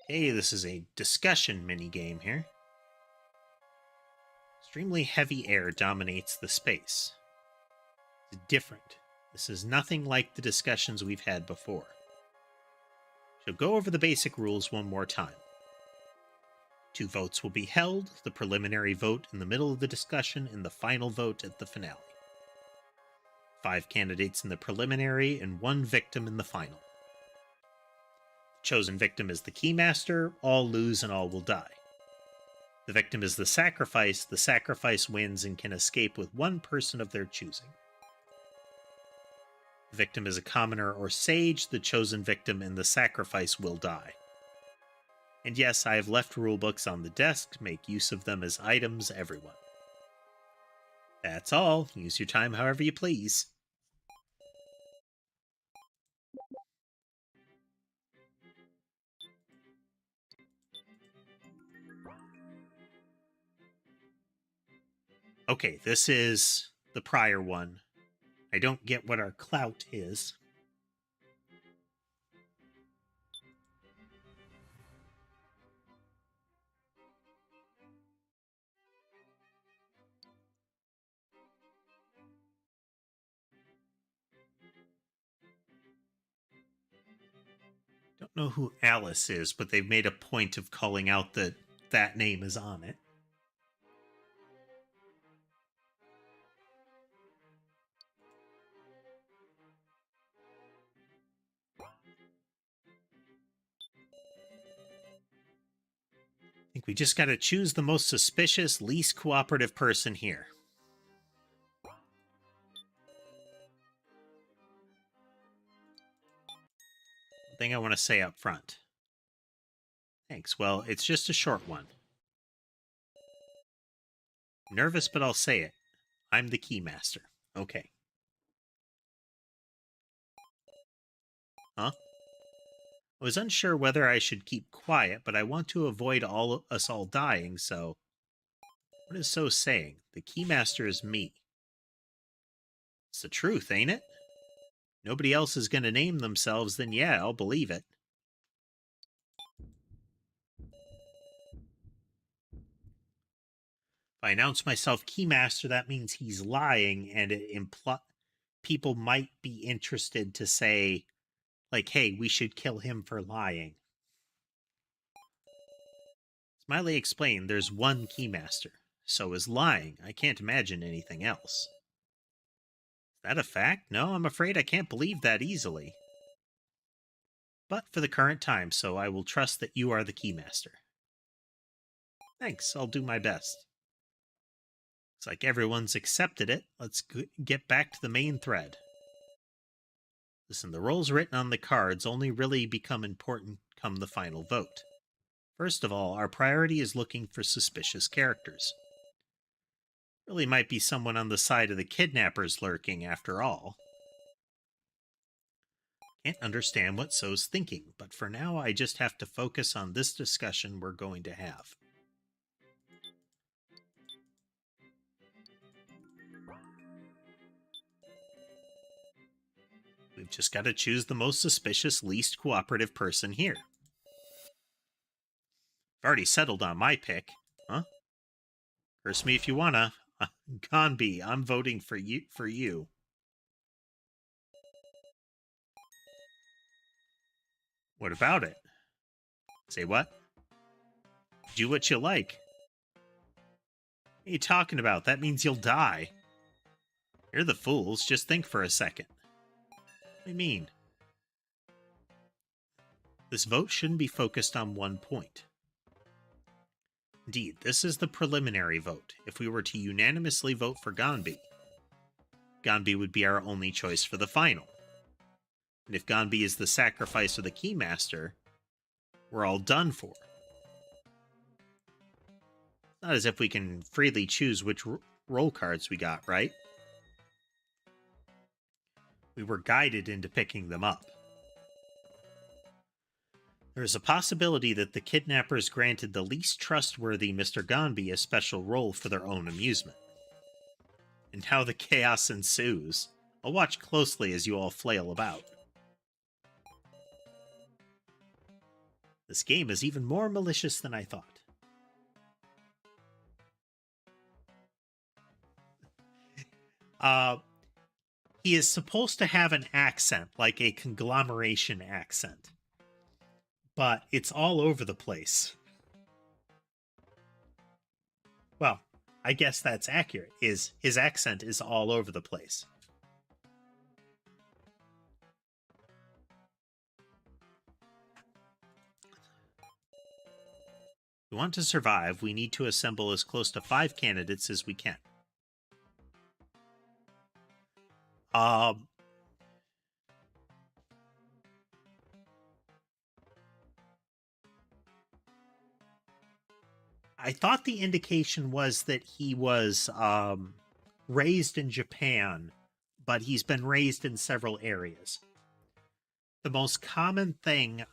Okay, this is a discussion mini-game here. Extremely heavy air dominates the space. It's different. This is nothing like the discussions we've had before. So go over the basic rules one more time. 2 votes will be held, the preliminary vote in the middle of the discussion and the final vote at the finale. 5 candidates in the preliminary and 1 victim in the final. The chosen victim is the keymaster, all lose and all will die. The victim is the sacrifice wins and can escape with 1 person of their choosing. The victim is a commoner or sage, the chosen victim and the sacrifice will die. And yes, I have left rulebooks on the desk. Make use of them as items, everyone. That's all. Use your time however you please. Okay, this is the prior one. I don't get what our clout is. Don't know who Alice is, but they've made a point of calling out that that name is on it. I think we just gotta choose the most suspicious, least cooperative person here. One thing I want to say up front. Thanks. Well, it's just a short one. Nervous, but I'll say it. I'm the keymaster. Okay. Huh? I was unsure whether I should keep quiet, but I want to avoid us all dying, so... What is so saying? The keymaster is me. It's the truth, ain't it? Nobody else is going to name themselves, then yeah, I'll believe it. If I announce myself keymaster, that means he's lying, and people might be interested to say, like, hey, we should kill him for lying. Smiley explained there's one keymaster. So is lying. I can't imagine anything else. Is that a fact? No, I'm afraid I can't believe that easily. But for the current time, so I will trust that you are the keymaster. Thanks, I'll do my best. Looks like everyone's accepted it. Let's get back to the main thread. Listen, the roles written on the cards only really become important come the final vote. First of all, our priority is looking for suspicious characters. Really might be someone on the side of the kidnappers lurking, after all. Can't understand what So's thinking, but for now I just have to focus on this discussion we're going to have. We've just got to choose the most suspicious, least cooperative person here. I've already settled on my pick. Huh? Curse me if you wanna. Gonbi, I'm voting for you. What about it? Say what? Do what you like. What are you talking about? That means you'll die. You're the fools. Just think for a second. What do you mean? This vote shouldn't be focused on one point. Indeed, this is the preliminary vote. If we were to unanimously vote for Gonbi, Gonbi would be our only choice for the final. And if Gonbi is the sacrifice of the Keymaster, we're all done for. It's not as if we can freely choose which roll cards we got, right? We were guided into picking them up. There is a possibility that the kidnappers granted the least trustworthy Mr. Gonbi a special role for their own amusement. And how the chaos ensues. I'll watch closely as you all flail about. This game is even more malicious than I thought. He is supposed to have an accent, like a conglomeration accent. But it's all over the place. Well, I guess that's accurate. His accent is all over the place. If we want to survive, we need to assemble as close to 5 candidates as we can. I thought the indication was that he was raised in Japan, but he's been raised in several areas. The most common thing,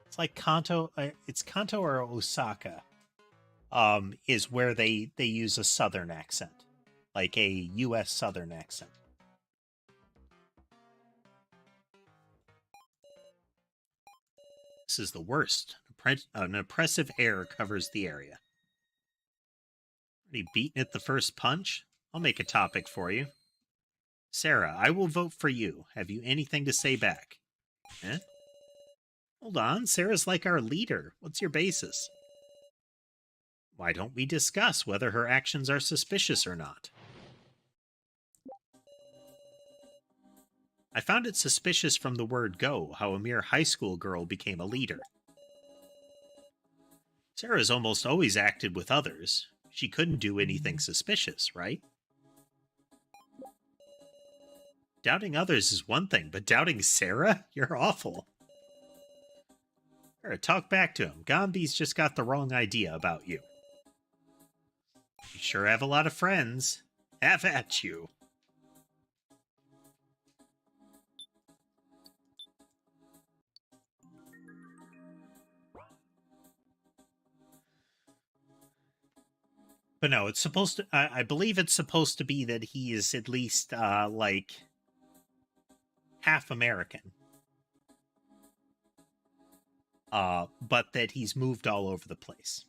it's like Kanto, it's Kanto or Osaka, is where they use a southern accent, like a U.S. southern accent. This is the worst. An oppressive air covers the area. Already beaten at the first punch? I'll make a topic for you. Sarah, I will vote for you. Have you anything to say back? Eh? Hold on, Sarah's like our leader. What's your basis? Why don't we discuss whether her actions are suspicious or not? I found it suspicious from the word go how a mere high school girl became a leader. Sarah's almost always acted with others. She couldn't do anything suspicious, right? Doubting others is one thing, but doubting Sarah? You're awful. Talk back to him. Gombi's just got the wrong idea about you. You sure have a lot of friends. Have at you. But no, it's supposed to... I believe it's supposed to be that he is at least, like, half American. But that he's moved all over the place.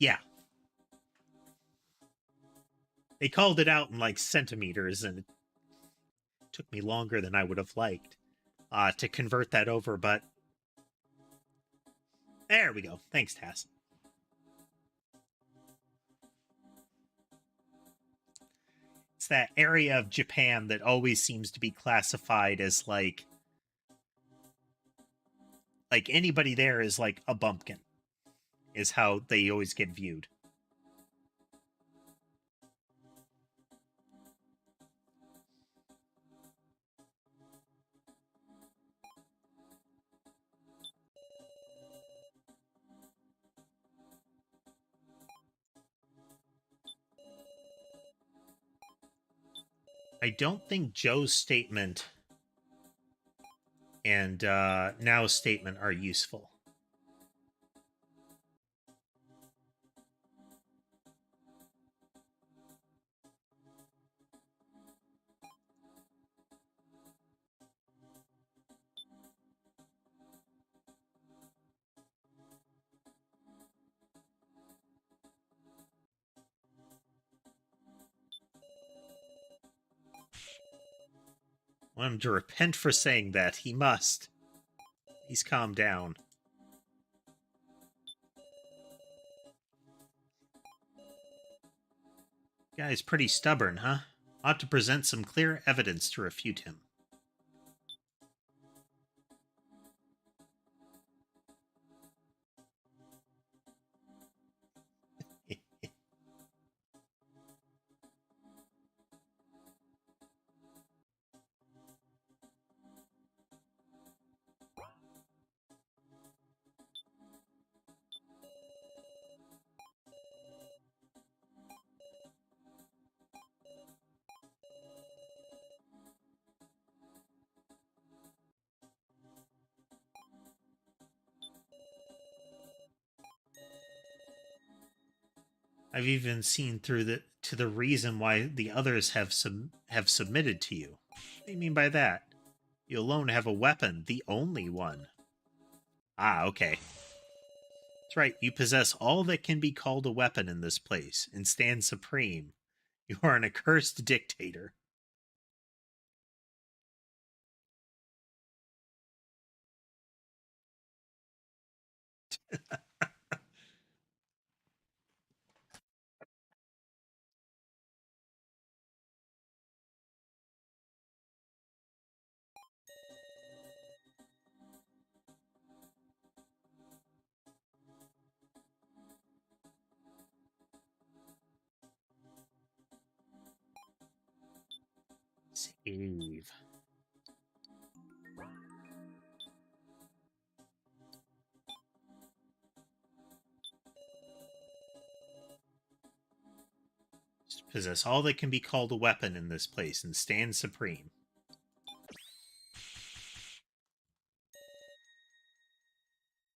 Yeah. They called it out in, like, centimeters, and it took me longer than I would have liked to convert that over, but... There we go. Thanks, Tass. It's that area of Japan that always seems to be classified as like anybody there is like a bumpkin, is how they always get viewed. I don't think Joe's statement and Now's statement are useful. I want him to repent for saying that. He must. He's calmed down. Guy's pretty stubborn, huh? Ought to present some clear evidence to refute him. I've even seen through to the reason why the others have submitted to you. What do you mean by that? You alone have a weapon, the only one. Ah, okay. That's right, you possess all that can be called a weapon in this place, and stand supreme. You are an accursed dictator. Save. Possess all that can be called a weapon in this place and stand supreme.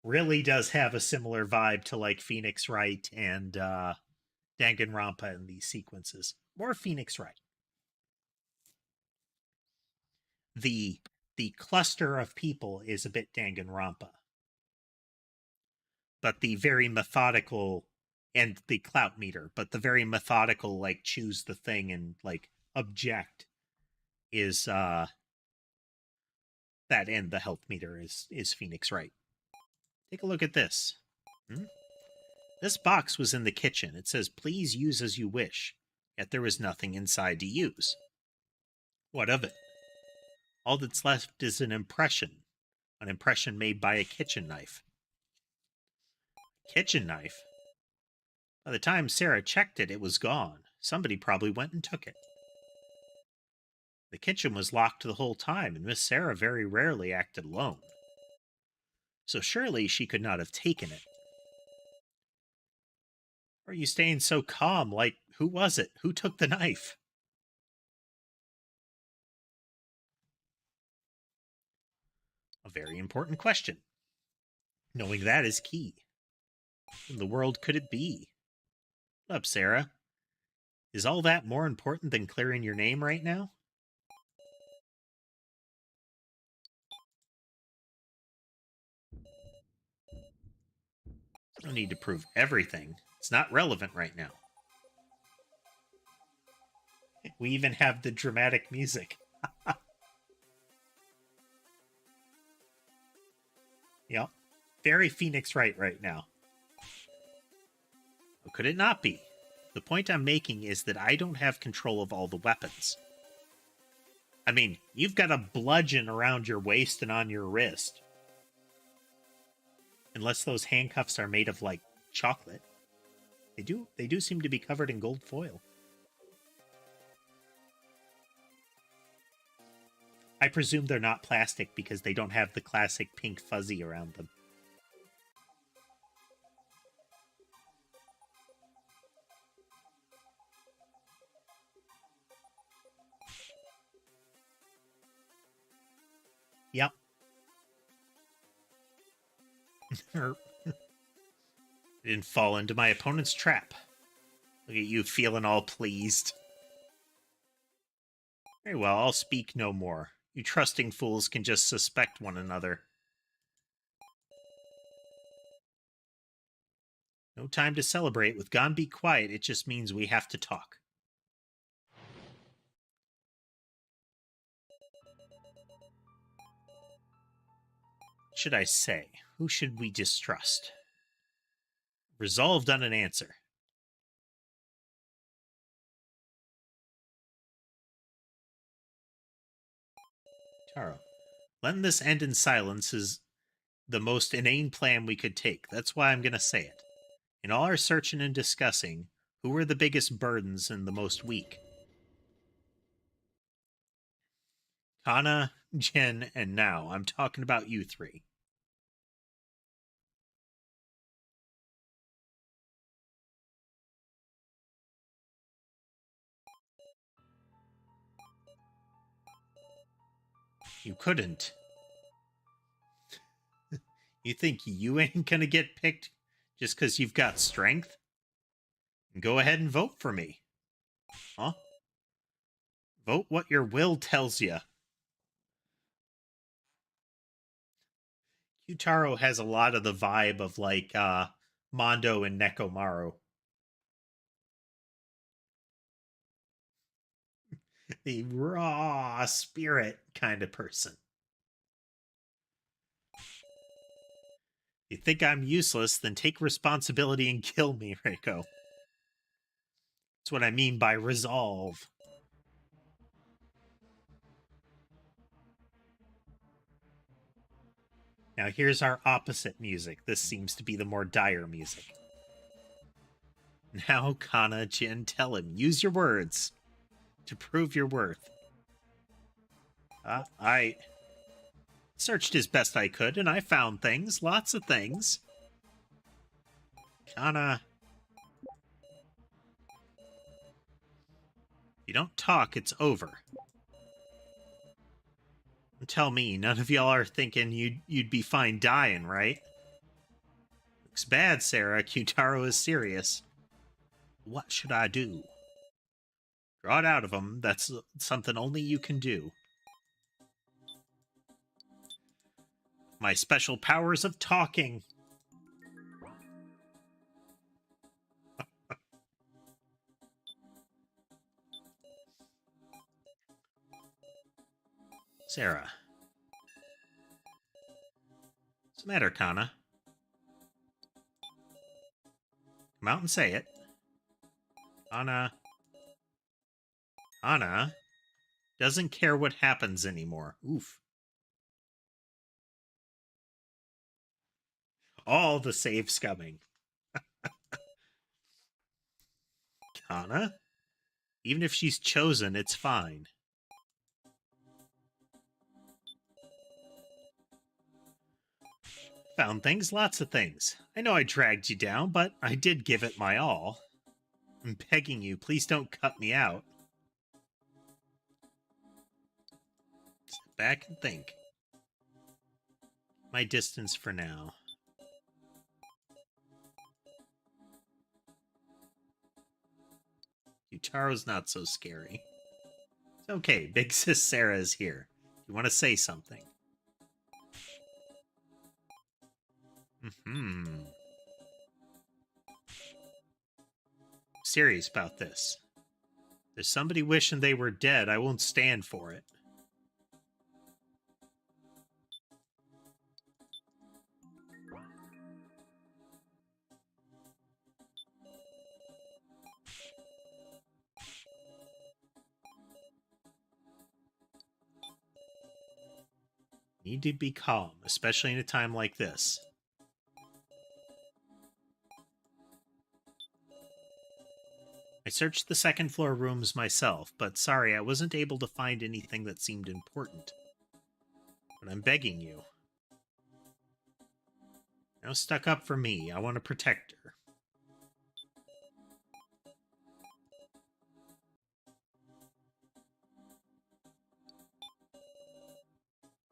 Really does have a similar vibe to like Phoenix Wright and Danganronpa in these sequences. More Phoenix Wright. The cluster of people is a bit Danganronpa, but the very methodical, and the clout meter, but the very methodical like choose the thing and like object is that, and the health meter is Phoenix Wright. Take a look at this. This box was in the kitchen. It says, please use as you wish. Yet there was nothing inside to use. What of it? All that's left is an impression made by a kitchen knife. Kitchen knife? By the time Sarah checked it, it was gone. Somebody probably went and took it. The kitchen was locked the whole time, and Miss Sarah very rarely acted alone. So surely she could not have taken it. Or are you staying so calm? Like, who was it? Who took the knife? A very important question. Knowing that is key. What in the world could it be? What up, Sarah? Is all that more important than clearing your name right now? No need to prove everything. It's not relevant right now. We even have the dramatic music. Yep. Very Phoenix Wright right now. How could it not be? The point I'm making is that I don't have control of all the weapons. I mean, you've got a bludgeon around your waist and on your wrist. Unless those handcuffs are made of, like, chocolate. They do seem to be covered in gold foil. I presume they're not plastic because they don't have the classic pink fuzzy around them. Yep. Didn't fall into my opponent's trap. Look at you feeling all pleased. Very well, I'll speak no more. You trusting fools can just suspect one another. No time to celebrate. With Gone Be Quiet, it just means we have to talk. What should I say? Who should we distrust? Resolved on an answer. Taro. Letting this end in silence is the most inane plan we could take. That's why I'm going to say it. In all our searching and discussing, who were the biggest burdens and the most weak? Kana, Jen, and now. I'm talking about you three. You couldn't. You think you ain't gonna get picked just because you've got strength? Go ahead and vote for me. Huh? Vote what your will tells you. Kyutaro has a lot of the vibe of, like, Mondo and Nekomaru. The raw spirit kind of person. You think I'm useless, then take responsibility and kill me, Reiko. That's what I mean by resolve. Now here's our opposite music. This seems to be the more dire music. Now, Kana, Jin, tell him. Use your words to prove your worth. I searched as best I could, and I found things. Lots of things. Kana. If you don't talk, it's over. Tell me, none of y'all are thinking you'd be fine dying, right? Looks bad, Sarah. Kyutaro is serious. What should I do? Draw it out of him. That's something only you can do. My special powers of talking. Sarah. What's the matter, Kana? Come out and say it. Kana. Kana doesn't care what happens anymore. Oof. All the saves coming. Kana? Even if she's chosen, it's fine. Found things, lots of things. I know I dragged you down, but I did give it my all. I'm begging you, please don't cut me out. Sit back and think. My distance for now. Yutaro's not so scary. It's okay, Big Sis Sarah is here. You want to say something? Serious about this. There's somebody wishing they were dead. I won't stand for it. Need to be calm, especially in a time like this. I searched the second floor rooms myself, but sorry, I wasn't able to find anything that seemed important. But I'm begging you. Now stuck up for me. I want to protect her.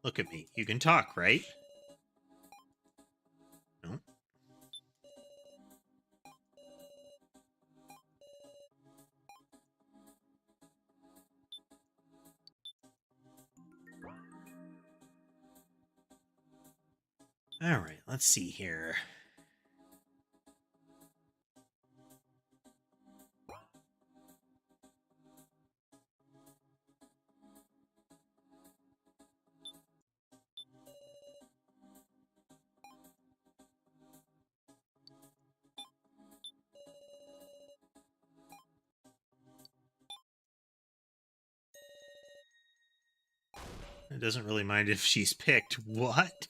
Look at me. You can talk, right? No? Alright, let's see here. It doesn't really mind if she's picked. What?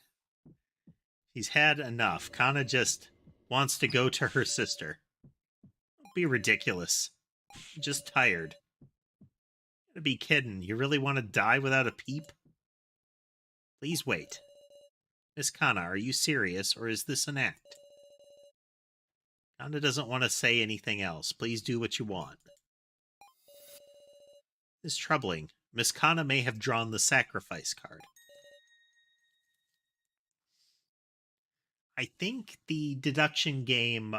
He's had enough. Kana just wants to go to her sister. Don't be ridiculous. I'm just tired. Gotta be kidding. You really want to die without a peep? Please wait. Miss Kana, are you serious, or is this an act? Kana doesn't want to say anything else. Please do what you want. It's troubling. Miss Kana may have drawn the sacrifice card. I think the deduction game,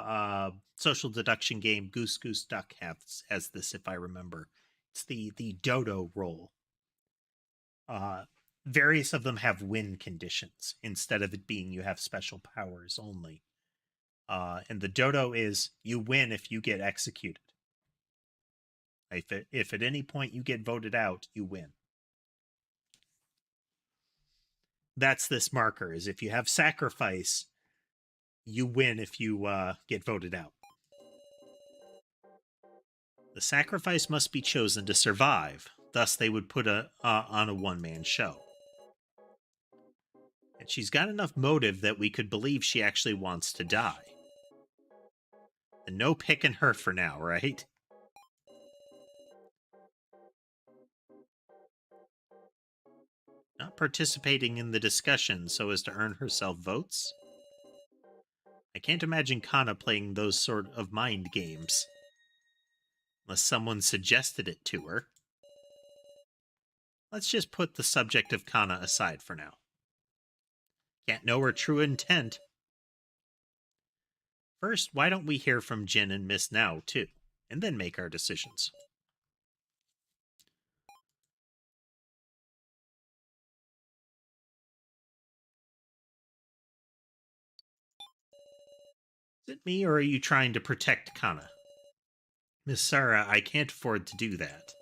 social deduction game, Goose Goose Duck has this, if I remember. It's the dodo roll. Various of them have win conditions instead of it being you have special powers only. And the dodo is you win if you get executed. If at any point you get voted out, you win. That's this marker, is if you have sacrifice, you win if you get voted out. The sacrifice must be chosen to survive. Thus, they would put on a one-man show. And she's got enough motive that we could believe she actually wants to die. And no picking her for now, right? Not participating in the discussion so as to earn herself votes? I can't imagine Kana playing those sort of mind games. Unless someone suggested it to her. Let's just put the subject of Kana aside for now. Can't know her true intent. First, why don't we hear from Jin and Miss Now, too, and then make our decisions. Is it me, or are you trying to protect Kana? Miss Sarah, I can't afford to do that.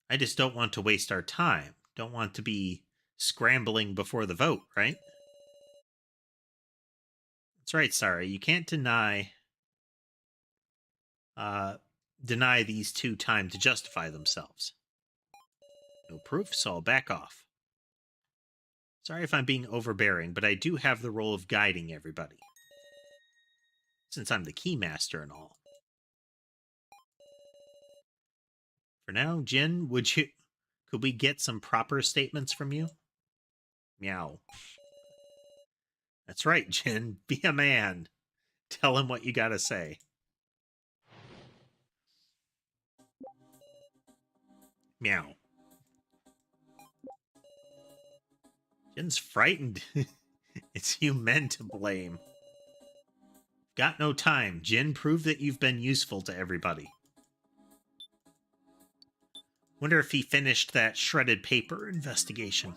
I just don't want to waste our time. Don't want to be scrambling before the vote, right? That's right, Sarah. You can't deny these two time to justify themselves. No proof, so I'll back off. Sorry if I'm being overbearing, but I do have the role of guiding everybody. Since I'm the keymaster and all. For now, Jin, could we get some proper statements from you? Meow. That's right, Jin. Be a man. Tell him what you gotta say. Meow. Jin's frightened. It's you men to blame. Got no time. Jin, prove that you've been useful to everybody. Wonder if he finished that shredded paper investigation.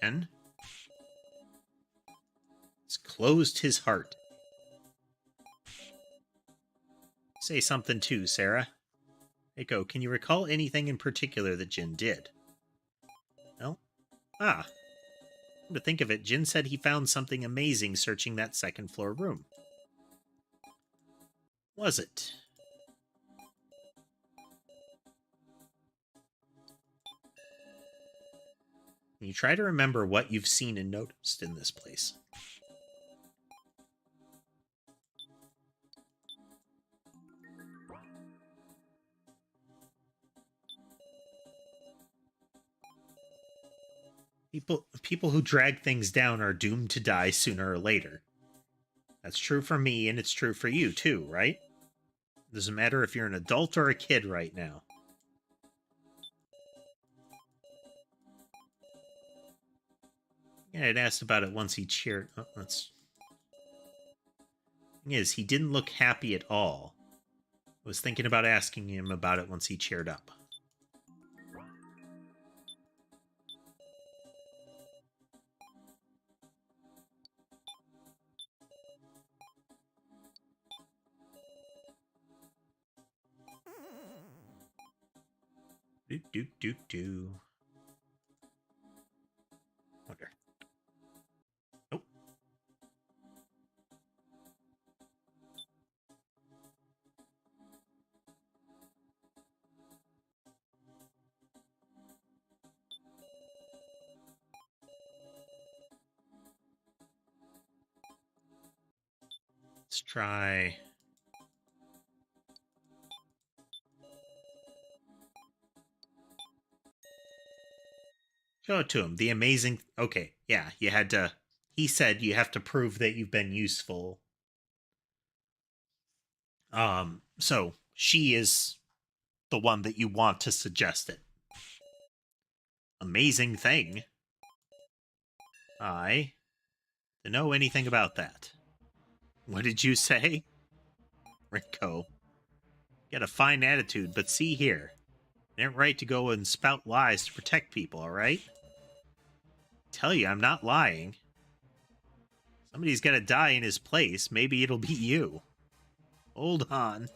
Jin? He's closed his heart. Say something too, Sarah. Eiko, can you recall anything in particular that Jin did? No? Ah. Come to think of it, Jin said he found something amazing searching that second floor room. was it? You try to remember what you've seen and noticed in this place. People who drag things down are doomed to die sooner or later. That's true for me, and it's true for you, too, right? It doesn't matter if you're an adult or a kid right now. Yeah, I'd asked about it once he cheered. Oh, that's... Thing is, he didn't look happy at all. I was thinking about asking him about it once he cheered up. Do. Wonder. Nope. Let's try... Show it to him. The amazing... Okay, yeah, you had to... He said you have to prove that you've been useful. So she is the one that you want to suggest it. Amazing thing. I don't know anything about that. What did you say? Rico. You got a fine attitude, but see here. It ain't right to go and spout lies to protect people, alright? Tell you, I'm not lying. Somebody's gotta die in his place. Maybe it'll be you. Hold on.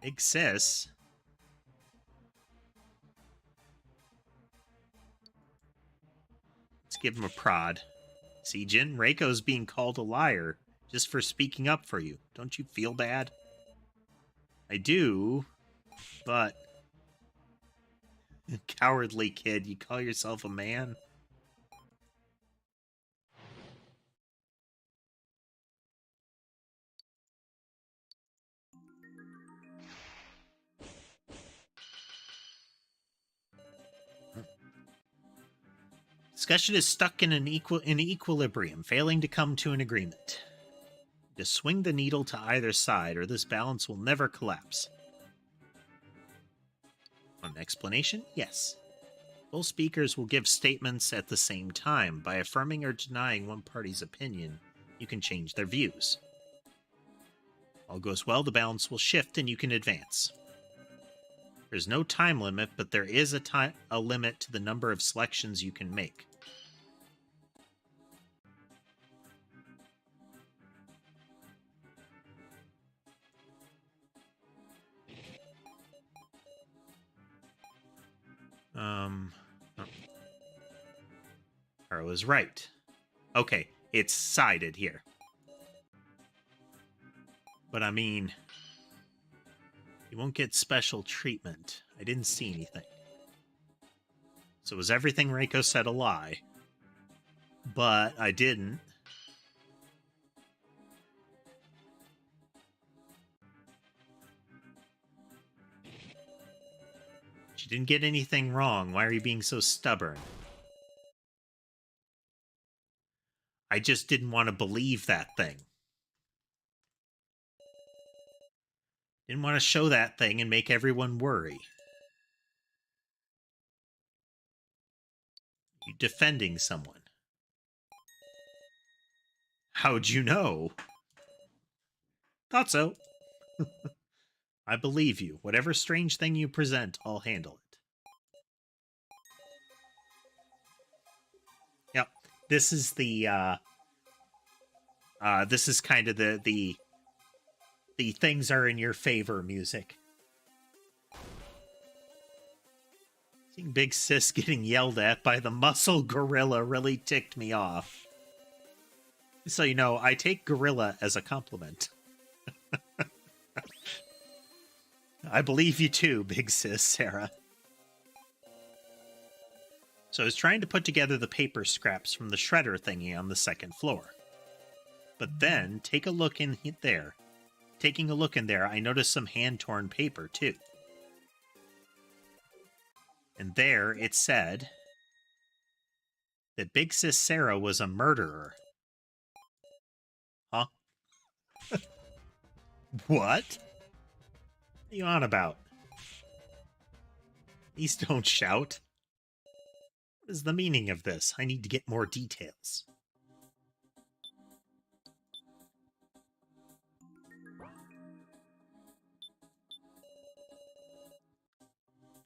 Big sis. Let's give him a prod. See, Jin, Reiko's being called a liar just for speaking up for you. Don't you feel bad? I do, but... Cowardly kid, you call yourself a man? Discussion is stuck in equilibrium, failing to come to an agreement. Just swing the needle to either side, or this balance will never collapse. An explanation? Yes. Both speakers will give statements at the same time. By affirming or denying one party's opinion, you can change their views. All goes well, the balance will shift and you can advance. There's no time limit, but there is a limit to the number of selections you can make. I was right. Okay, it's sided here. But I mean, you won't get special treatment. I didn't see anything. So was everything Reiko said a lie? But I didn't. She didn't get anything wrong. Why are you being so stubborn? I just didn't want to believe that thing. Didn't want to show that thing and make everyone worry. You defending someone. How'd you know? Thought so. I believe you. Whatever strange thing you present, I'll handle it. Yep. This is the, this is kind of the things are in your favor music. Seeing Big Sis getting yelled at by the muscle gorilla really ticked me off. So, you know, I take gorilla as a compliment. I believe you too, big sis Sarah. So I was trying to put together the paper scraps from the shredder thingy on the second floor. But then, taking a look in there, I noticed some hand-torn paper, too. And there, it said that Big Sis Sarah was a murderer. Huh? What? What are you on about? Please don't shout. What is the meaning of this? I need to get more details.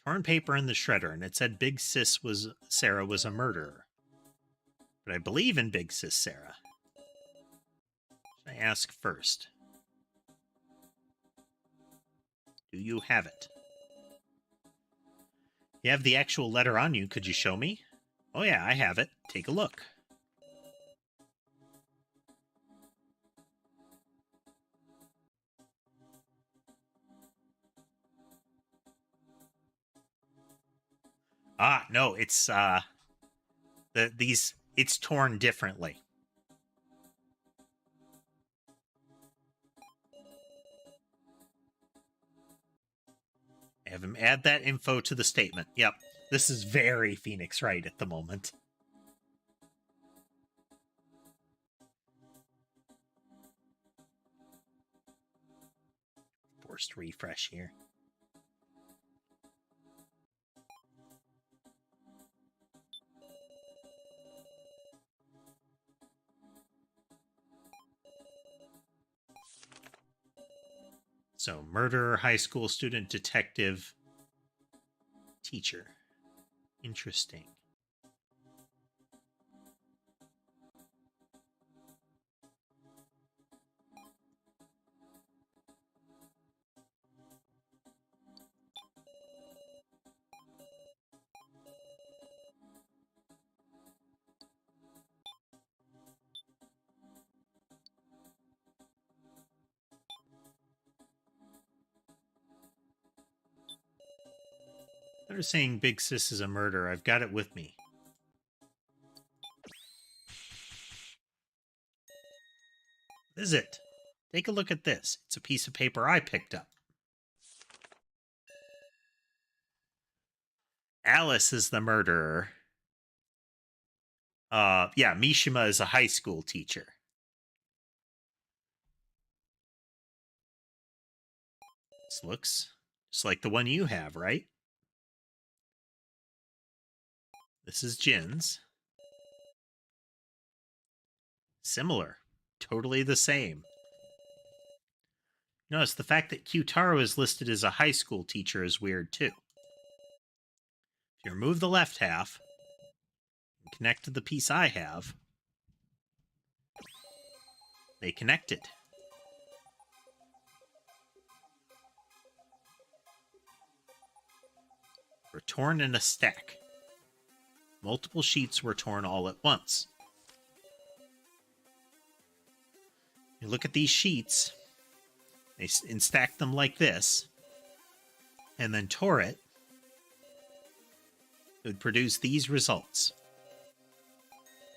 Torn paper in the shredder, and it said Big Sis Sarah was a murderer. But I believe in Big Sis Sarah. Should I ask first? Do you have it? You have the actual letter on you. Could you show me? Oh yeah, I have it. Take a look. Ah, no, it's it's torn differently. Have him add that info to the statement. Yep, this is very Phoenix Wright at the moment. Forced refresh here. So, murderer, high school student, detective, teacher. Interesting. They're saying Big Sis is a murderer. I've got it with me. What is it? Take a look at this. It's a piece of paper I picked up. Alice is the murderer. Yeah, Mishima is a high school teacher. This looks just like the one you have, right? This is Jin's. Similar. Totally the same. Notice the fact that Kyutaro is listed as a high school teacher is weird, too. If you remove the left half and connect to the piece I have, they connected. Were torn in a stack. Multiple sheets were torn all at once. You look at these sheets, and stack them like this, and then tore it, it would produce these results.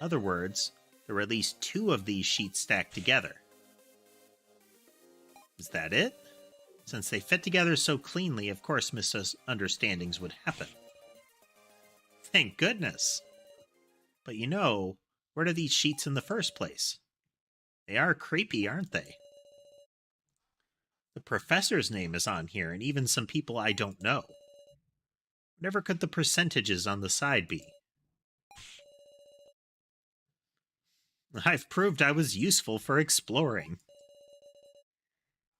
In other words, there were at least 2 of these sheets stacked together. Is that it? Since they fit together so cleanly, of course misunderstandings would happen. Thank goodness. But you know, where are these sheets in the first place? They are creepy, aren't they? The professor's name is on here, and even some people I don't know. Whatever could the percentages on the side be? I've proved I was useful for exploring.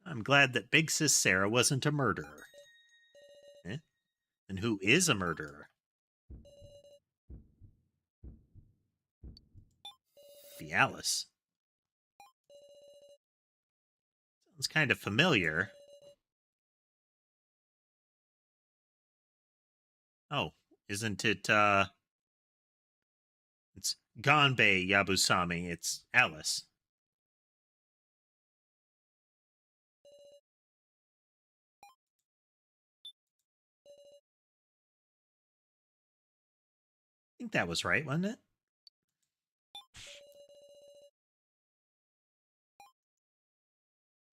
I'm glad that Big Sis Sarah wasn't a murderer. Eh? And who is a murderer? Be Alice. Sounds kind of familiar. Oh, isn't it, it's Ganbei Yabusame. It's Alice. think that was right, wasn't it?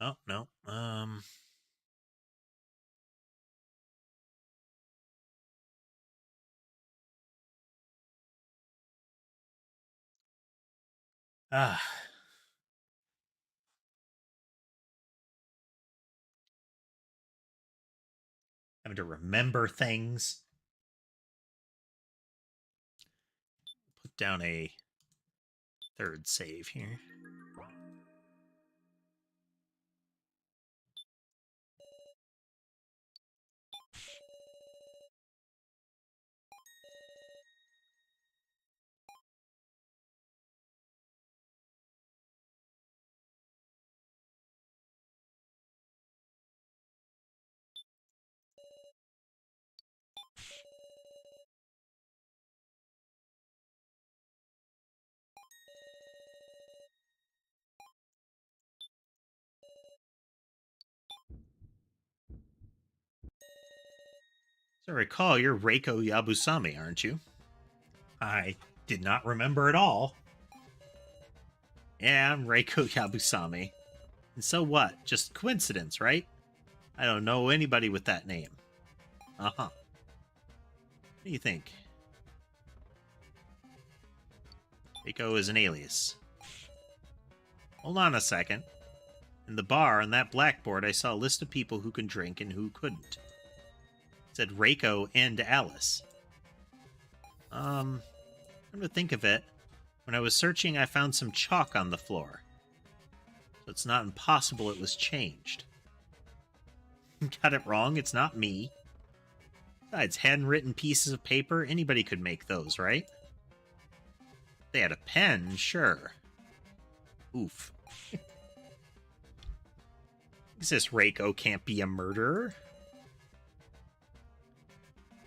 Oh, no. Ah. Having to remember things. Put down a third save here. So I recall, you're Reiko Yabusame, aren't you? I did not remember at all. Yeah, I'm Reiko Yabusame. And so what? Just coincidence, right? I don't know anybody with that name. Uh-huh. What do you think? Reiko is an alias. Hold on a second. In the bar on that blackboard, I saw a list of people who can drink and who couldn't. It said Reiko and Alice. Come to think of it, when I was searching, I found some chalk on the floor. So it's not impossible it was changed. Got it wrong, it's not me. Besides, handwritten pieces of paper, anybody could make those, right? If they had a pen, sure. Oof. This Reiko can't be a murderer.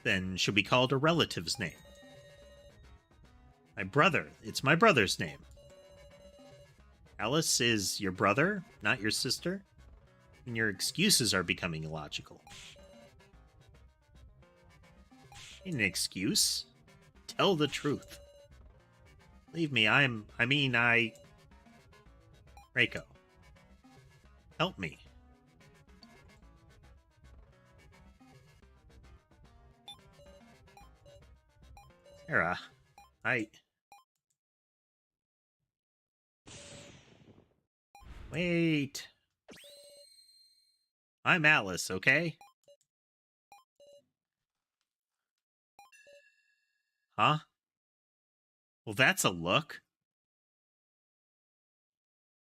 Then should we call it a relative's name? My brother. It's my brother's name. Alice is your brother, not your sister? And your excuses are becoming illogical. Ain't an excuse. Tell the truth. Believe me, Reiko. Help me. Sarah, Wait. I'm Alice, okay? Huh? Well, that's a look.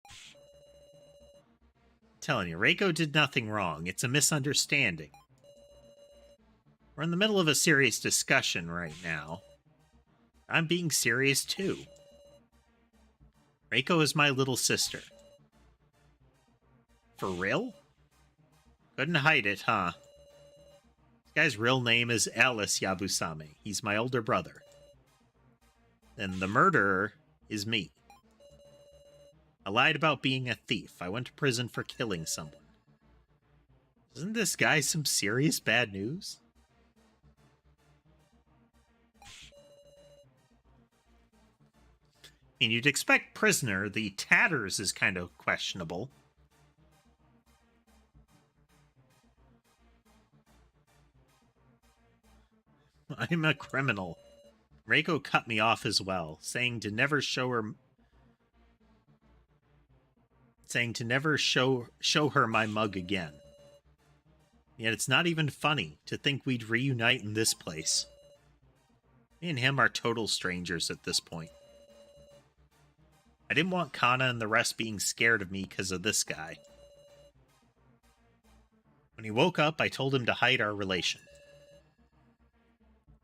I'm telling you, Reiko did nothing wrong. It's a misunderstanding. We're in the middle of a serious discussion right now. I'm being serious, too. Reiko is my little sister. For real? Couldn't hide it, huh? This guy's real name is Alice Yabusame. He's my older brother. And the murderer is me. I lied about being a thief. I went to prison for killing someone. Isn't this guy some serious bad news? I mean, you'd expect prisoner. The tatters is kind of questionable. I'm a criminal. Reiko cut me off as well, saying to never show her my mug again. Yet it's not even funny to think we'd reunite in this place. Me and him are total strangers at this point. I didn't want Kana and the rest being scared of me because of this guy. When he woke up, I told him to hide our relation.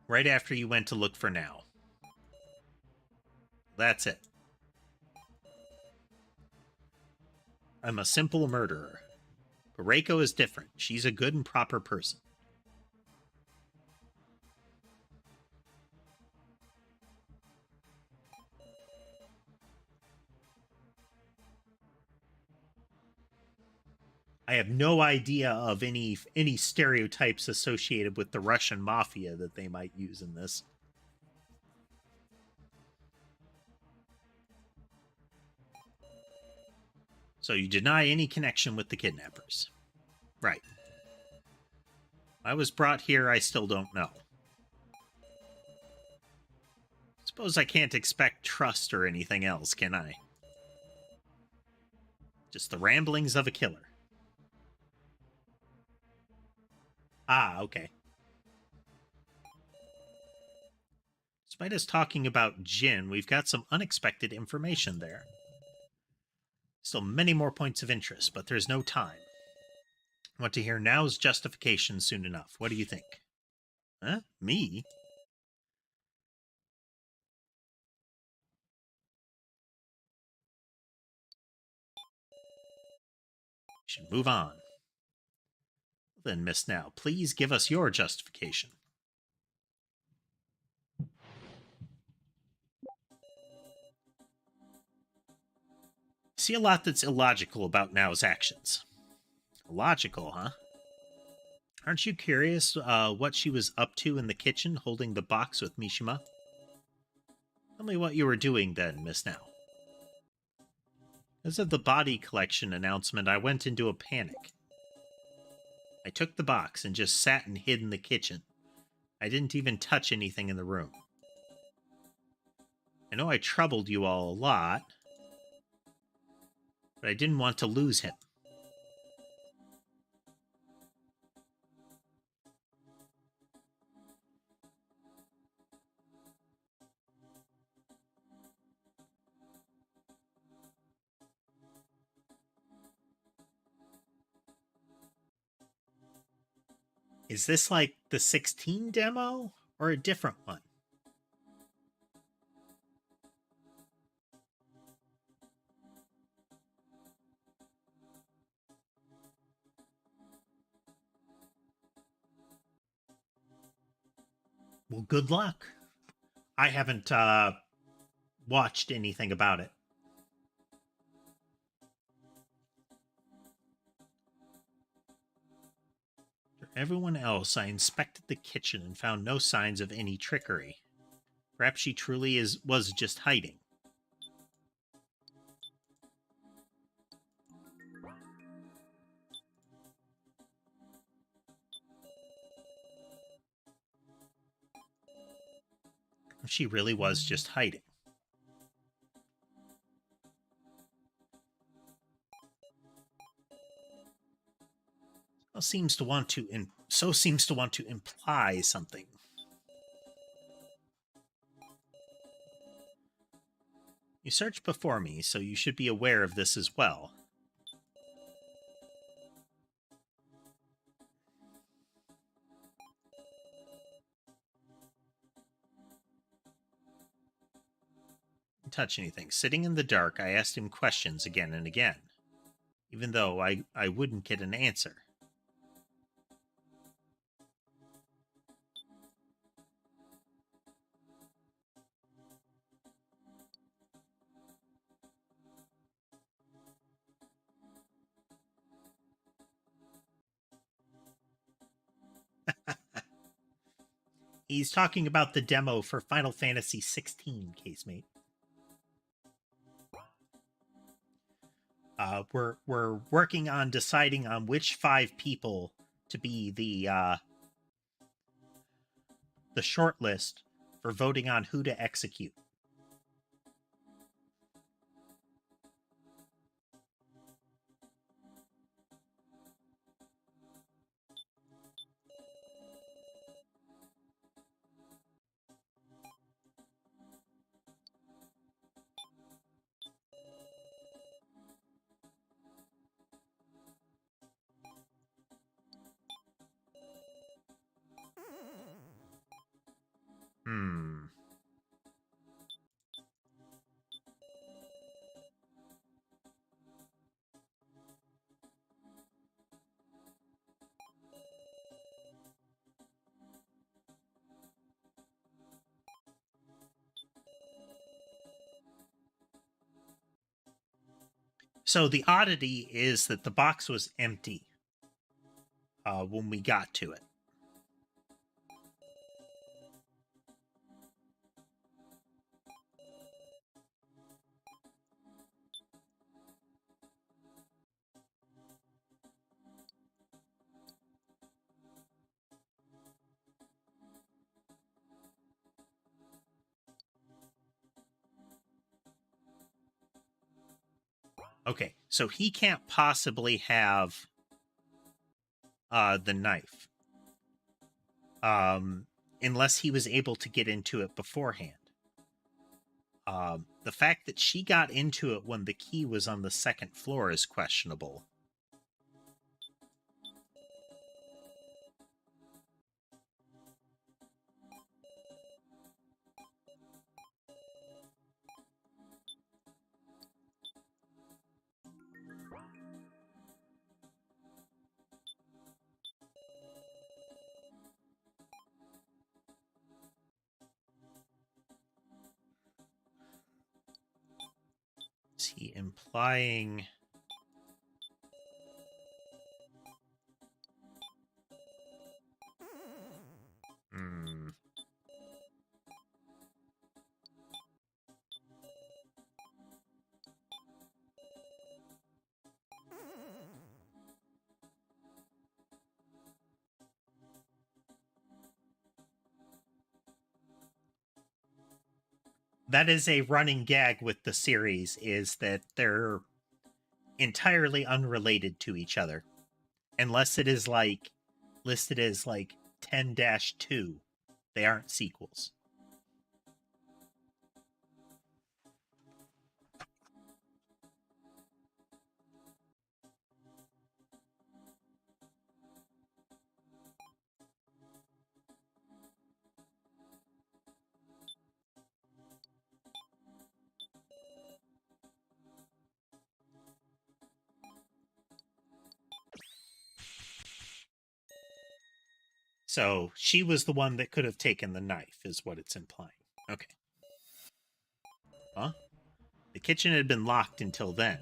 Right after you went to look for Now. That's it. I'm a simple murderer. But Reiko is different. She's a good and proper person. I have no idea of any stereotypes associated with the Russian mafia that they might use in this. So you deny any connection with the kidnappers. Right. I was brought here, I still don't know. Suppose I can't expect trust or anything else, can I? Just the ramblings of a killer. Ah, okay. Despite us talking about Jin, we've got some unexpected information there. Still many more points of interest, but there's no time. I want to hear now's justification soon enough. What do you think? Huh? Me? Should move on. Then, Miss Now, please give us your justification. See a lot that's illogical about Now's actions. Illogical, huh? Aren't you curious what she was up to in the kitchen holding the box with Mishima? Tell me what you were doing then, Miss Now. As of the body collection announcement, I went into a panic. I took the box and just sat and hid in the kitchen. I didn't even touch anything in the room. I know I troubled you all a lot, but I didn't want to lose him. Is this like the 16 demo or a different one? Well, good luck. I haven't watched anything about it. For everyone else, I inspected the kitchen and found no signs of any trickery. Perhaps she truly was just hiding. She really was just hiding. Seems to want to imply something. You searched before me, so you should be aware of this as well. Didn't touch anything. Sitting in the dark, I asked him questions again and again, even though I wouldn't get an answer. He's talking about the demo for Final Fantasy 16, casemate. We're working on deciding on which 5 people to be the short list for voting on who to execute. So the oddity is that the box was empty when we got to it. Okay, so he can't possibly have the knife. Unless he was able to get into it beforehand. The fact that she got into it when the key was on the second floor is questionable. Is he implying... That is a running gag with the series, is that they're entirely unrelated to each other. Unless it is, like, listed as, like, 10-2. They aren't sequels. So she was the one that could have taken the knife, is what it's implying. Okay. Huh? The kitchen had been locked until then,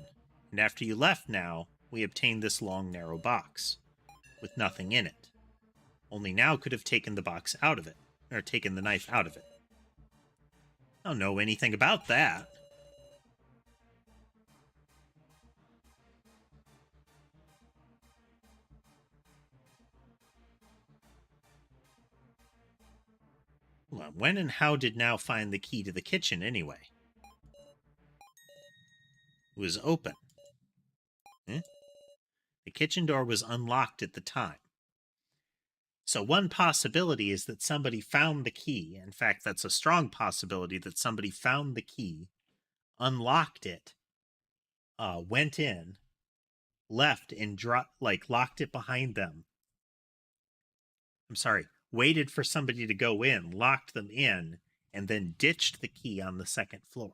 and after you left now, we obtained this long, narrow box, with nothing in it. Only now could have taken the box out of it, or taken the knife out of it. I don't know anything about that. Well, when and how did Now find the key to the kitchen, anyway? It was open. Eh? The kitchen door was unlocked at the time. So one possibility is that somebody found the key. In fact, that's a strong possibility that somebody found the key, unlocked it, went in, left, and locked it behind them. I'm sorry, waited for somebody to go in, locked them in, and then ditched the key on the second floor.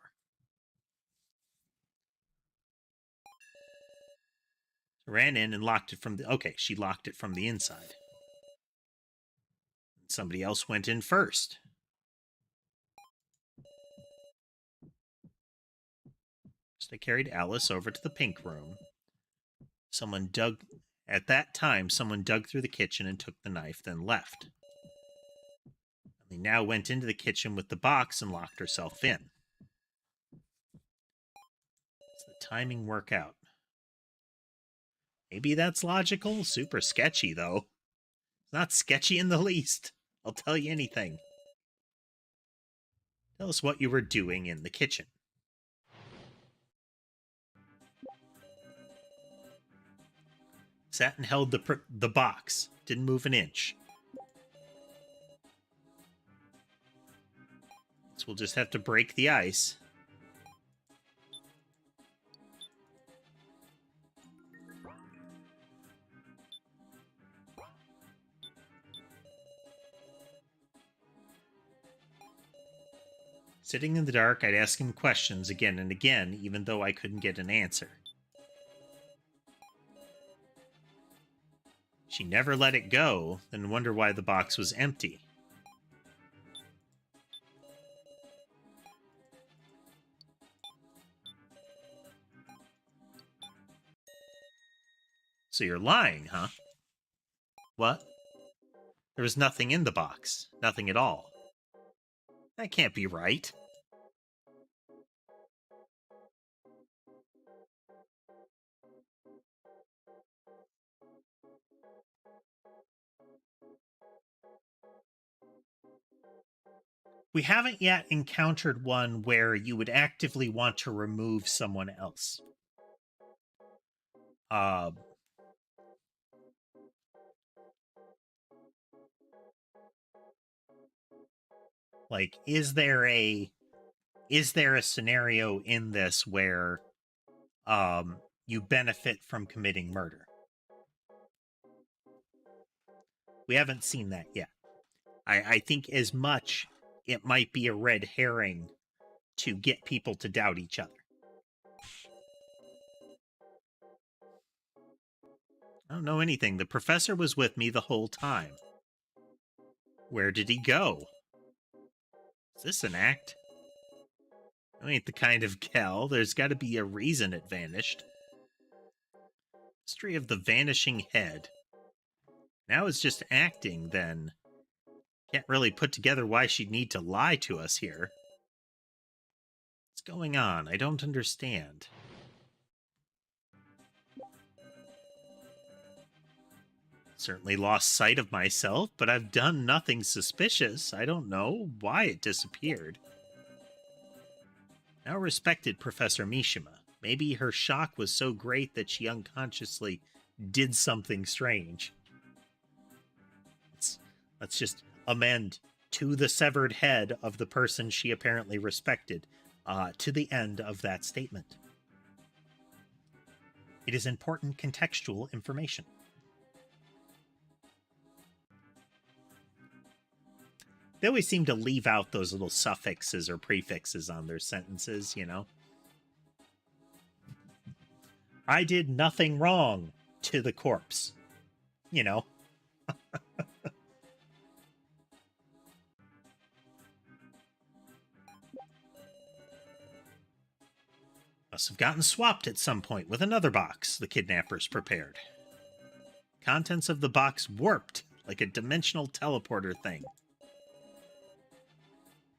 Ran in and locked it from the... Okay, she locked it from the inside. Somebody else went in first. So they carried Alice over to the pink room. At that time, someone dug through the kitchen and took the knife, then left. They now went into the kitchen with the box and locked herself in. Does the timing work out? Maybe that's logical. Super sketchy, though. It's not sketchy in the least. I'll tell you anything. Tell us what you were doing in the kitchen. Sat and held the box. Didn't move an inch. So we'll just have to break the ice. Sitting in the dark, I'd ask him questions again and again, even though I couldn't get an answer. She never let it go, then wonder why the box was empty. So you're lying, huh? What? There was nothing in the box. Nothing at all. That can't be right. We haven't yet encountered one where you would actively want to remove someone else. Um, like, is there a scenario in this where you benefit from committing murder? We haven't seen that yet. I think as much it might be a red herring to get people to doubt each other. I don't know anything. The professor was with me the whole time. Where did he go? Is this an act? I ain't the kind of gal. There's got to be a reason it vanished. History of the vanishing head. Now it's just acting, then. Can't really put together why she'd need to lie to us here. What's going on? I don't understand. Certainly lost sight of myself, but I've done nothing suspicious. I don't know why it disappeared. Now respected Professor Mishima. Maybe her shock was so great that she unconsciously did something strange. Let's just amend to the severed head of the person she apparently respected to the end of that statement. It is important contextual information. They always seem to leave out those little suffixes or prefixes on their sentences, you know? I did nothing wrong to the corpse. You know? Must have gotten swapped at some point with another box the kidnappers prepared. Contents of the box warped like a dimensional teleporter thing.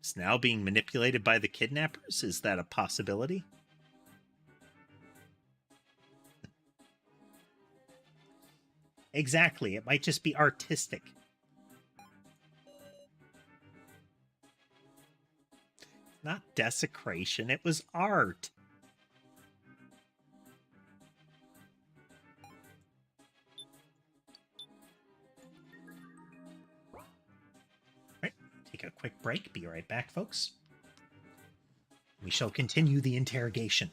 It's now being manipulated by the kidnappers? Is that a possibility? Exactly. It might just be artistic. Not desecration. It was art. Take a quick break. Be right back, folks. We shall continue the interrogation.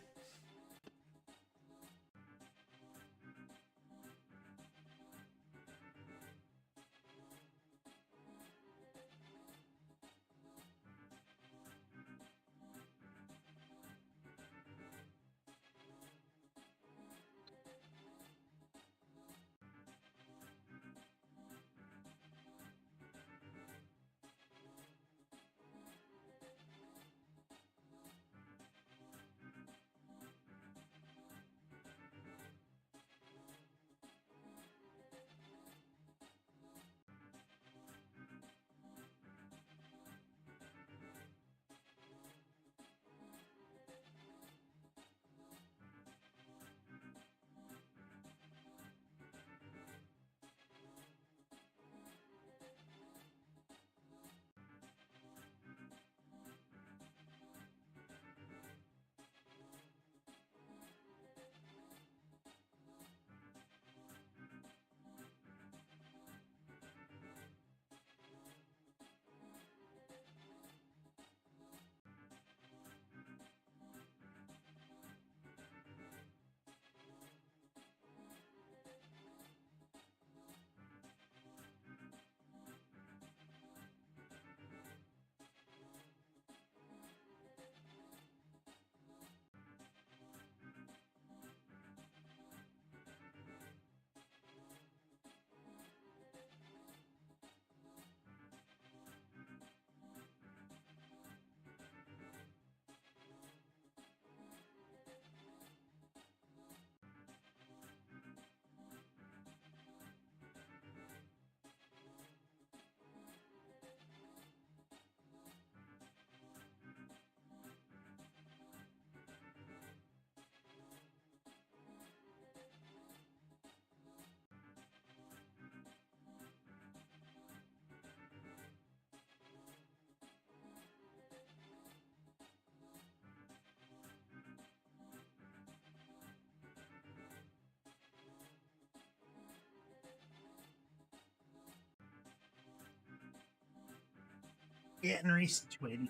Getting resituated.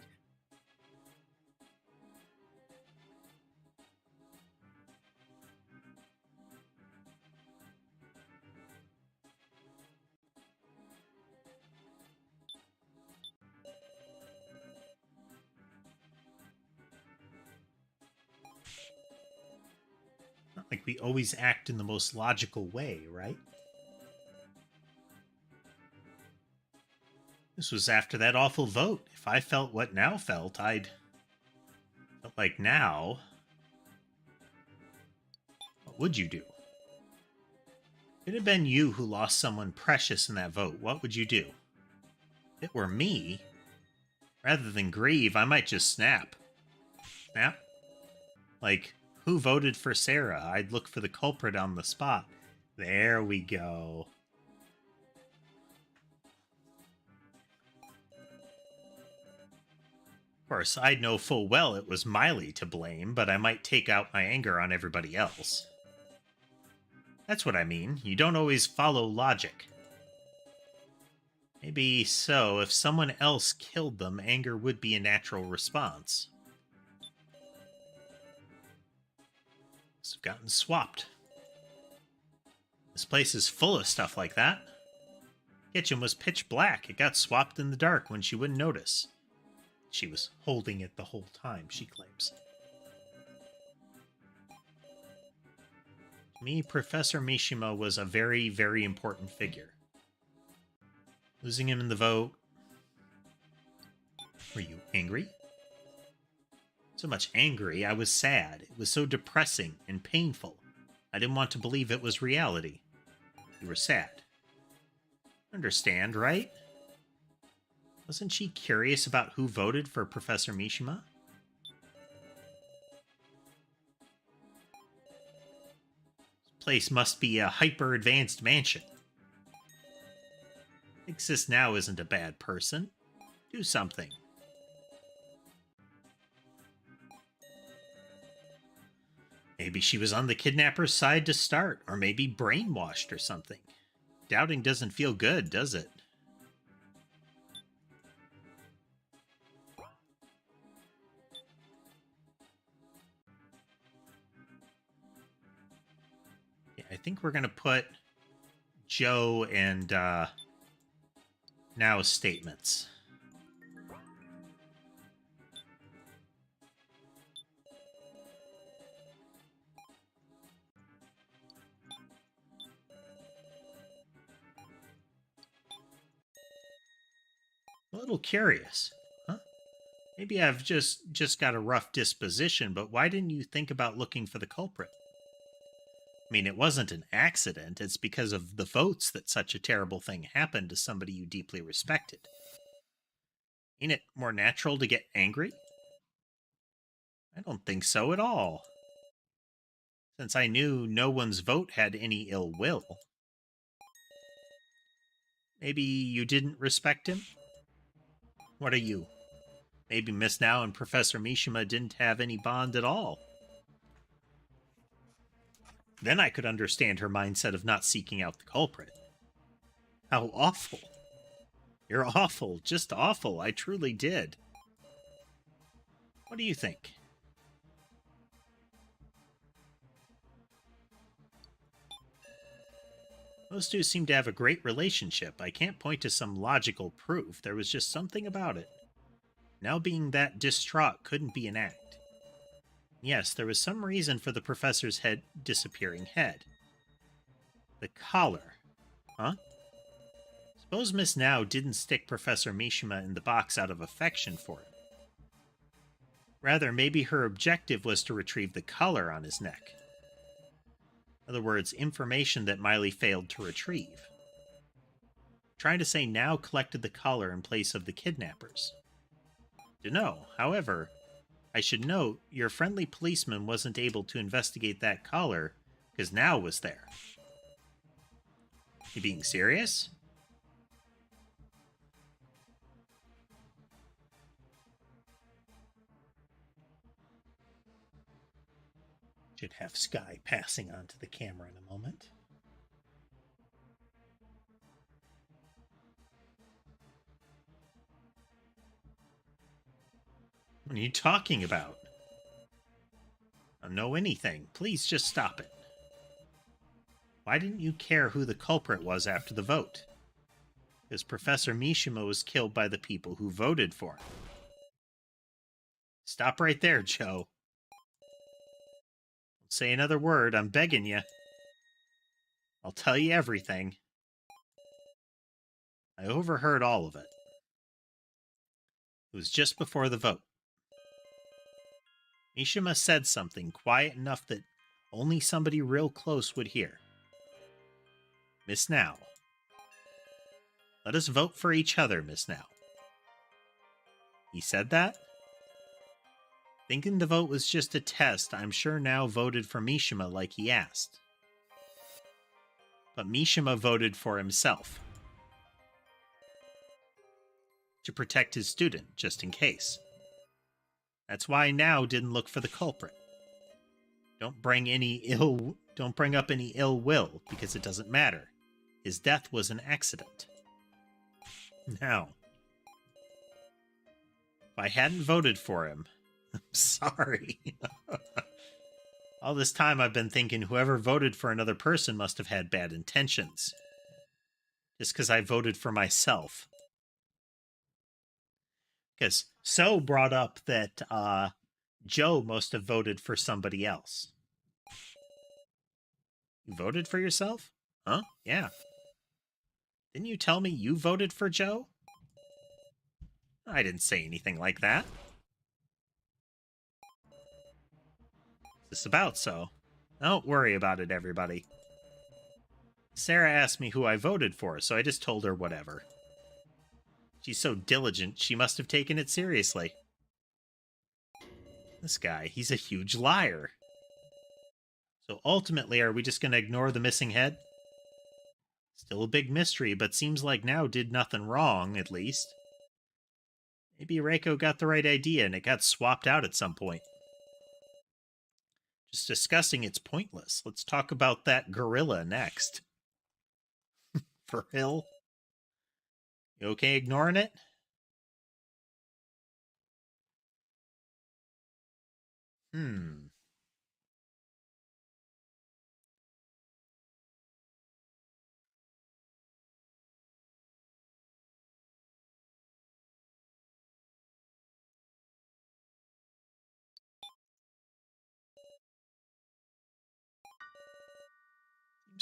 Not like we always act in the most logical way, right? This was after that awful vote. If I felt what now felt, I'd felt like now. What would you do? If it had been you who lost someone precious in that vote, what would you do? If it were me, rather than grieve, I might just snap. Snap? Like, who voted for Sarah? I'd look for the culprit on the spot. There we go. Of course, I'd know full well it was Miley to blame, but I might take out my anger on everybody else. That's what I mean. You don't always follow logic. Maybe so, if someone else killed them, anger would be a natural response. Must have gotten swapped. This place is full of stuff like that. Kitchen was pitch black. It got swapped in the dark when she wouldn't notice. She was holding it the whole time, she claims. To me, Professor Mishima was a very, very important figure. Losing him in the vote. Were you angry? So much angry, I was sad. It was so depressing and painful. I didn't want to believe it was reality. You were sad. Understand, right? Wasn't she curious about who voted for Professor Mishima? This place must be a hyper-advanced mansion. Thinks this now isn't a bad person. Do something. Maybe she was on the kidnapper's side to start, or maybe brainwashed or something. Doubting doesn't feel good, does it? Yeah, I think we're going to put Joe and Now's statements. A little curious, huh? Maybe I've just got a rough disposition, but why didn't you think about looking for the culprit? I mean, it wasn't an accident. It's because of the votes that such a terrible thing happened to somebody you deeply respected. Ain't it more natural to get angry? I don't think so at all. Since I knew no one's vote had any ill will. Maybe you didn't respect him? What are you? Maybe Miss Now and Professor Mishima didn't have any bond at all. Then I could understand her mindset of not seeking out the culprit. How awful. You're awful, just awful. I truly did. What do you think? Those two seem to have a great relationship. I can't point to some logical proof. There was just something about it. Now being that distraught couldn't be an act. Yes, there was some reason for the professor's disappearing head. The collar. Huh? Suppose Miss Now didn't stick Professor Mishima in the box out of affection for him. Rather, maybe her objective was to retrieve the collar on his neck. In other words, information that Miley failed to retrieve. Trying to say Now collected the collar in place of the kidnappers. Dunno. However, I should note, your friendly policeman wasn't able to investigate that collar because Now was there. You being serious? Should have Sky passing onto the camera in a moment. What are you talking about? I don't know anything. Please just stop it. Why didn't you care who the culprit was after the vote? Because Professor Mishima was killed by the people who voted for him. Stop right there, Joe. Don't say another word, I'm begging you. I'll tell you everything. I overheard all of it. It was just before the vote. Mishima said something quiet enough that only somebody real close would hear. Miss Now. Let us vote for each other, Miss Now. He said that? Thinking the vote was just a test, I'm sure Now voted for Mishima like he asked. But Mishima voted for himself. To protect his student, just in case. That's why Now didn't look for the culprit. Don't bring up any ill will, because it doesn't matter. His death was an accident. Now, if I hadn't voted for him, I'm sorry. All this time I've been thinking whoever voted for another person must have had bad intentions. Just because I voted for myself. Because So brought up that Joe must have voted for somebody else. You voted for yourself? Huh? Yeah. Didn't you tell me you voted for Joe? I didn't say anything like that. What's this about, So? Don't worry about it, everybody. Sarah asked me who I voted for, so I just told her whatever. She's so diligent, she must have taken it seriously. This guy, he's a huge liar. So ultimately, are we just going to ignore the missing head? Still a big mystery, but seems like Now did nothing wrong, at least. Maybe Reiko got the right idea and it got swapped out at some point. Just discussing it's pointless. Let's talk about that gorilla next. For real? You okay ignoring it? Seems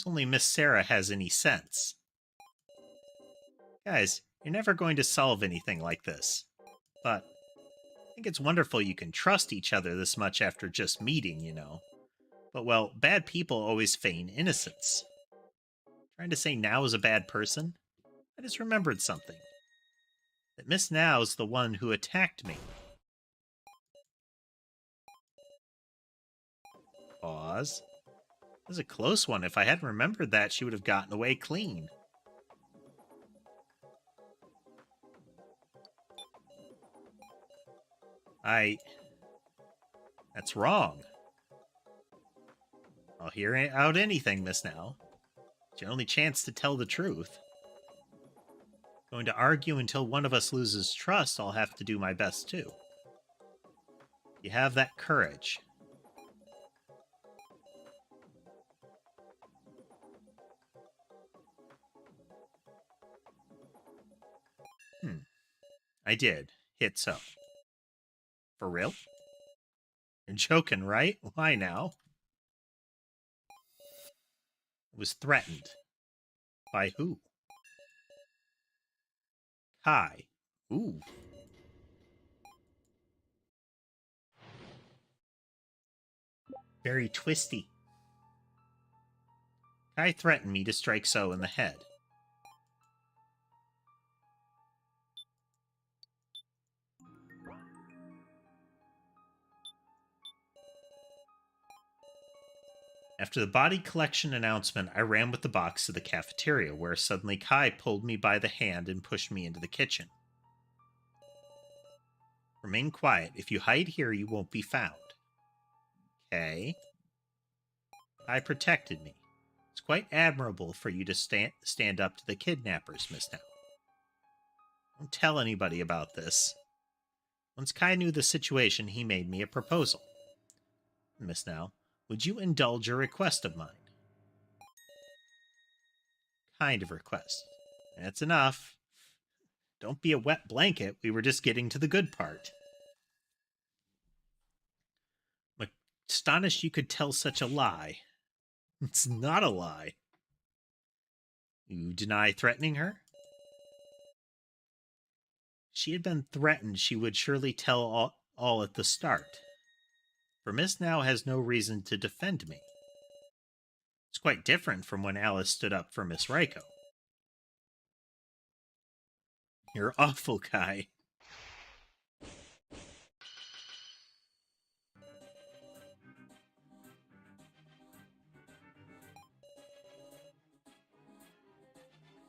only Miss Sarah has any sense. Guys, you're never going to solve anything like this. But I think it's wonderful you can trust each other this much after just meeting, you know. But, well, bad people always feign innocence. Trying to say Now is a bad person? I just remembered something. That Miss Now's the one who attacked me. Pause. It was a close one. If I hadn't remembered that, she would have gotten away clean. That's wrong. I'll hear out anything, Miss Now. It's your only chance to tell the truth. Going to argue until one of us loses trust, I'll have to do my best too. You have that courage. I did. Hit So. For real? You're joking, right? Why now? It was threatened. By who? Kai. Ooh. Very twisty. Kai threatened me to strike So in the head. After the body collection announcement, I ran with the box to the cafeteria, where suddenly Kai pulled me by the hand and pushed me into the kitchen. Remain quiet. If you hide here, you won't be found. Okay. Kai protected me. It's quite admirable for you to stand up to the kidnappers, Miss Now. Don't tell anybody about this. Once Kai knew the situation, he made me a proposal. Miss Now, would you indulge a request of mine? Kind of request. That's enough. Don't be a wet blanket. We were just getting to the good part. I'm astonished you could tell such a lie. It's not a lie. You deny threatening her? She had been threatened, she would surely tell all at the start. For Miss Now has no reason to defend me. It's quite different from when Alice stood up for Miss Reiko. You're awful, Kai.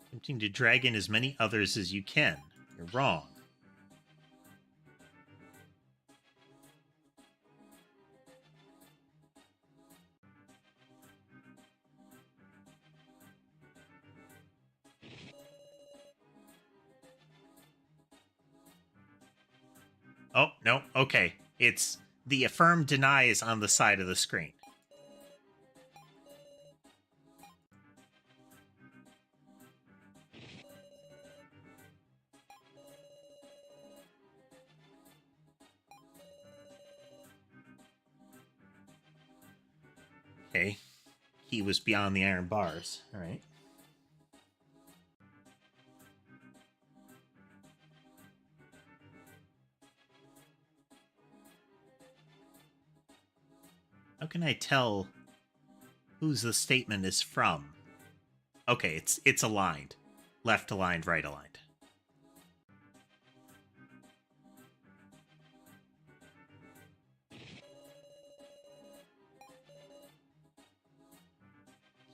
Attempting to drag in as many others as you can. You're wrong. Oh, no, okay. It's the affirm deny is on the side of the screen. Okay. He was beyond the iron bars. All right. How can I tell whose the statement is from? Okay, it's aligned. Left aligned, right aligned.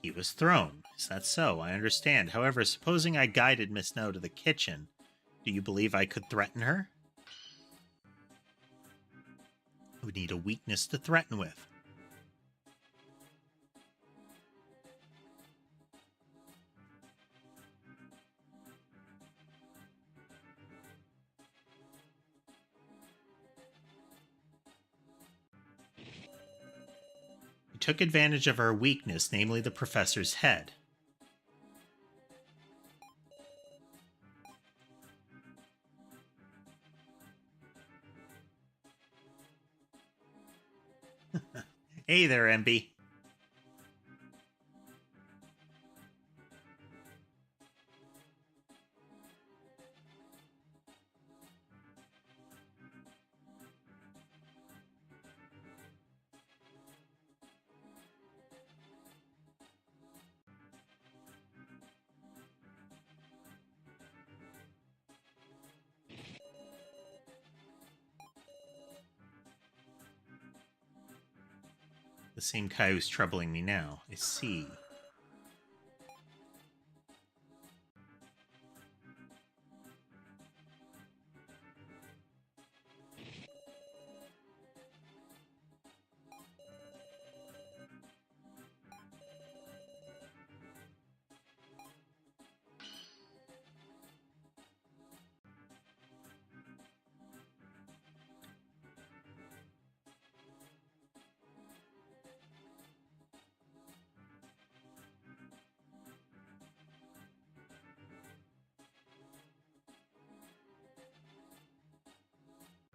He was thrown. Is that so? I understand. However, supposing I guided Miss Snow to the kitchen, do you believe I could threaten her? I would need a weakness to threaten with. You took advantage of our weakness, namely the professor's head. Hey there, MB. The same Kai who's troubling me now. I see.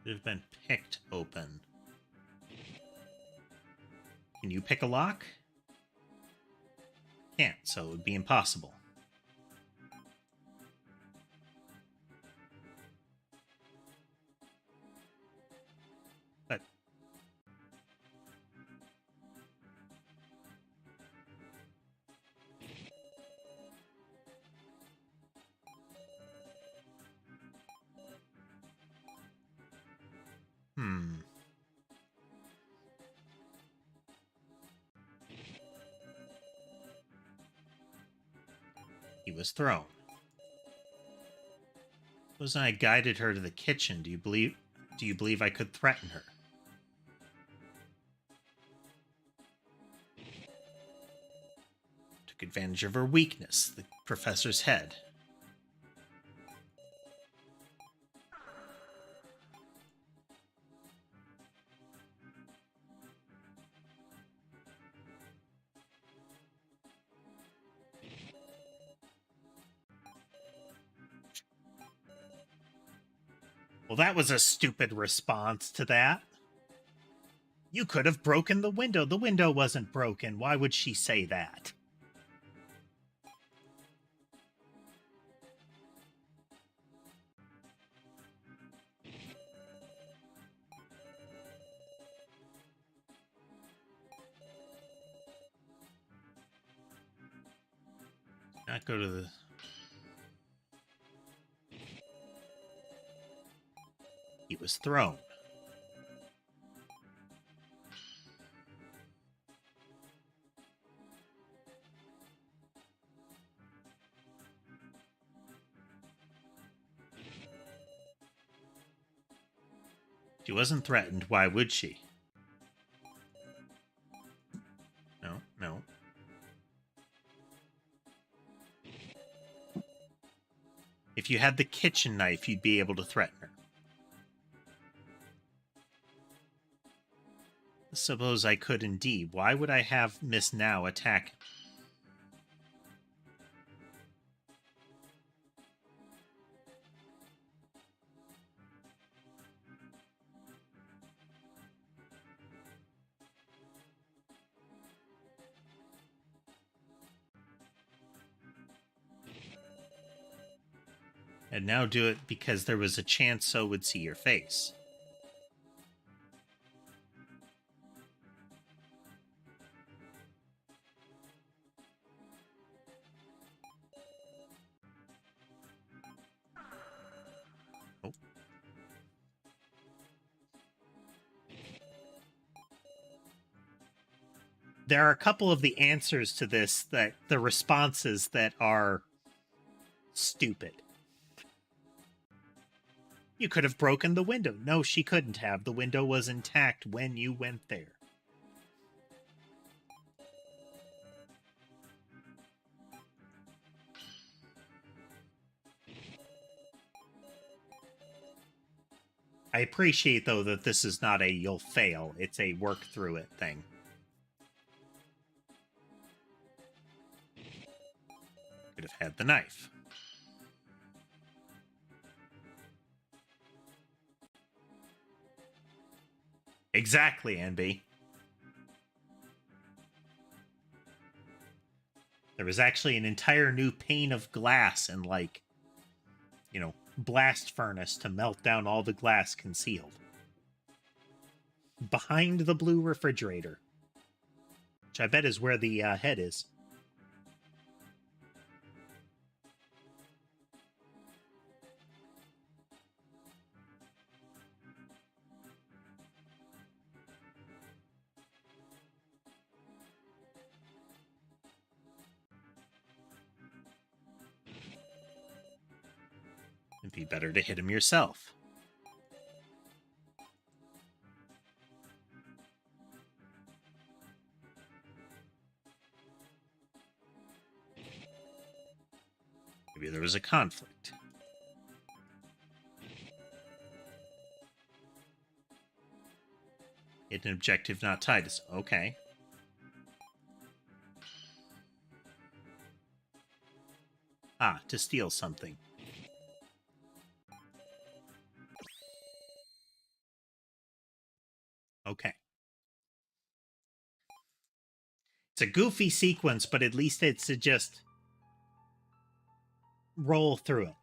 It have been picked open. Can you pick a lock? Can't, so it would be impossible. But he was thrown. Suppose I guided her to the kitchen. Do you believe I could threaten her? Took advantage of her weakness, the professor's head. Well, that was a stupid response to that. You could have broken the window. The window wasn't broken. Why would she say that? Not go to the... He was thrown. She wasn't threatened. Why would she? No, no. If you had the kitchen knife, you'd be able to threaten her. Suppose I could indeed. Why would I have Miss Now attack him? And now do it because there was a chance So would see your face. Oh. There are a couple of the answers to this, that the responses that are stupid. You could have broken the window. No, she couldn't have. The window was intact when you went there. I appreciate, though, that this is not a you'll fail. It's a work through it thing. Could have had the knife. Exactly, NB. There was actually an entire new pane of glass and, like, you know, blast furnace to melt down all the glass concealed. Behind the blue refrigerator. Which I bet is where the head is. It'd be better to hit him yourself. Maybe there was a conflict. Hit an objective not tied to... Okay. Ah, to steal something. Okay. It's a goofy sequence, but at least it's to just roll through it.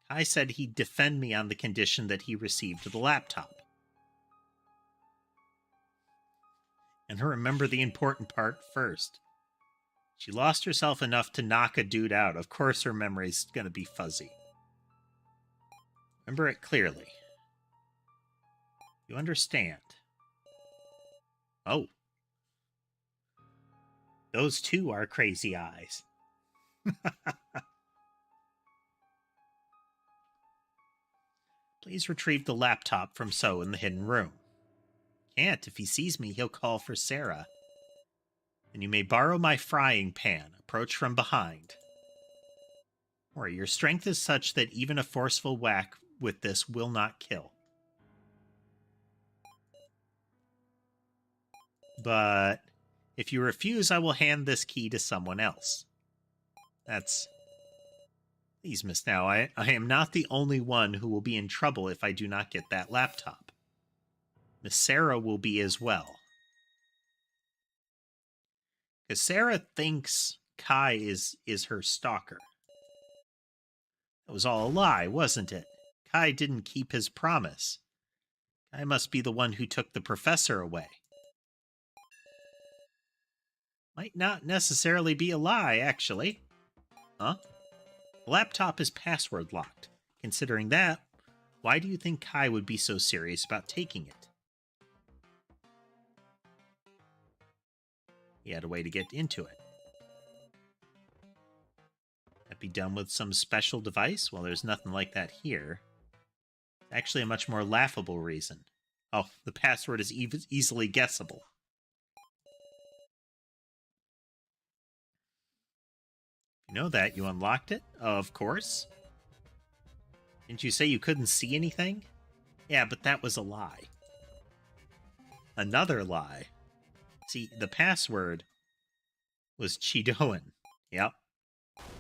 I said he'd defend me on the condition that he received the laptop. And remember the important part first. She lost herself enough to knock a dude out. Of course her memory's going to be fuzzy. Remember it clearly. You understand. Oh. Those two are crazy eyes. Please retrieve the laptop from So in the hidden room. Can't. If he sees me, he'll call for Sarah. And you may borrow my frying pan. Approach from behind. Or your strength is such that even a forceful whack with this will not kill. But if you refuse, I will hand this key to someone else. That's Please, Miss Now, I am not the only one who will be in trouble if I do not get that laptop. Miss Sarah will be as well. Because Sarah thinks Kai is her stalker. That was all a lie, wasn't it? Kai didn't keep his promise. Kai must be the one who took the professor away. Might not necessarily be a lie, actually. Huh? The laptop is password locked. Considering that, why do you think Kai would be so serious about taking it? He had a way to get into it. That be done with some special device? Well, there's nothing like that here. Actually, a much more laughable reason. Oh, the password is easily guessable. You know that. You unlocked it? Of course. Didn't you say you couldn't see anything? Yeah, but that was a lie. Another lie. See, the password was Chidoan. Yep.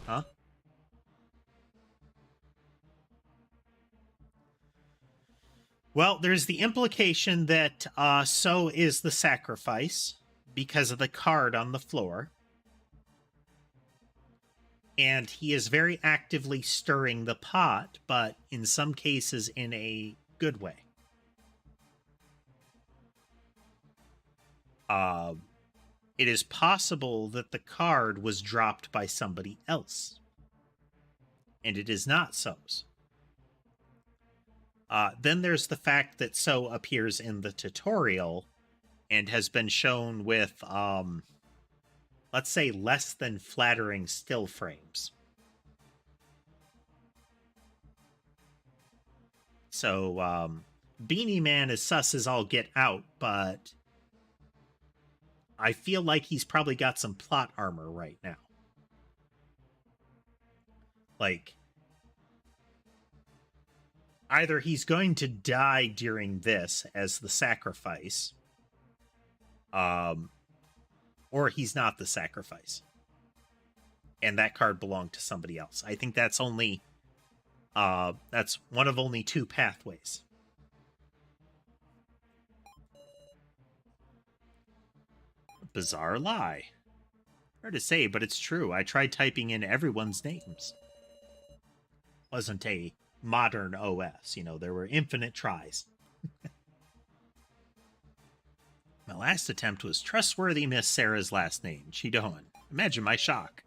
Huh? Well, there's the implication that so is the sacrifice because of the card on the floor. And he is very actively stirring the pot, but in some cases in a good way. It is possible that the card was dropped by somebody else. And it is not So's. Then there's the fact that So appears in the tutorial and has been shown with, let's say, less than flattering still frames. So, Beanie Man is sus as all get out, but I feel like he's probably got some plot armor right now. Like, either he's going to die during this as the sacrifice, or he's not the sacrifice. And that card belonged to somebody else. I think that's only, that's one of only two pathways. Bizarre lie. Hard to say, but it's true. I tried typing in everyone's names. Wasn't a modern OS, you know, there were infinite tries. My last attempt was trustworthy Miss Sarah's last name, Chidoan. Imagine my shock.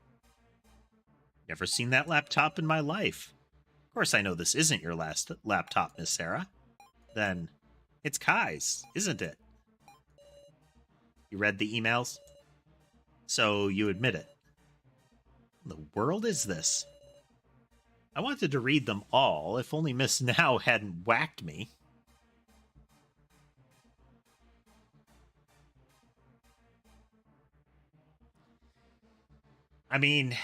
Never seen that laptop in my life. Of course I know this isn't your last laptop, Miss Sarah. Then, it's Kai's, isn't it? You read the emails? So you admit it. What in the world is this? I wanted to read them all, if only Miss Now hadn't whacked me. I mean,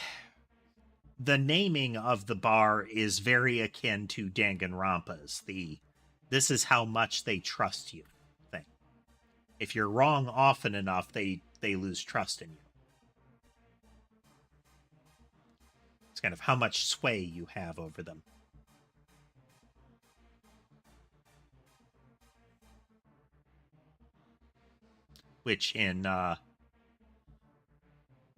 the naming of the bar is very akin to Danganronpa's, the "this is how much they trust you" thing. If you're wrong often enough, they lose trust in you. It's kind of how much sway you have over them. Which in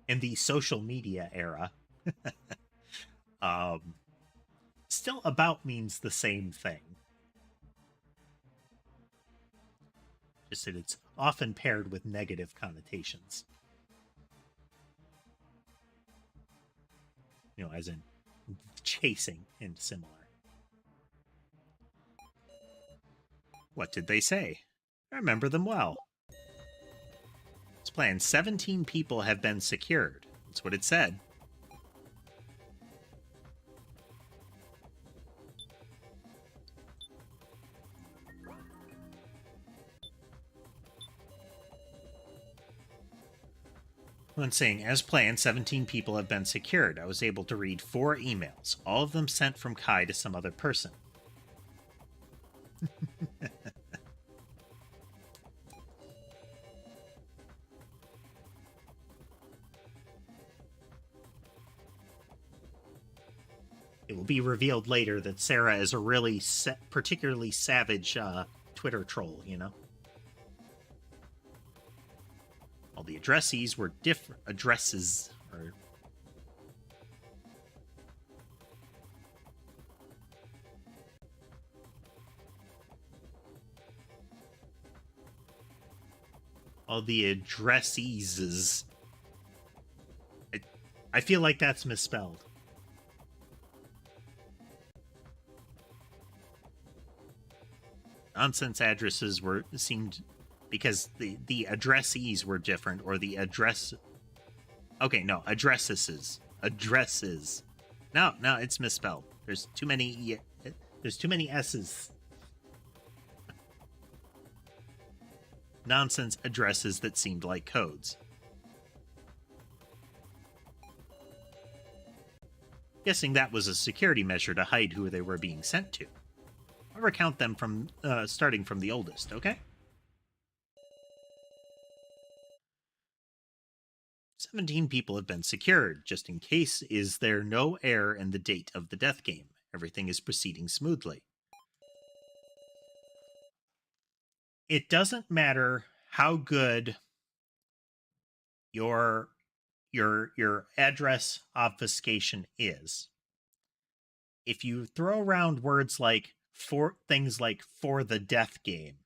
the social media era, still about means the same thing. Just that it's often paired with negative connotations. You know, as in chasing and similar. What did they say? I remember them well. It's planned 17 people have been secured. That's what it said. When saying, as planned, 17 people have been secured. I was able to read 4 emails, all of them sent from Kai to some other person. It will be revealed later that Sarah is a really particularly savage Twitter troll, you know? All the addressees were different. Addresses, or all the addressees. I feel like that's misspelled. Nonsense addresses seemed because the addressees were different, or the address. Okay, no, addresses. No, it's misspelled. There's too many. There's too many S's. Nonsense addresses that seemed like codes. Guessing that was a security measure to hide who they were being sent to. I'll recount them from starting from the oldest, okay? 17 people have been secured. Just in case, is there no error in the date of the death game? Everything is proceeding smoothly. It doesn't matter how good your address obfuscation is. If you throw around words like for the death game,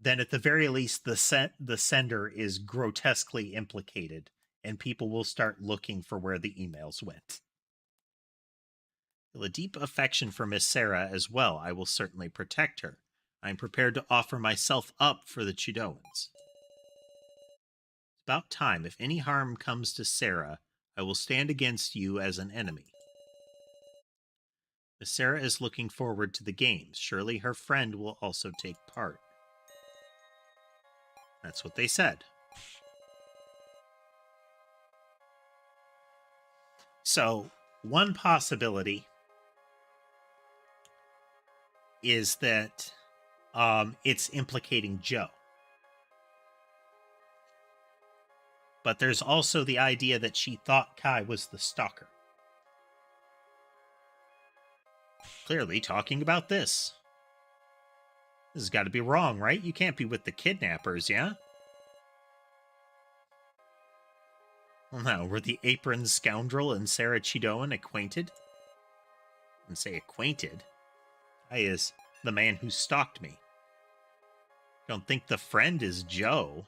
then at the very least the sender is grotesquely implicated, and people will start looking for where the emails went. I feel a deep affection for Miss Sarah as well. I will certainly protect her. I am prepared to offer myself up for the Chidoans. It's about time. If any harm comes to Sarah, I will stand against you as an enemy. Miss Sarah is looking forward to the games. Surely her friend will also take part. That's what they said. So, one possibility is that it's implicating Joe. But there's also the idea that she thought Kai was the stalker. Clearly talking about this. This has got to be wrong, right? You can't be with the kidnappers, yeah? Well, now, were the apron scoundrel and Sarah Chidoan acquainted? I wouldn't say acquainted. I is the man who stalked me. Don't think the friend is Joe.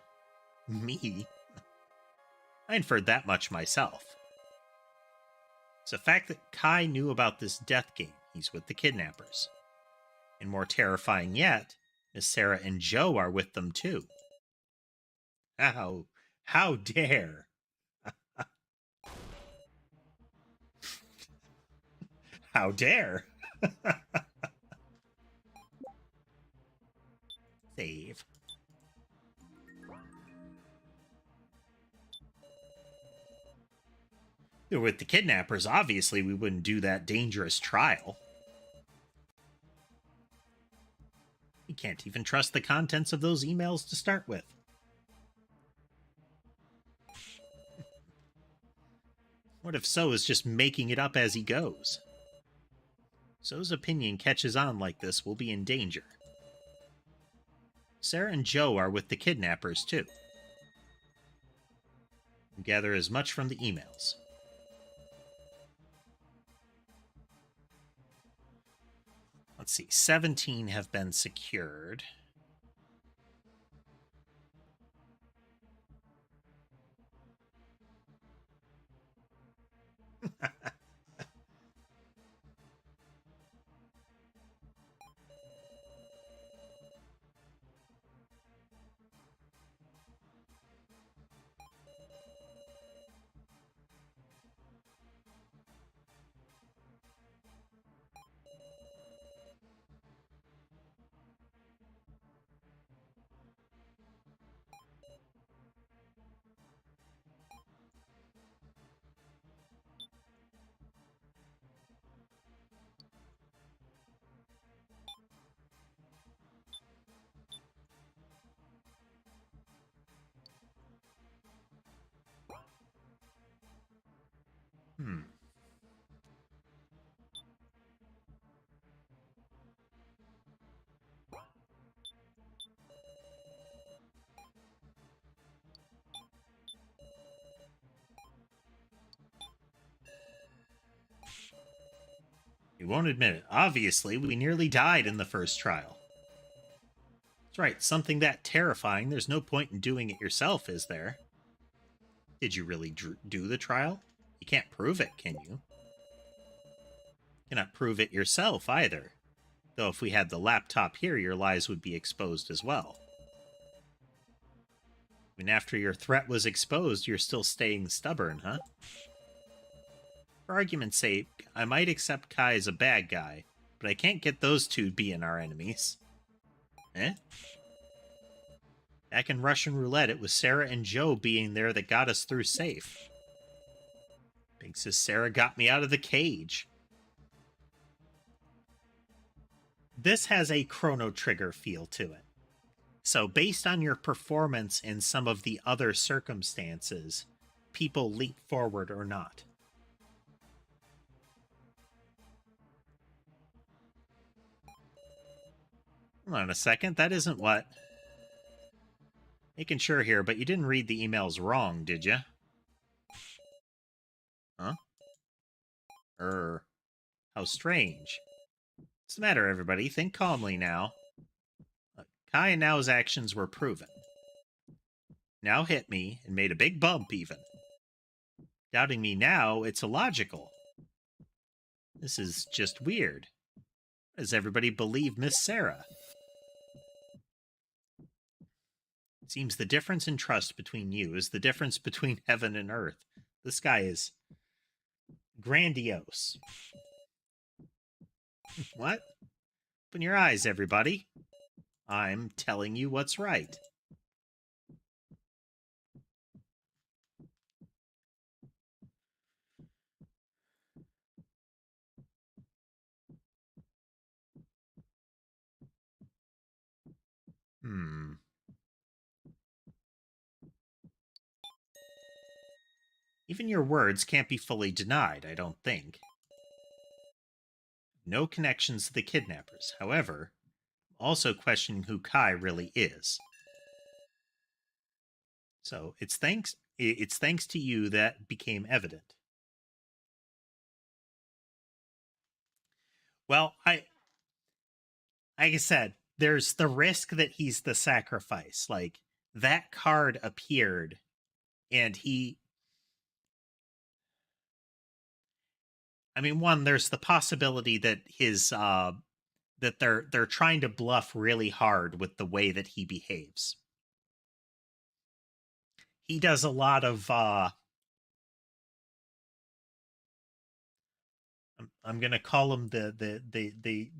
Me? I inferred that much myself. It's a fact that Kai knew about this death game. He's with the kidnappers. And more terrifying yet, Miss Sarah and Joe are with them too. How dare? How dare? Save. With the kidnappers, obviously we wouldn't do that dangerous trial. You can't even trust the contents of those emails to start with. What if So is just making it up as he goes? So's opinion catches on like this, we'll be in danger. Sarah and Joe are with the kidnappers, too. We gather as much from the emails. Let's see, 17 have been secured. You won't admit it. Obviously, we nearly died in the first trial. That's right, something that terrifying. There's no point in doing it yourself, is there? Did you really do the trial? You can't prove it, can you? You cannot prove it yourself, either. Though if we had the laptop here, your lies would be exposed as well. Even after your threat was exposed, you're still staying stubborn, huh? For argument's sake, I might accept Kai as a bad guy, but I can't get those two being our enemies. Eh? Back in Russian roulette, it was Sarah and Joe being there that got us through safe. Big says Sarah got me out of the cage. This has a Chrono Trigger feel to it. So based on your performance in some of the other circumstances, people leap forward or not. Hold on a second, that isn't what... Making sure here, but you didn't read the emails wrong, did you? Huh? How strange. What's the matter, everybody? Think calmly now. Look, Kai and Nao's actions were proven. Now hit me, and made a big bump, even. Doubting me now, it's illogical. This is just weird. Does everybody believe Miss Sarah? It seems the difference in trust between you is the difference between heaven and earth. This guy is grandiose. What? Open your eyes, everybody. I'm telling you what's right. Even your words can't be fully denied, I don't think. No connections to the kidnappers. However, I'm also questioning who Kai really is. So it's thanks to you that became evident. Well, like I said, there's the risk that he's the sacrifice. Like, that card appeared, and he... I mean, one, there's the possibility that his that they're trying to bluff really hard with the way that he behaves. He does a lot of I'm gonna call him the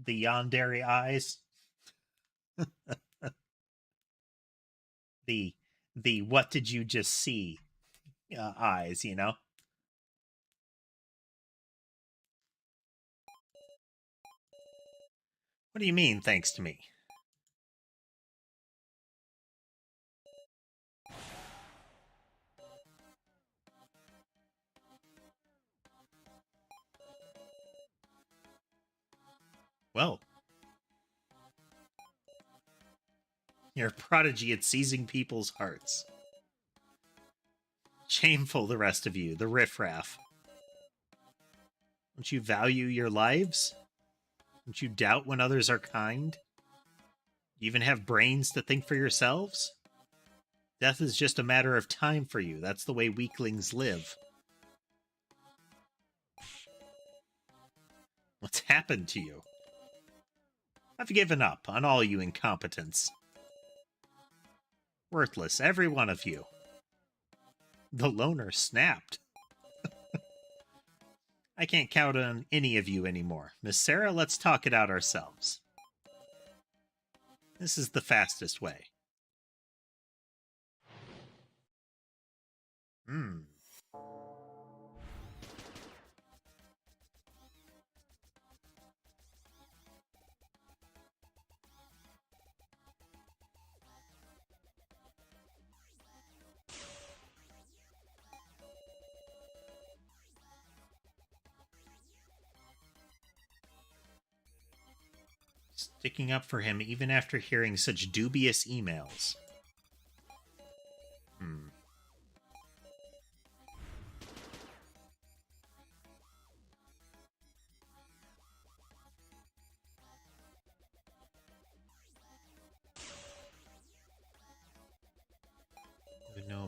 yandere eyes. the what did you just see eyes, you know? What do you mean, thanks to me? Well, you're a prodigy at seizing people's hearts. Shameful, the rest of you, the riffraff. Don't you value your lives? Don't you doubt when others are kind? You even have brains to think for yourselves? Death is just a matter of time for you. That's the way weaklings live. What's happened to you? I've given up on all you incompetents. Worthless, every one of you. The loner snapped. I can't count on any of you anymore. Miss Sarah, let's talk it out ourselves. This is the fastest way. Sticking up for him even after hearing such dubious emails.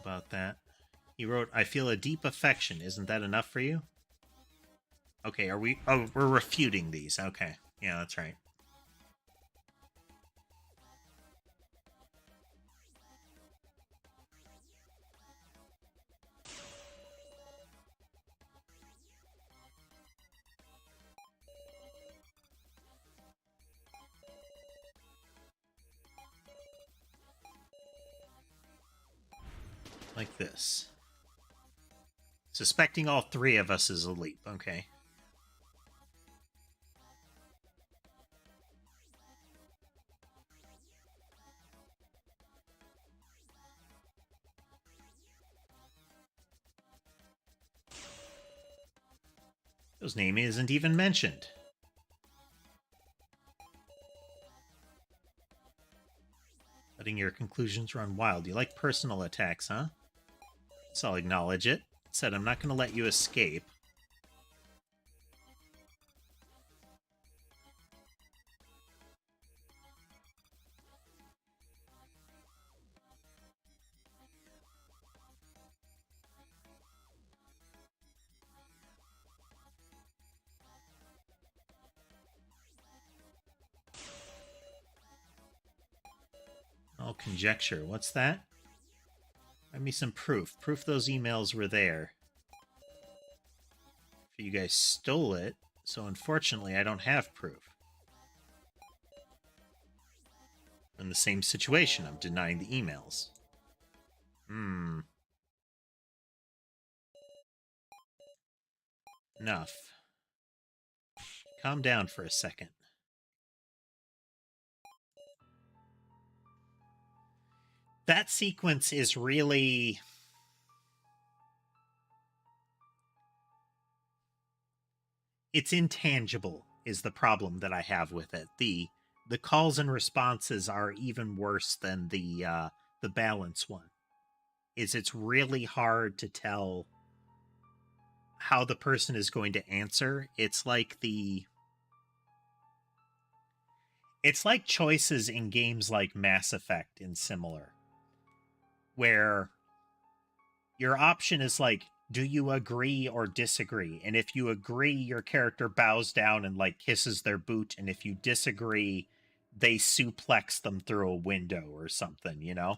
about that. He wrote, I feel a deep affection. Isn't that enough for you? Okay, are we... Oh, we're refuting these. Okay. Yeah, that's right. Like this. Suspecting all three of us is a leap. Okay. Whose name isn't even mentioned. Letting your conclusions run wild. You like personal attacks, huh? So I'll acknowledge it. Said I'm not going to let you escape. I'll conjecture. What's that? Give me some proof. Proof those emails were there. You guys stole it, so unfortunately I don't have proof. In the same situation, I'm denying the emails. Enough. Calm down for a second. That sequence is really... It's intangible, is the problem that I have with it. The calls and responses are even worse than the balance one. It's really hard to tell how the person is going to answer. It's like choices in games like Mass Effect and similar, where your option is like, do you agree or disagree? And if you agree, your character bows down and like kisses their boot, and if you disagree, they suplex them through a window or something, you know?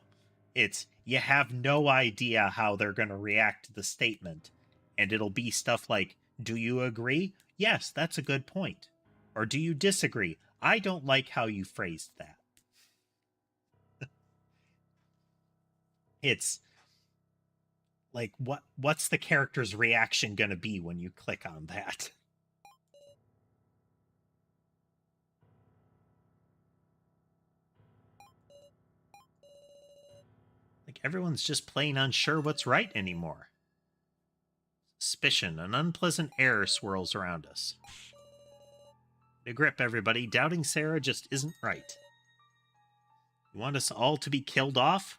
It's, you have no idea how they're going to react to the statement, and it'll be stuff like, do you agree? Yes, that's a good point. Or do you disagree? I don't like how you phrased that. It's like, what's the character's reaction going to be when you click on that? Like, everyone's just plain unsure what's right anymore. Suspicion, an unpleasant air swirls around us. To grip, everybody. Doubting Sarah just isn't right. You want us all to be killed off?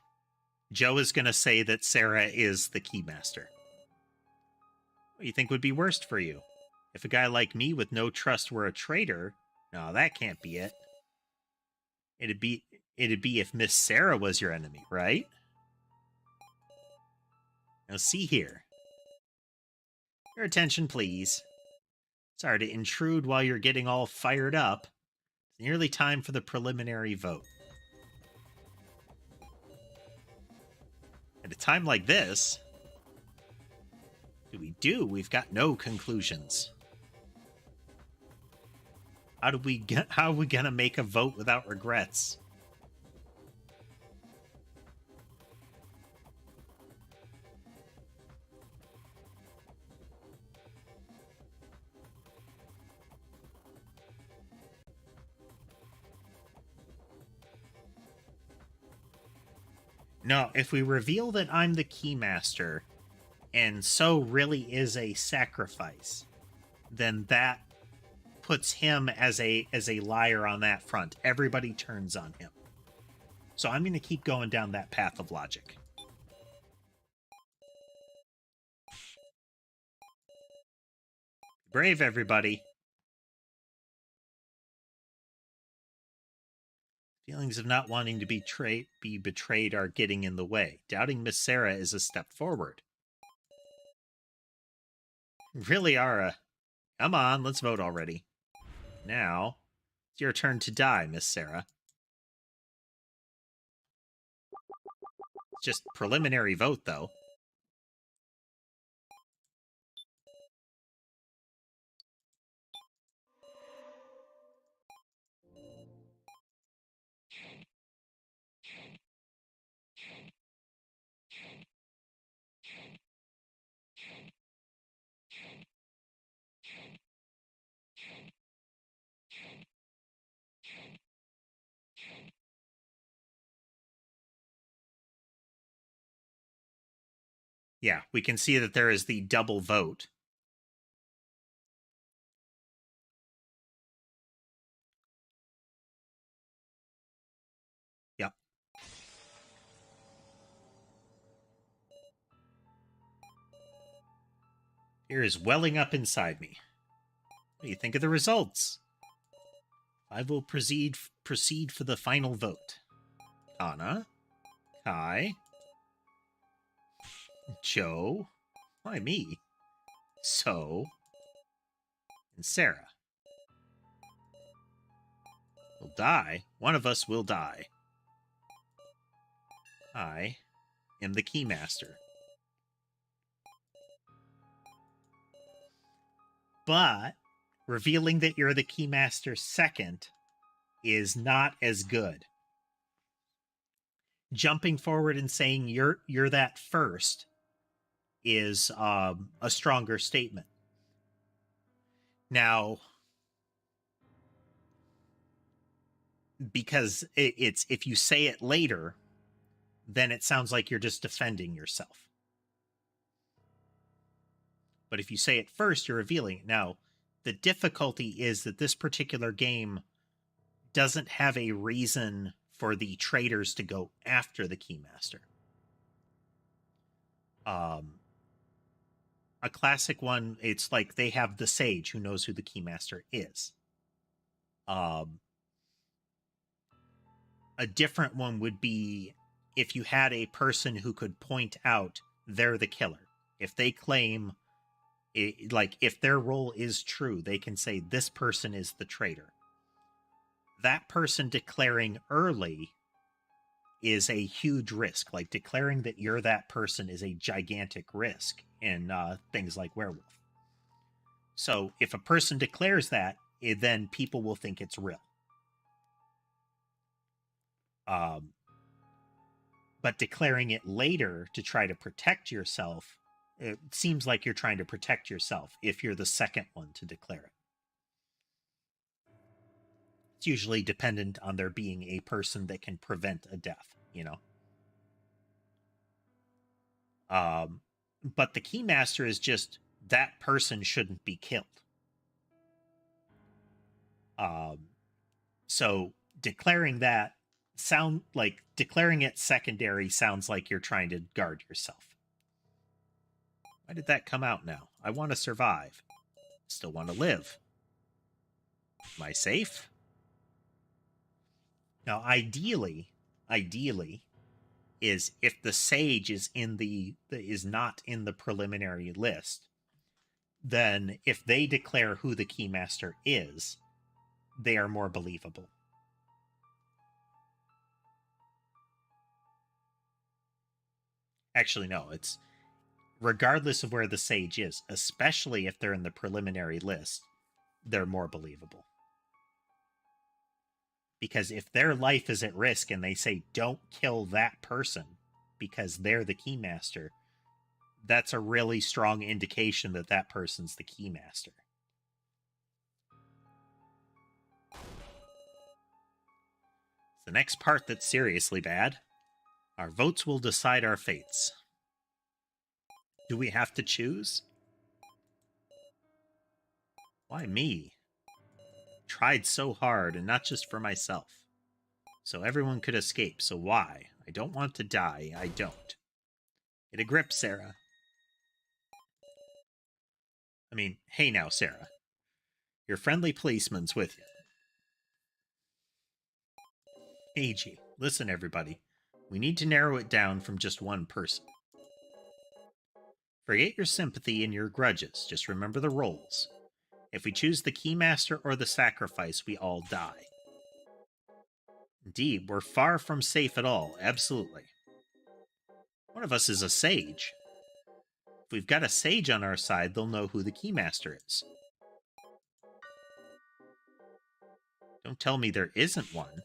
Joe is going to say that Sarah is the Keymaster. What do you think would be worst for you? If a guy like me with no trust were a traitor? No, that can't be it. It'd be if Miss Sarah was your enemy, right? Now see here. Your attention, please. Sorry to intrude while you're getting all fired up. It's nearly time for the preliminary vote. At a time like this, we've got no conclusions. How are we gonna make a vote without regrets? No, if we reveal that I'm the Keymaster, and so really is a sacrifice, then that puts him as a liar on that front. Everybody turns on him. So I'm going to keep going down that path of logic. Brave, everybody. Feelings of not wanting to be betrayed are getting in the way. Doubting Miss Sarah is a step forward. Really are a... Come on, let's vote already. Now, it's your turn to die, Miss Sarah. It's just preliminary vote, though. Yeah, we can see that there is the double vote. Yep. Fear is welling up inside me. What do you think of the results? I will proceed for the final vote. Kana, Kai, Joe, why me? So, and Sarah. Will die. One of us will die. I am the Keymaster. But revealing that you're the Keymaster second is not as good. Jumping forward and saying you're that first is a stronger statement. Now, because it's if you say it later, then it sounds like you're just defending yourself. But if you say it first, you're revealing it. Now, the difficulty is that this particular game doesn't have a reason for the traders to go after the Keymaster. A classic one, it's like they have the Sage who knows who the Keymaster is. A different one would be if you had a person who could point out they're the killer. If they claim, like, if their role is true, they can say this person is the traitor. That person declaring early is a huge risk. Like, declaring that you're that person is a gigantic risk in things like Werewolf. So if a person declares that, then people will think it's real. But declaring it later to try to protect yourself, it seems like you're trying to protect yourself if you're the second one to declare it. It's usually dependent on there being a person that can prevent a death, you know? But the Keymaster is just, that person shouldn't be killed. So declaring that declaring it secondary sounds like you're trying to guard yourself. Why did that come out now? I want to survive. Still want to live. Am I safe? Now, ideally, is if the Sage is not in the preliminary list, then if they declare who the Keymaster is, they are more believable. Actually, no, it's regardless of where the Sage is, especially if they're in the preliminary list, they're more believable. Because if their life is at risk and they say, don't kill that person because they're the Keymaster, that's a really strong indication that that person's the Keymaster. The next part that's seriously bad. Our votes will decide our fates. Do we have to choose? Why me? Tried so hard, and not just for myself. So everyone could escape, so why? I don't want to die, I don't. Get a grip, Sarah. I mean, hey now, Sarah. Your friendly policeman's with you. AG, listen everybody. We need to narrow it down from just one person. Forget your sympathy and your grudges. Just remember the roles. If we choose the Keymaster or the Sacrifice, we all die. Indeed, we're far from safe at all. Absolutely. One of us is a sage. If we've got a sage on our side, they'll know who the Keymaster is. Don't tell me there isn't one.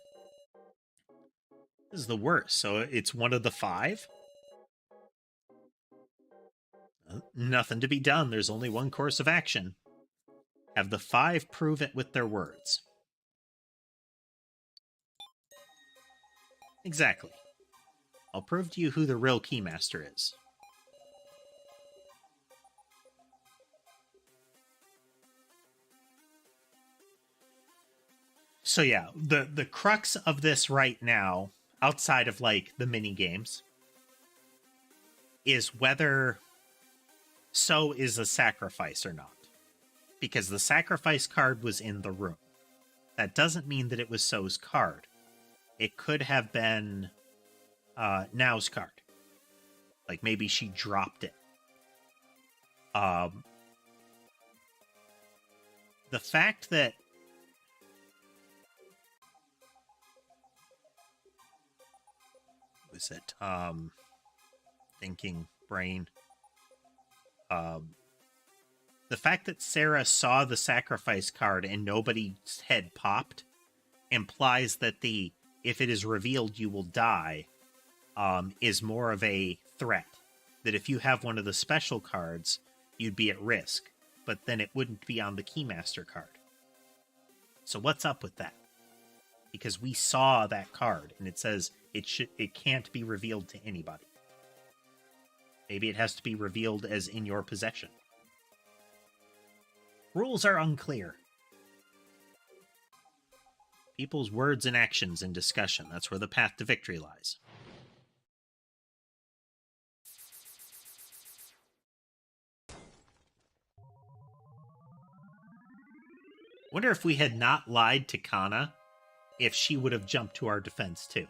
This is the worst. So it's one of the 5? Nothing to be done. There's only one course of action. Have the 5 prove it with their words. Exactly. I'll prove to you who the real Keymaster is. So yeah, the crux of this right now, outside of like the mini games, is whether So is a sacrifice or not. Because the sacrifice card was in the room. That doesn't mean that it was So's card. It could have been Now's card. Like maybe she dropped it. The fact that was it thinking brain. The fact that Sarah saw the sacrifice card and nobody's head popped implies that if it is revealed you will die is more of a threat. That if you have one of the special cards, you'd be at risk, but then it wouldn't be on the Keymaster card. So what's up with that? Because we saw that card and it says it can't be revealed to anybody. Maybe it has to be revealed as in your possession. Rules are unclear. People's words and actions in discussion. That's where the path to victory lies. Wonder if we had not lied to Kana, if she would have jumped to our defense too.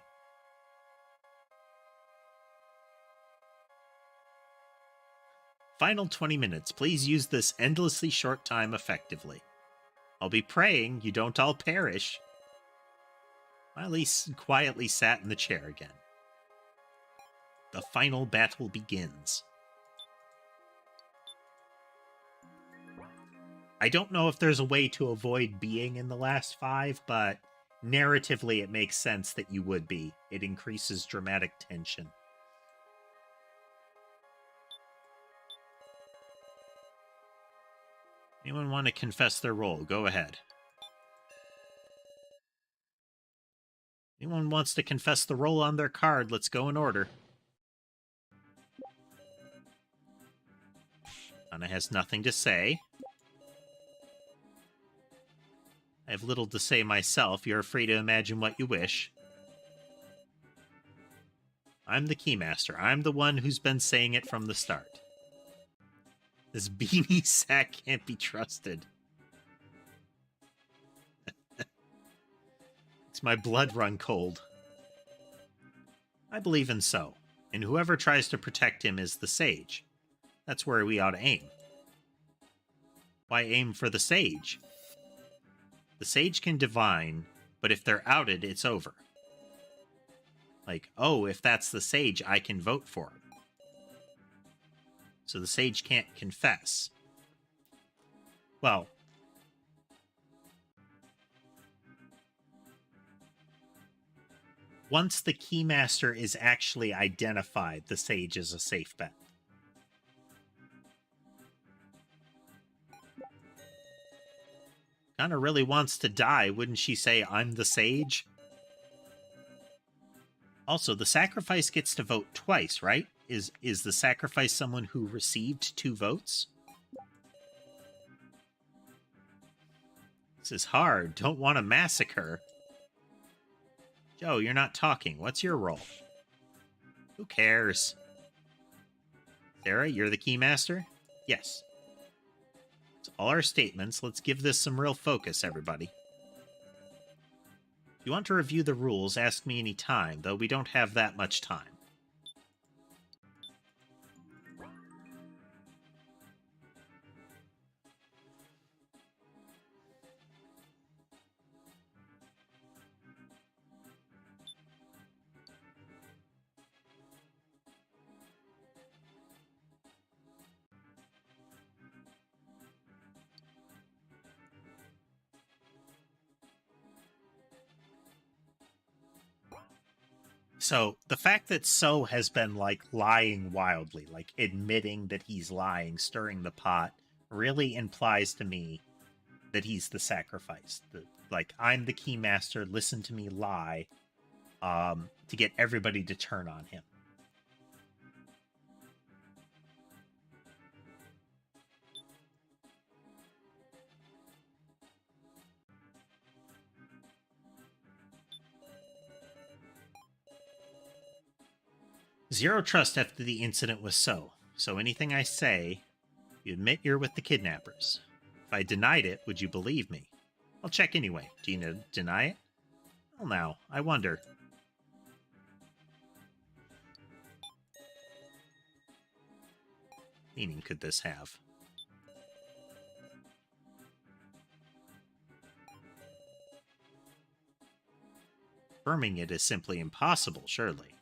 Final 20 minutes. Please use this endlessly short time effectively. I'll be praying you don't all perish. Miley quietly sat in the chair again. The final battle begins. I don't know if there's a way to avoid being in the last 5, but narratively it makes sense that you would be. It increases dramatic tension. Anyone want to confess their role? Go ahead. Anyone wants to confess the role on their card? Let's go in order. Anna has nothing to say. I have little to say myself. You're free to imagine what you wish. I'm the Keymaster. I'm the one who's been saying it from the start. This beanie sack can't be trusted. Makes my blood run cold. I believe in So, and whoever tries to protect him is the Sage. That's where we ought to aim. Why aim for the Sage? The Sage can divine, but if they're outed, it's over. Like, oh, if that's the Sage, I can vote for him. So the Sage can't confess. Well, once the Keymaster is actually identified, the Sage is a safe bet. Kinda really wants to die, wouldn't she say, I'm the Sage? Also, the sacrifice gets to vote twice, right? Is the sacrifice someone who received 2 votes? This is hard. Don't want to massacre. Joe, you're not talking. What's your role? Who cares? Sarah, you're the Keymaster? Yes. It's all our statements. Let's give this some real focus, everybody. If you want to review the rules, ask me any time, though we don't have that much time. So the fact that So has been like lying wildly, like admitting that he's lying, stirring the pot, really implies to me that he's the sacrifice. Like, I'm the keymaster, listen to me lie, to get everybody to turn on him. Zero trust after the incident with So. So anything I say, you admit you're with the kidnappers. If I denied it, would you believe me? I'll check anyway. Do you deny it? Well, now, I wonder. Meaning could this have? Affirming it is simply impossible, surely.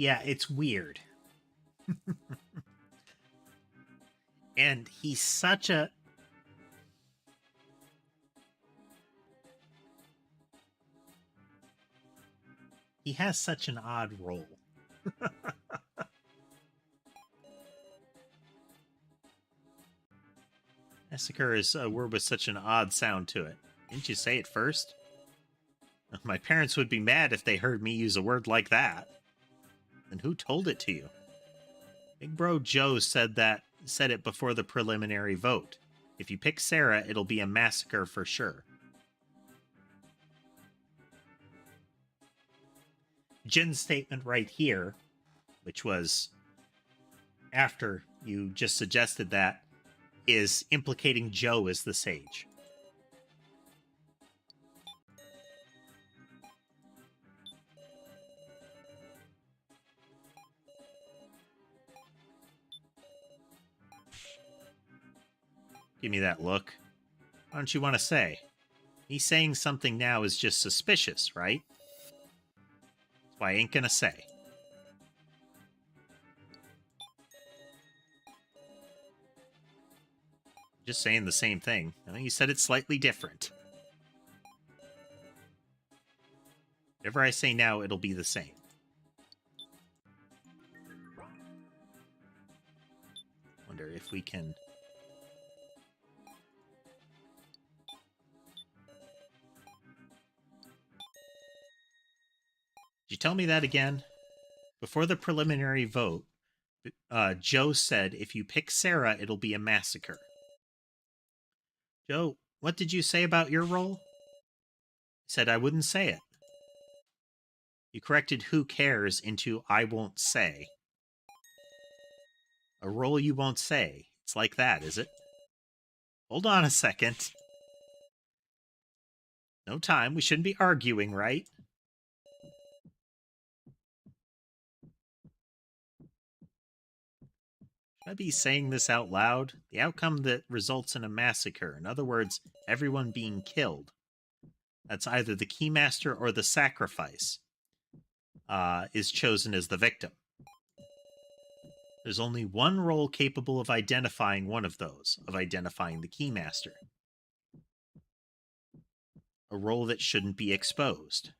Yeah, it's weird. And he's such a... He has such an odd role. Massacre is a word with such an odd sound to it. Didn't you say it first? My parents would be mad if they heard me use a word like that. Then who told it to you? Big Bro Joe said it before the preliminary vote. If you pick Sarah, it'll be a massacre for sure. Jin's statement right here, which was after you just suggested that, is implicating Joe as the sage. Give me that look. Why don't you want to say? Me saying something now is just suspicious, right? That's why I ain't gonna say. Just saying the same thing. I think you said it slightly different. Whatever I say now, it'll be the same. Wonder if we can... Did you tell me that again? Before the preliminary vote, Joe said, if you pick Sarah, it'll be a massacre. Joe, what did you say about your role? I said I wouldn't say it. You corrected who cares into I won't say. A role you won't say. It's like that, is it? Hold on a second. No time. We shouldn't be arguing, right? Should I be saying this out loud? The outcome that results in a massacre. In other words, everyone being killed. That's either the keymaster or the sacrifice is chosen as the victim. There's only one role capable of identifying one of those, of identifying the keymaster. A role that shouldn't be exposed.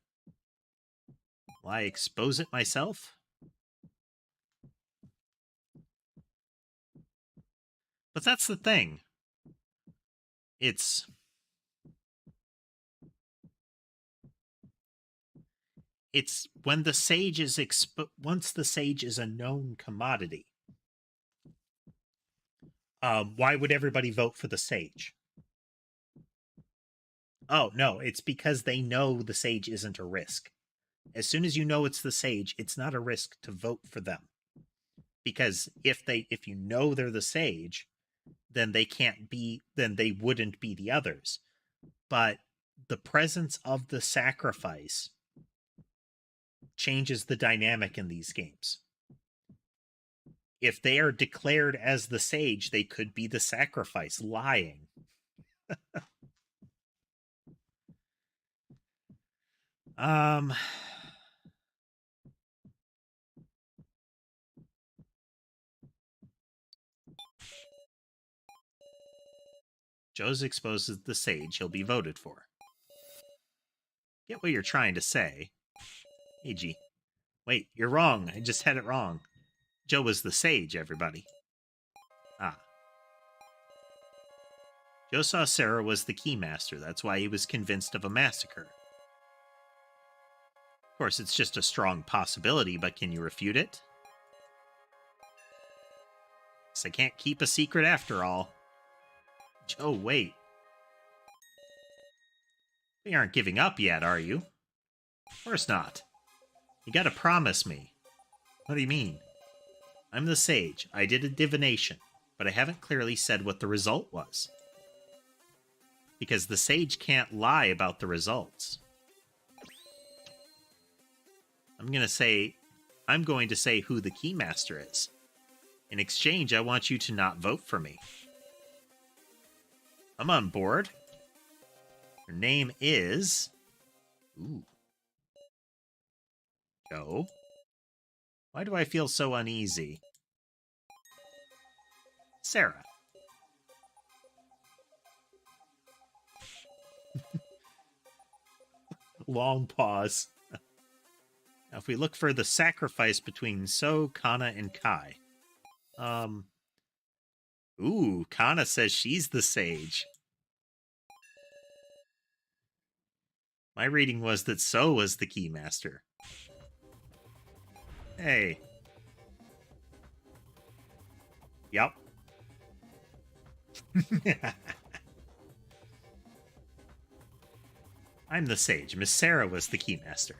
Will I expose it myself? But that's the thing. It's... it's when the sage is once the sage is a known commodity. Why would everybody vote for the sage? Oh, no, it's because they know the sage isn't a risk. As soon as you know it's the sage, it's not a risk to vote for them. Because if you know they're the sage, then they wouldn't be the others. But the presence of the sacrifice changes the dynamic in these games. If they are declared as the sage, they could be the sacrifice, lying. Joe's exposed as the sage. He'll be voted for. Get what you're trying to say. Eiji. Wait, you're wrong. I just had it wrong. Joe was the sage, everybody. Ah. Joe saw Sarah was the keymaster. That's why he was convinced of a massacre. Of course, it's just a strong possibility, but can you refute it? Guess I can't keep a secret after all. Joe, wait. You aren't giving up yet, are you? Of course not. You gotta promise me. What do you mean? I'm the sage. I did a divination, but I haven't clearly said what the result was. Because the sage can't lie about the results. I'm going to say who the keymaster is. In exchange, I want you to not vote for me. I'm on board. Her name is... Ooh. Joe? Why do I feel so uneasy? Sarah. Long pause. Now, if we look for the sacrifice between So, Kana, and Kai. Ooh, Kana says she's the sage. My reading was that So was the keymaster. Hey. Yup. I'm the sage. Miss Sarah was the keymaster.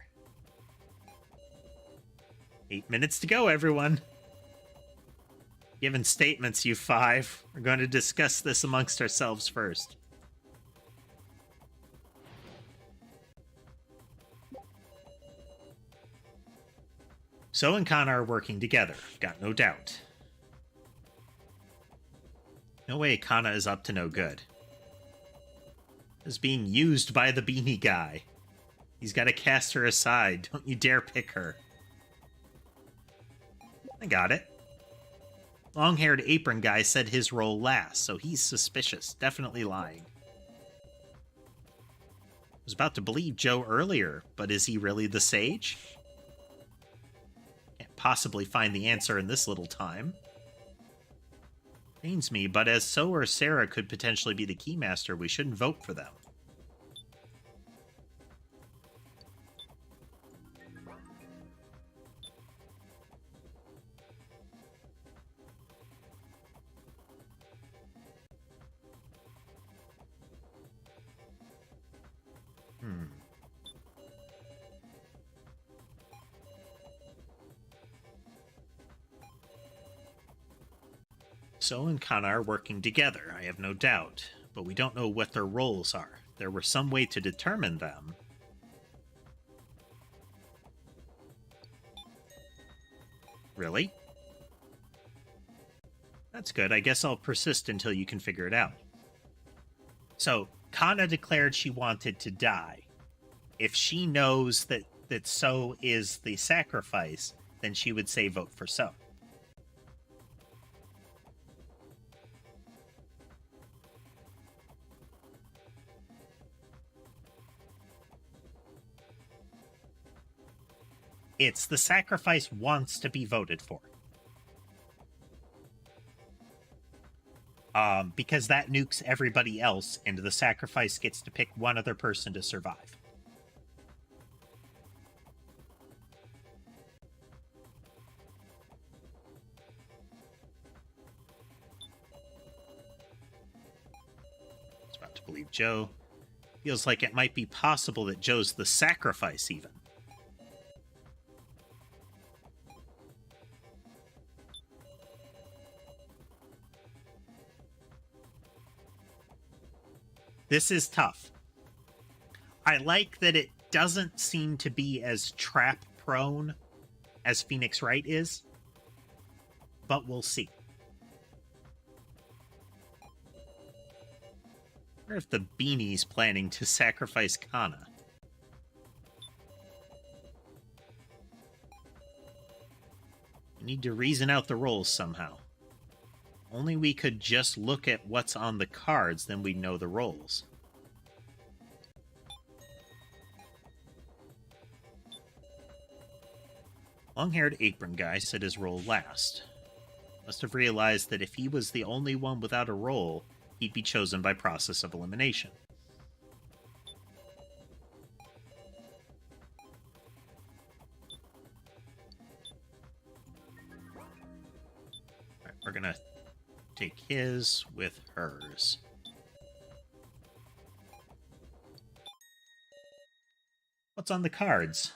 8 minutes to go, everyone. Given statements, you five. We're going to discuss this amongst ourselves first. So and Kana are working together. Got no doubt. No way Kana is up to no good. Is being used by the beanie guy. He's got to cast her aside. Don't you dare pick her. I got it. Long-haired apron guy said his role last, so he's suspicious. Definitely lying. I was about to believe Joe earlier, but is he really the sage? Can't possibly find the answer in this little time. Pains me, but as So or Sarah could potentially be the keymaster, we shouldn't vote for them. So and Kana are working together, I have no doubt, but we don't know what their roles are. If there were some way to determine them. Really? That's good. I guess I'll persist until you can figure it out. So, Kana declared she wanted to die. If she knows that So is the sacrifice, then she would say vote for So. It's the sacrifice wants to be voted for. Because that nukes everybody else, and the sacrifice gets to pick one other person to survive. got to believe Joe. Feels like it might be possible that Joe's the sacrifice, even. This is tough. I like that it doesn't seem to be as trap-prone as Phoenix Wright is, but we'll see. I wonder if the Beanie's planning to sacrifice Kana. We need to reason out the roles somehow. Only we could just look at what's on the cards, then we'd know the roles. Long-haired apron guy said his role last. Must have realized that if he was the only one without a role, he'd be chosen by process of elimination. Alright, we're gonna take his with hers. What's on the cards?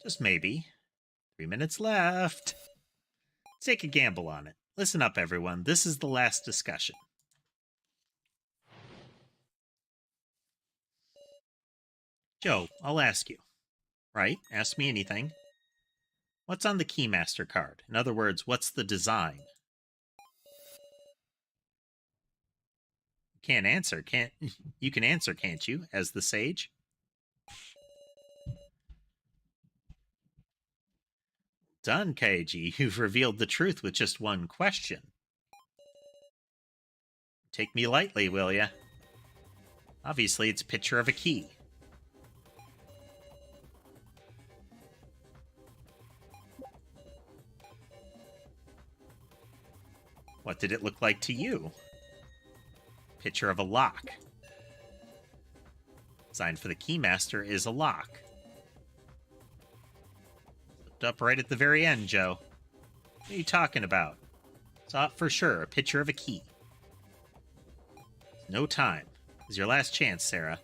Just maybe. 3 minutes left. Let's take a gamble on it. Listen up, everyone. This is the last discussion. Joe, I'll ask you. Right? Ask me anything. What's on the Keymaster card? In other words, what's the design? Can't answer, can't you? Can answer, can't you, as the sage? Done, Kaiji. You've revealed the truth with just one question. Take me lightly, will ya? Obviously, it's a picture of a key. What did it look like to you? Picture of a lock. Sign for the Keymaster is a lock. Slipped up right at the very end, Joe. What are you talking about? Saw it for sure, a picture of a key. No time. This is your last chance, Sarah.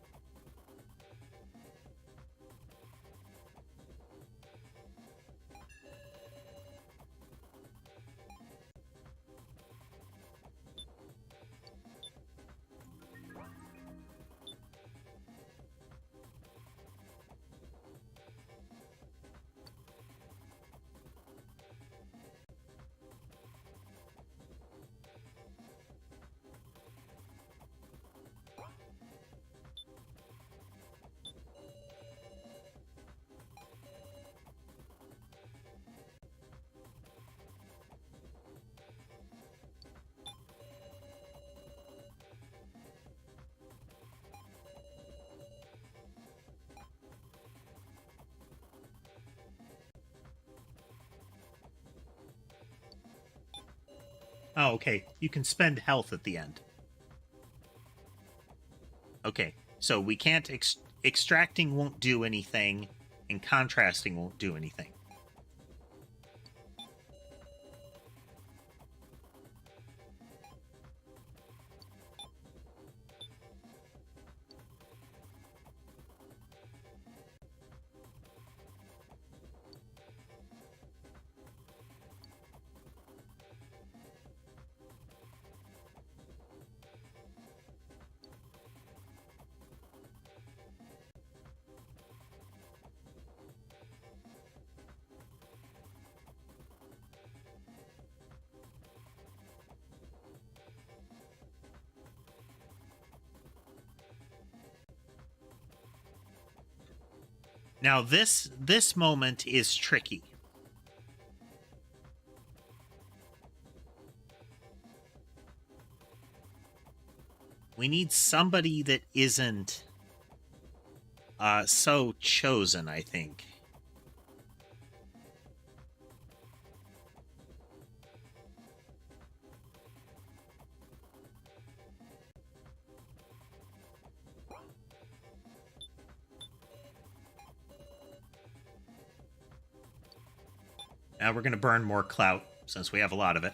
Oh, okay. You can spend health at the end. Okay, so we can't... extracting won't do anything, and contrasting won't do anything. Now, this moment is tricky. We need somebody that isn't so chosen, I think. Now we're going to burn more clout, since we have a lot of it.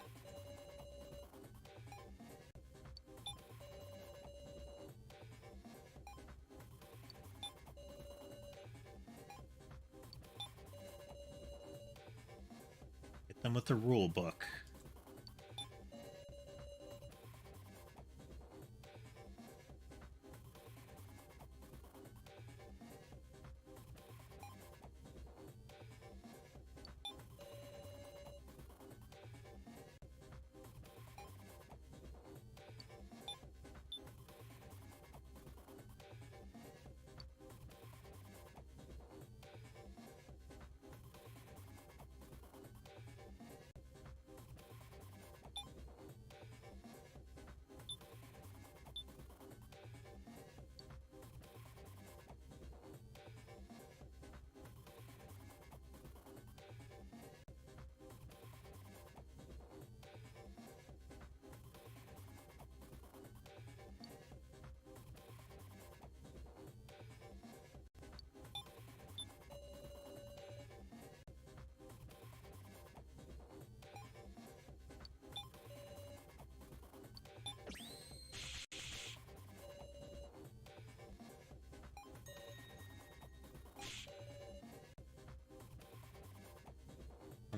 with the rule book.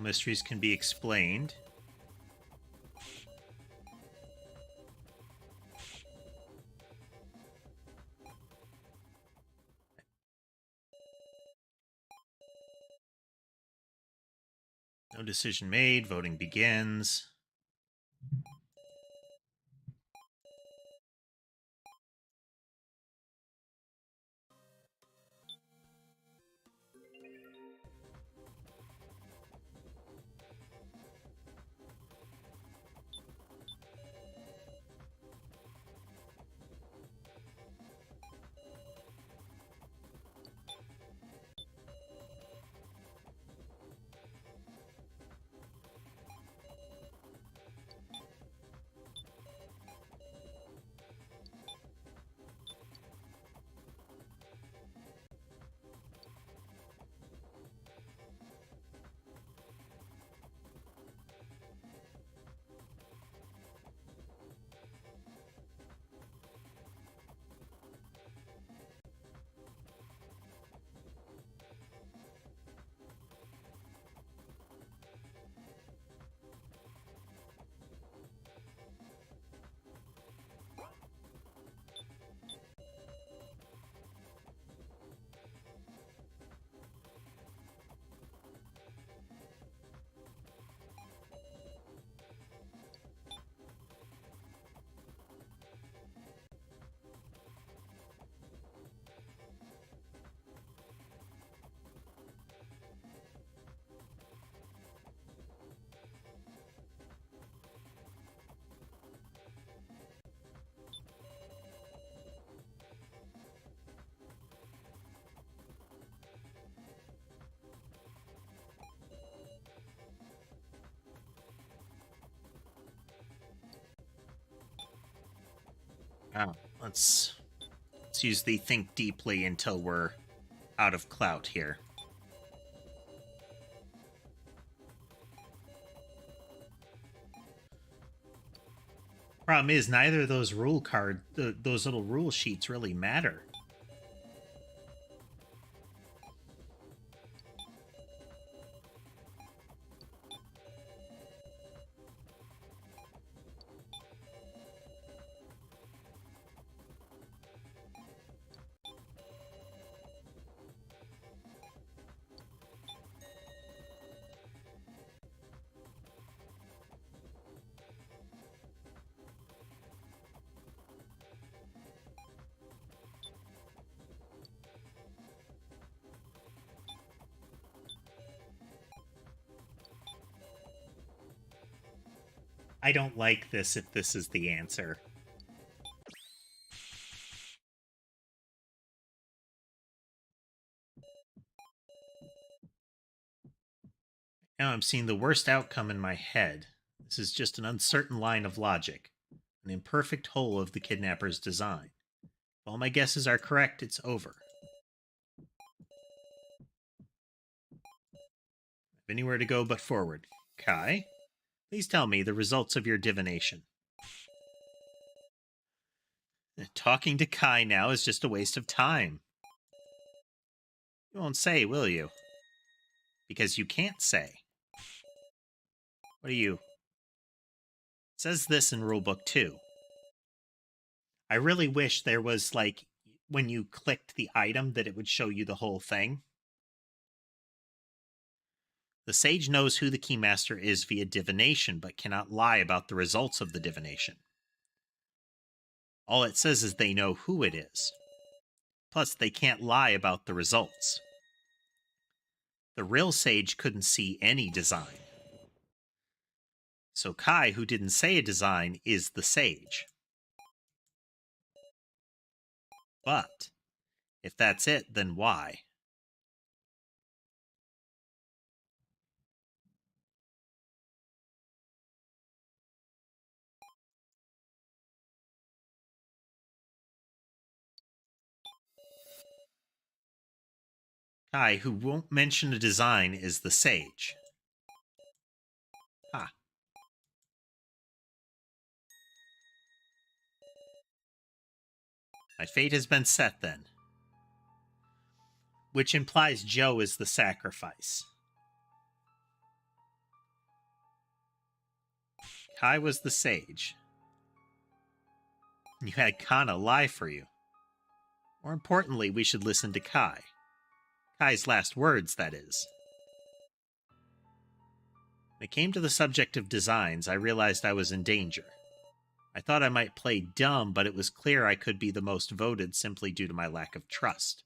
Mysteries can be explained. No decision made. Voting begins. Oh, let's use the think deeply until we're out of clout here. Problem is, neither of those those little rule sheets really matter. I don't like this if this is the answer. Now I'm seeing the worst outcome in my head. This is just an uncertain line of logic, an imperfect whole of the kidnapper's design. If all my guesses are correct, it's over. If anywhere to go but forward. Kai, please tell me the results of your divination. Talking to Kai now is just a waste of time. You won't say, will you? Because you can't say. What do you... It says this in rulebook 2. I really wish there was, like, when you clicked the item that it would show you the whole thing. The sage knows who the keymaster is via divination, but cannot lie about the results of the divination. All it says is they know who it is. Plus, they can't lie about the results. The real sage couldn't see any design. So Kai, who didn't say a design, is the sage. But if that's it, then why? Kai, who won't mention a design, is the sage. Ha. My fate has been set, then. Which implies Joe is the sacrifice. Kai was the sage. You had Kana lie for you. More importantly, we should listen to Kai. Kai's last words, that is. When it came to the subject of designs, I realized I was in danger. I thought I might play dumb, but it was clear I could be the most voted simply due to my lack of trust.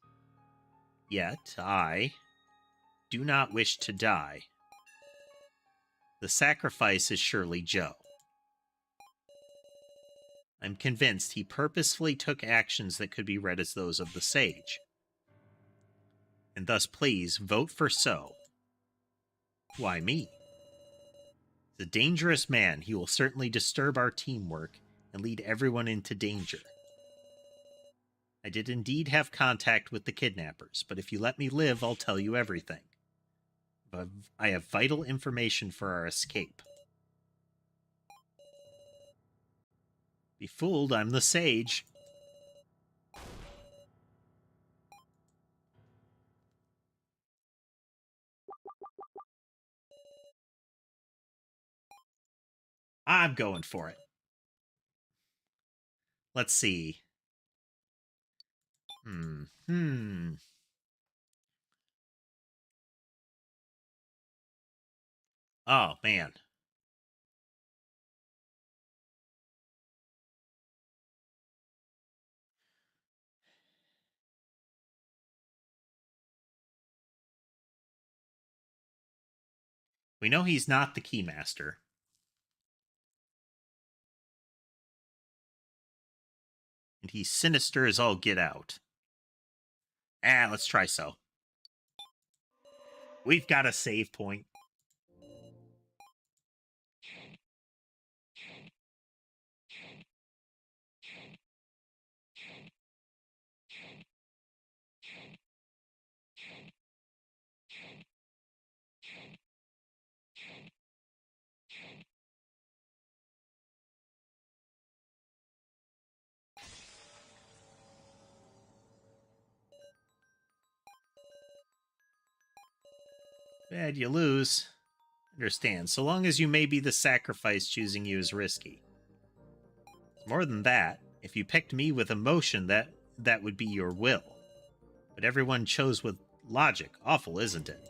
Yet, I do not wish to die. The sacrifice is surely Joe. I'm convinced he purposefully took actions that could be read as those of the sage. And thus, please, vote for So. Why me? He's a dangerous man. He will certainly disturb our teamwork and lead everyone into danger. I did indeed have contact with the kidnappers, but if you let me live, I'll tell you everything. But I have vital information for our escape. Be fooled, I'm the sage. I'm going for it. Let's see. Oh, man. We know he's not the keymaster. And he's sinister as all get out. Let's try So. We've got a save point. Bad you lose. Understand, so long as you may be the sacrifice, choosing you is risky. More than that, if you picked me with emotion, that would be your will. But everyone chose with logic. Awful, isn't it?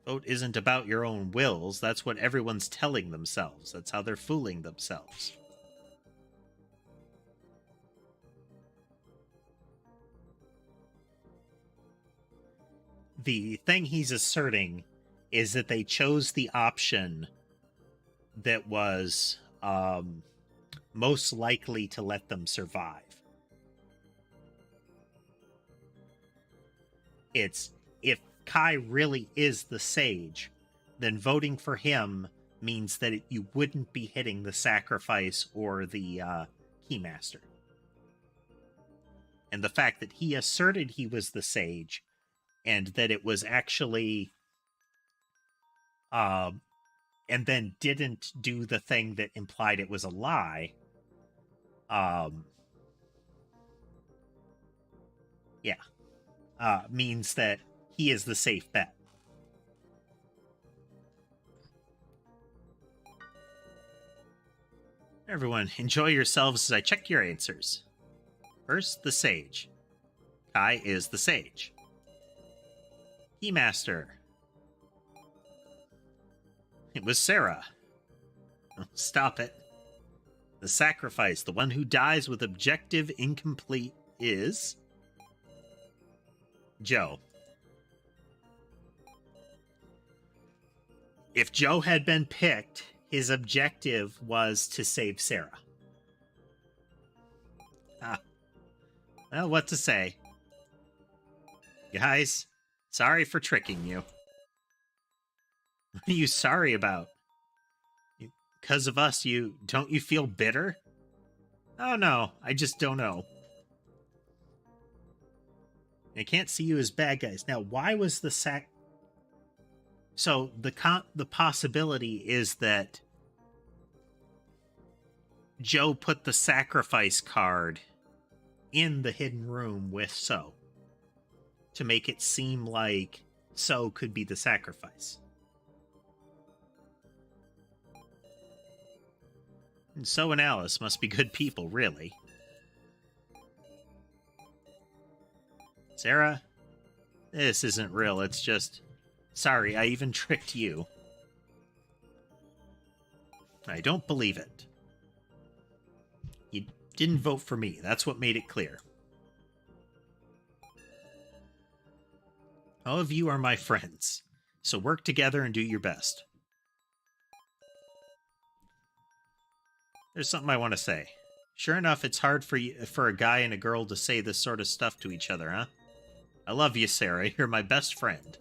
Vote isn't about your own wills. That's what everyone's telling themselves. That's how they're fooling themselves. The thing he's asserting is that they chose the option that was most likely to let them survive. It's, if Kai really is the sage, then voting for him means that you wouldn't be hitting the sacrifice or the keymaster. And the fact that he asserted he was the sage and that it was actually and then didn't do the thing that implied it was a lie, means that he is the safe bet. Everyone, enjoy yourselves as I check your answers. First, the sage. Kai is the sage. Keymaster. It was Sarah. Oh, stop it. The sacrifice, the one who dies with objective incomplete, is Joe. If Joe had been picked, his objective was to save Sarah. Well, what to say? Guys, sorry for tricking you. What are you sorry about? Because of us, don't you feel bitter? Oh no, I just don't know. I can't see you as bad guys. Now, why was the So the possibility is that Joe put the sacrifice card in the hidden room with So to make it seem like So could be the sacrifice. And So and Alice must be good people, really. Sarah, this isn't real. It's just... Sorry, I even tricked you. I don't believe it. You didn't vote for me. That's what made it clear. All of you are my friends, so work together and do your best. There's something I want to say. Sure enough, it's hard for a guy and a girl to say this sort of stuff to each other, huh? I love you, Sarah. You're my best friend.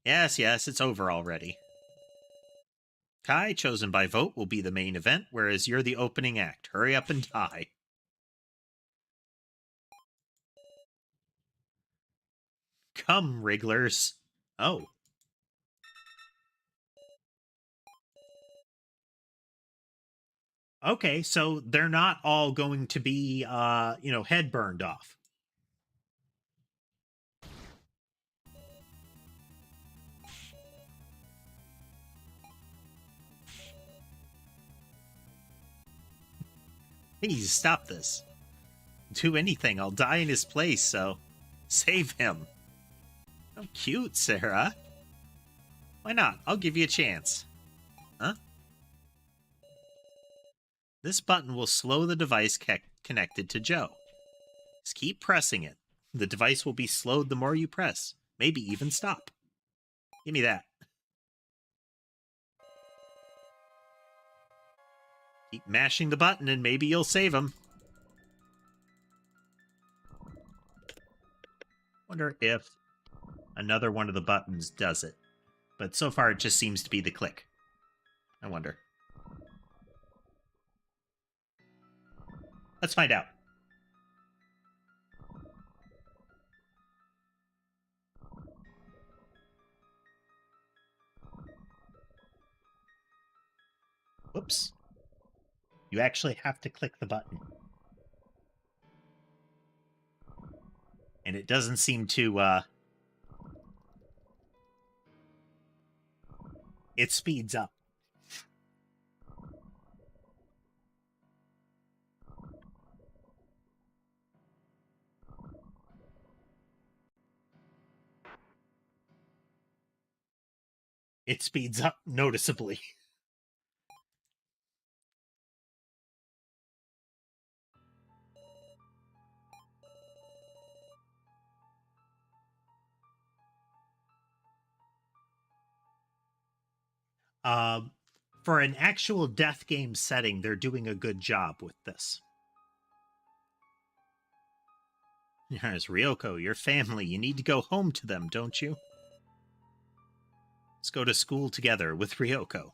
Yes, it's over already. Kai, chosen by vote, will be the main event, whereas you're the opening act. Hurry up and die. Come, Wrigglers. Oh. Okay, so they're not all going to be, head burned off. Please stop this. Do anything, I'll die in his place, so save him. How cute, Sarah. Why not? I'll give you a chance. Huh? This button will slow the device connected to Joe. Just keep pressing it. The device will be slowed the more you press. Maybe even stop. Give me that. Keep mashing the button and maybe you'll save him. Wonder if another one of the buttons does it. But so far it just seems to be the click. I wonder. Let's find out. Whoops. You actually have to click the button. And it doesn't seem to, it speeds up. It speeds up noticeably. For an actual death game setting, they're doing a good job with this. Yes, Ryoko, your family. You need to go home to them, don't you? Let's go to school together with Ryoko.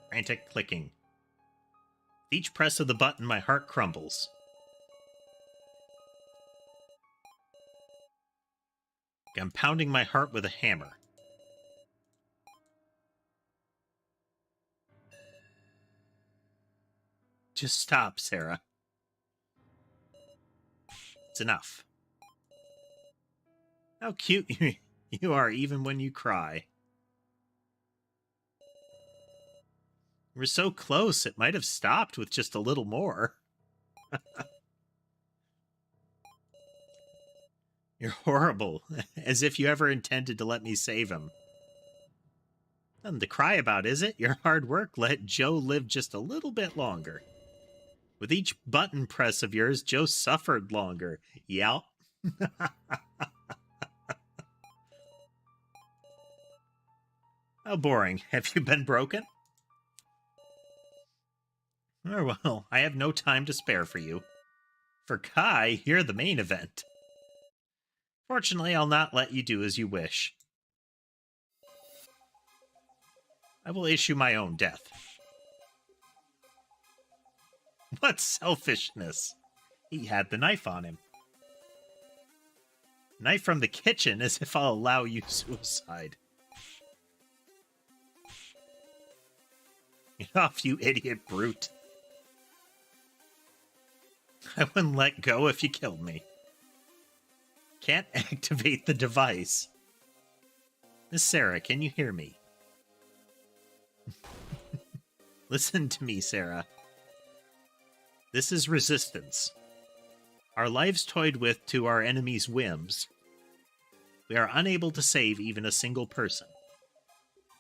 Frantic clicking. With each press of the button, my heart crumbles. I'm pounding my heart with a hammer. Just stop, Sarah. It's enough. How cute you are even when you cry. We're so close, it might have stopped with just a little more. You're horrible, as if you ever intended to let me save him. Nothing to cry about, is it? Your hard work let Joe live just a little bit longer. With each button press of yours, Joe suffered longer. Yep. How boring. Have you been broken? Oh, well, I have no time to spare for you. For Kai, you're the main event. Fortunately, I'll not let you do as you wish. I will issue my own death. What selfishness! He had the knife on him. Knife from the kitchen, as if I'll allow you suicide. Get off, you idiot brute. I wouldn't let go if you killed me. Can't activate the device. Miss Sarah, can you hear me? Listen to me, Sarah. This is resistance. Our lives toyed with to our enemies' whims. We are unable to save even a single person.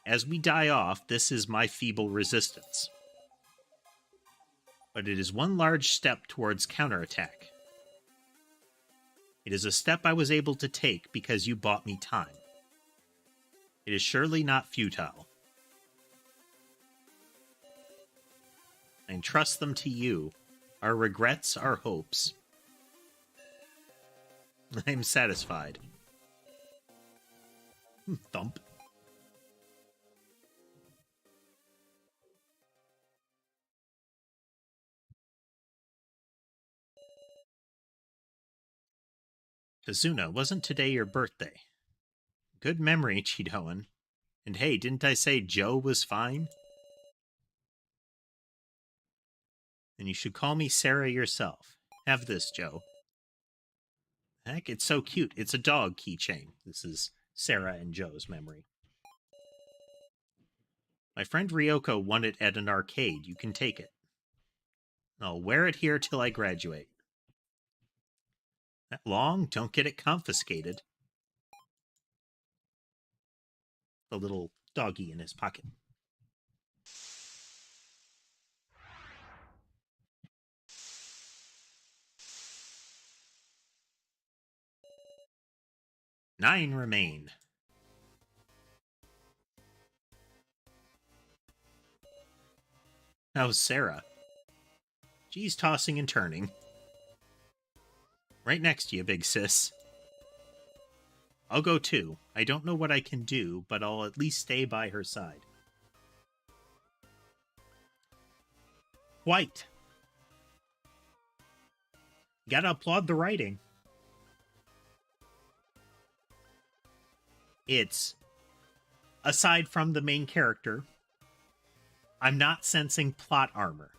As we die off, this is my feeble resistance. But it is one large step towards counterattack. It is a step I was able to take because you bought me time. It is surely not futile. I entrust them to you, our regrets, our hopes. I am satisfied. Thump. Kazuna, wasn't today your birthday? Good memory, Chidoan. And hey, didn't I say Joe was fine? Then you should call me Sarah yourself. Have this, Joe. Heck, it's so cute. It's a dog keychain. This is Sarah and Joe's memory. My friend Ryoko won it at an arcade. You can take it. I'll wear it here till I graduate. That long? Don't get it confiscated. The little doggy in his pocket. Nine remain. How's Sarah? She's tossing and turning. Right next to you, big sis. I'll go too. I don't know what I can do, but I'll at least stay by her side. White. Gotta applaud the writing. It's, aside from the main character, I'm not sensing plot armor.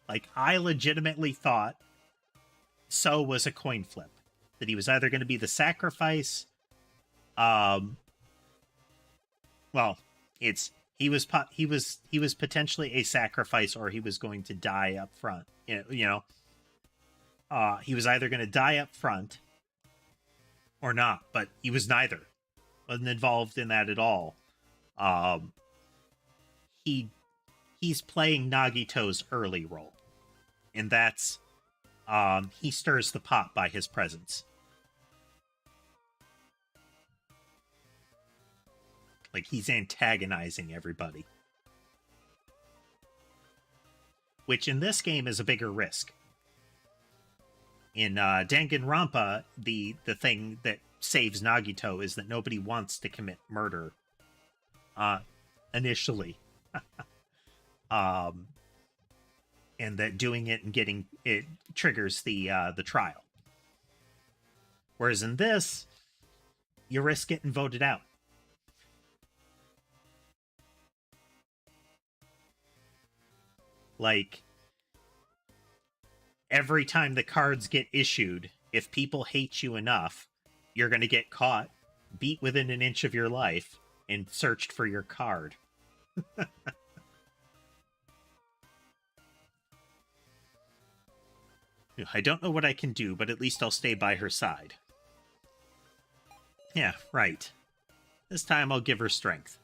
Like, I legitimately thought So was a coin flip. That he was either going to be the sacrifice, well, it's he was potentially a sacrifice, or he was going to die up front. He was either going to die up front or not, but he was neither. Wasn't involved in that at all. He's playing Nagito's early role, and that's he stirs the pot by his presence. Like, he's antagonizing everybody. Which in this game is a bigger risk. In Danganronpa, the thing that saves Nagito is that nobody wants to commit murder initially. And that doing it and getting it triggers the trial. Whereas in this, you risk getting voted out. Like, every time the cards get issued, If people hate you enough, you're going to get caught, beat within an inch of your life, and searched for your card. I don't know what I can do, but at least I'll stay by her side. Yeah, right. This time I'll give her strength.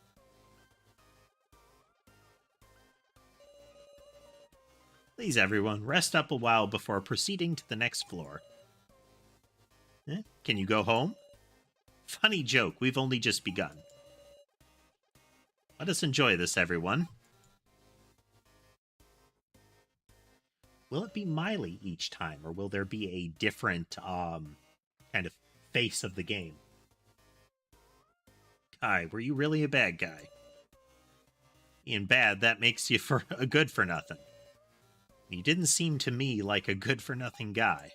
Please, everyone, rest up a while before proceeding to the next floor. Can you go home? Funny joke, we've only just begun. Let us enjoy this, everyone. Will it be Miley each time, or will there be a different kind of face of the game? Kai, were you really a bad guy? In bad, that makes you for a good for nothing. You didn't seem to me like a good for nothing guy.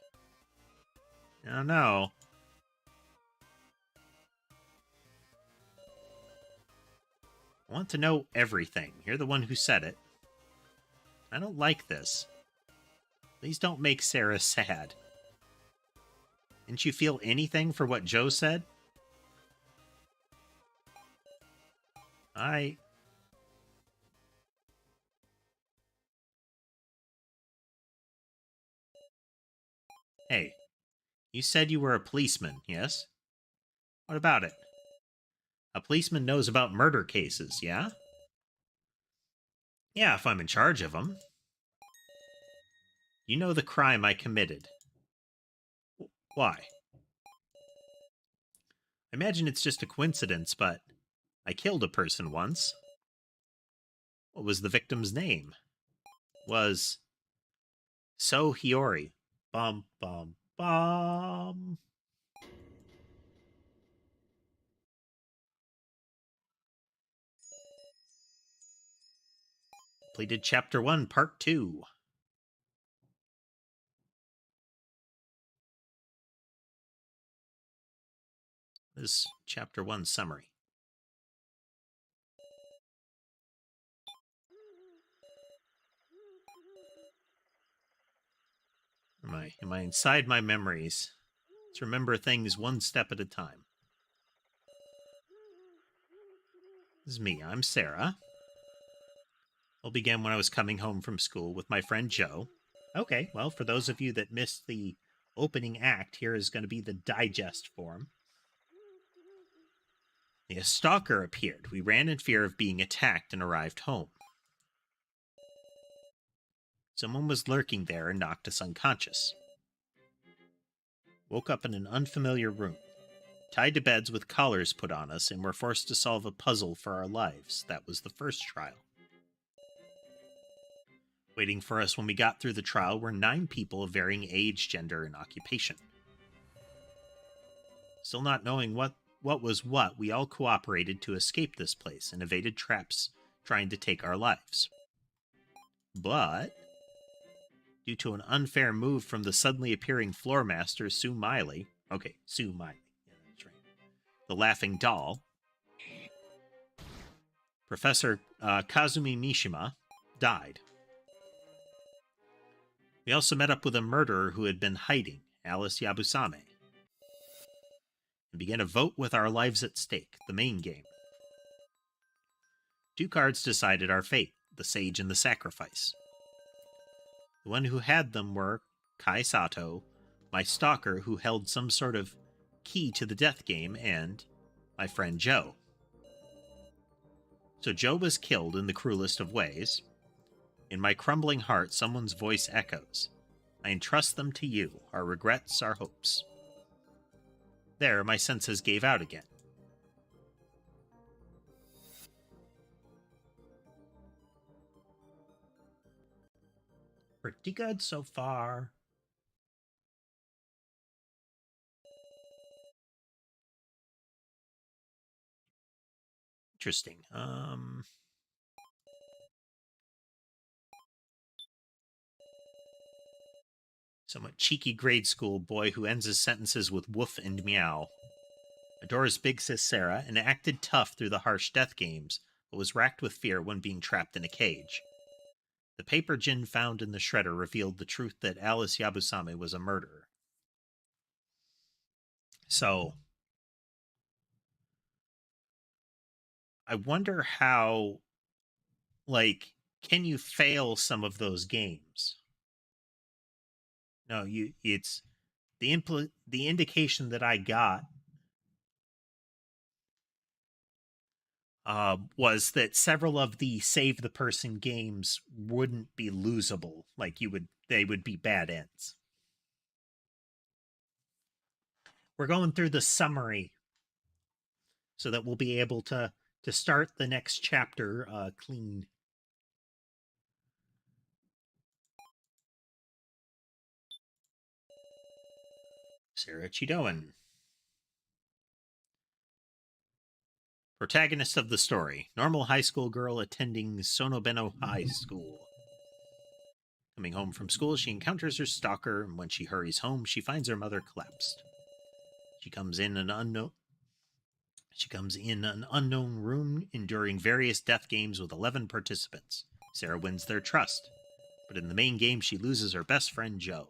I don't know. I want to know everything. You're the one who said it. I don't like this. Please don't make Sarah sad. Didn't you feel anything for what Joe said? Hey, you said you were a policeman, yes? What about it? A policeman knows about murder cases, yeah? Yeah, if I'm in charge of them. You know the crime I committed. Why? I imagine it's just a coincidence, but I killed a person once. What was the victim's name? Was So Hiyori. Bum, bum, bum. Completed Chapter 1, Part 2. This is Chapter 1 summary. Am I inside my memories? Let's remember things one step at a time. This is me. I'm Sarah. All began when I was coming home from school with my friend Joe. Okay, well, for those of you that missed the opening act, here is going to be the digest form. A stalker appeared. We ran in fear of being attacked and arrived home. Someone was lurking there and knocked us unconscious. Woke up in an unfamiliar room. Tied to beds with collars put on us, and were forced to solve a puzzle for our lives. That was the first trial. Waiting for us when we got through the trial were 9 people of varying age, gender, and occupation. Still not knowing what was what, we all cooperated to escape this place and evaded traps trying to take our lives. But due to an unfair move from the suddenly appearing floor master, Sue Miley, yeah, that's right, the laughing doll, Professor Kazumi Mishima died. We also met up with a murderer who had been hiding, Alice Yabusame, and began a vote with our lives at stake, the main game. 2 cards decided our fate, the Sage and the Sacrifice. The one who had them were Kai Sato, my stalker who held some sort of key to the death game, and my friend Joe. So Joe was killed in the cruelest of ways. In my crumbling heart, someone's voice echoes. I entrust them to you, our regrets, our hopes. There, my senses gave out again. Pretty good so far. Interesting. Somewhat cheeky grade school boy who ends his sentences with woof and meow. Adores big sis Sarah and acted tough through the harsh death games, but was racked with fear when being trapped in a cage. The paper Jin found in the shredder revealed the truth that Alice Yabusame was a murderer. So I wonder how, like, can you fail some of those games? No, it's the indication that I got was that several of the save the person games wouldn't be losable. Like they would be bad ends. We're going through the summary so that we'll be able to start the next chapter clean. Sarah Chidoan, protagonist of the story, normal high school girl attending Sonobeno High School. Coming home from school, she encounters her stalker, and when she hurries home, she finds her mother collapsed. She comes in an unknown room, enduring various death games with 11 participants. Sarah wins their trust, but in the main game, she loses her best friend Joe.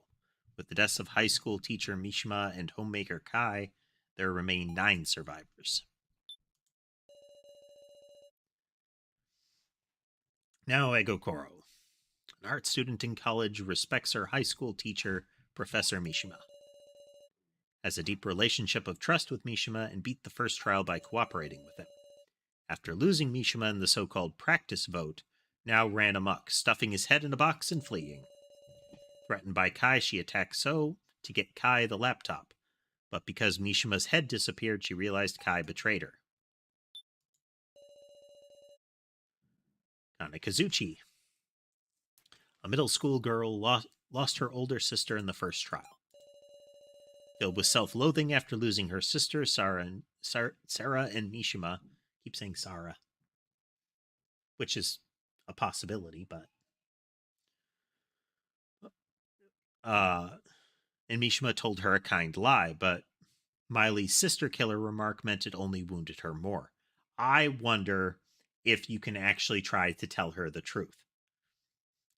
With the deaths of high school teacher Mishima and homemaker Kai, there remain 9 survivors. Now Egokoro, an art student in college, respects her high school teacher, Professor Mishima. Has a deep relationship of trust with Mishima and beat the first trial by cooperating with him. After losing Mishima in the so-called practice vote, now ran amok, stuffing his head in a box and fleeing. Threatened by Kai, she attacks So to get Kai the laptop, but because Mishima's head disappeared, she realized Kai betrayed her. Kanekazuchi, a middle school girl, lost her older sister in the first trial. Filled with self-loathing after losing her sister, Sarah and Mishima, keep saying Sarah, which is a possibility, but and Mishima told her a kind lie, but Miley's sister killer remark meant it only wounded her more. I wonder if you can actually try to tell her the truth.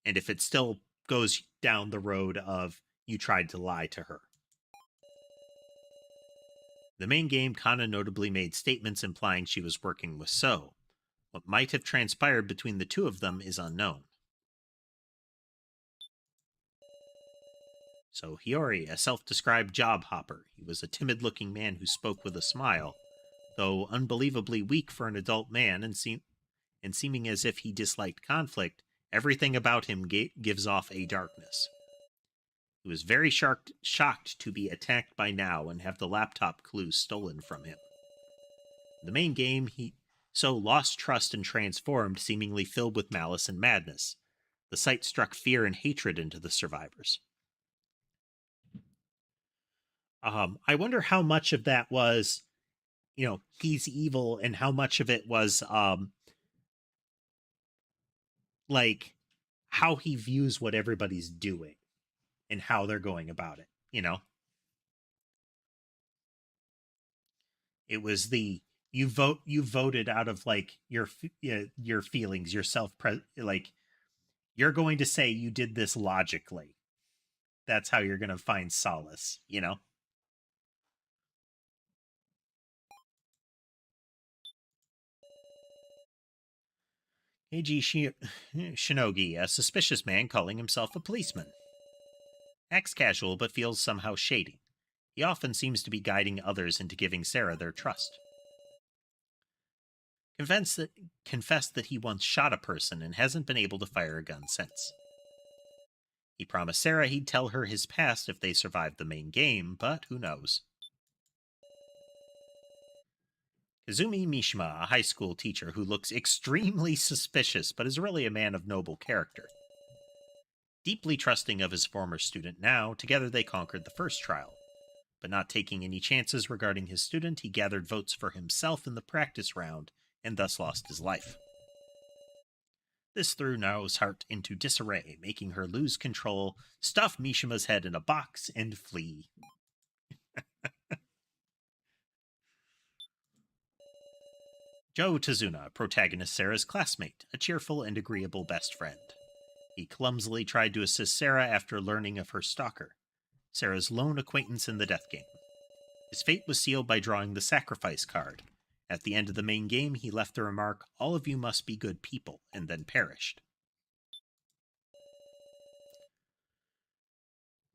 And if it still goes down the road of you tried to lie to her. The main game, Kana notably made statements implying she was working with So. What might have transpired between the two of them is unknown. So Hiyori, a self-described job hopper. He was a timid-looking man who spoke with a smile, though unbelievably weak for an adult man and seeming as if he disliked conflict, everything about him gives off a darkness. He was very shocked to be attacked by Now and have the laptop clues stolen from him. In the main game, he lost trust and transformed, seemingly filled with malice and madness. The sight struck fear and hatred into the survivors. I wonder how much of that was, he's evil, and how much of it was, like, how he views what everybody's doing and how they're going about it. It was you voted out of like your feelings, your like you're going to say you did this logically. That's how you're going to find solace. Eiji Shinogi, a suspicious man calling himself a policeman. Acts casual but feels somehow shady. He often seems to be guiding others into giving Sarah their trust. Confessed that he once shot a person and hasn't been able to fire a gun since. He promised Sarah he'd tell her his past if they survived the main game, but who knows. Kazumi Mishima, a high school teacher who looks extremely suspicious but is really a man of noble character. Deeply trusting of his former student Now, together they conquered the first trial. But not taking any chances regarding his student, he gathered votes for himself in the practice round and thus lost his life. This threw Nao's heart into disarray, making her lose control, stuff Mishima's head in a box, and flee. Joe Tazuna, protagonist Sarah's classmate, a cheerful and agreeable best friend. He clumsily tried to assist Sarah after learning of her stalker, Sarah's lone acquaintance in the death game. His fate was sealed by drawing the sacrifice card. At the end of the main game, he left the remark, "All of you must be good people," and then perished.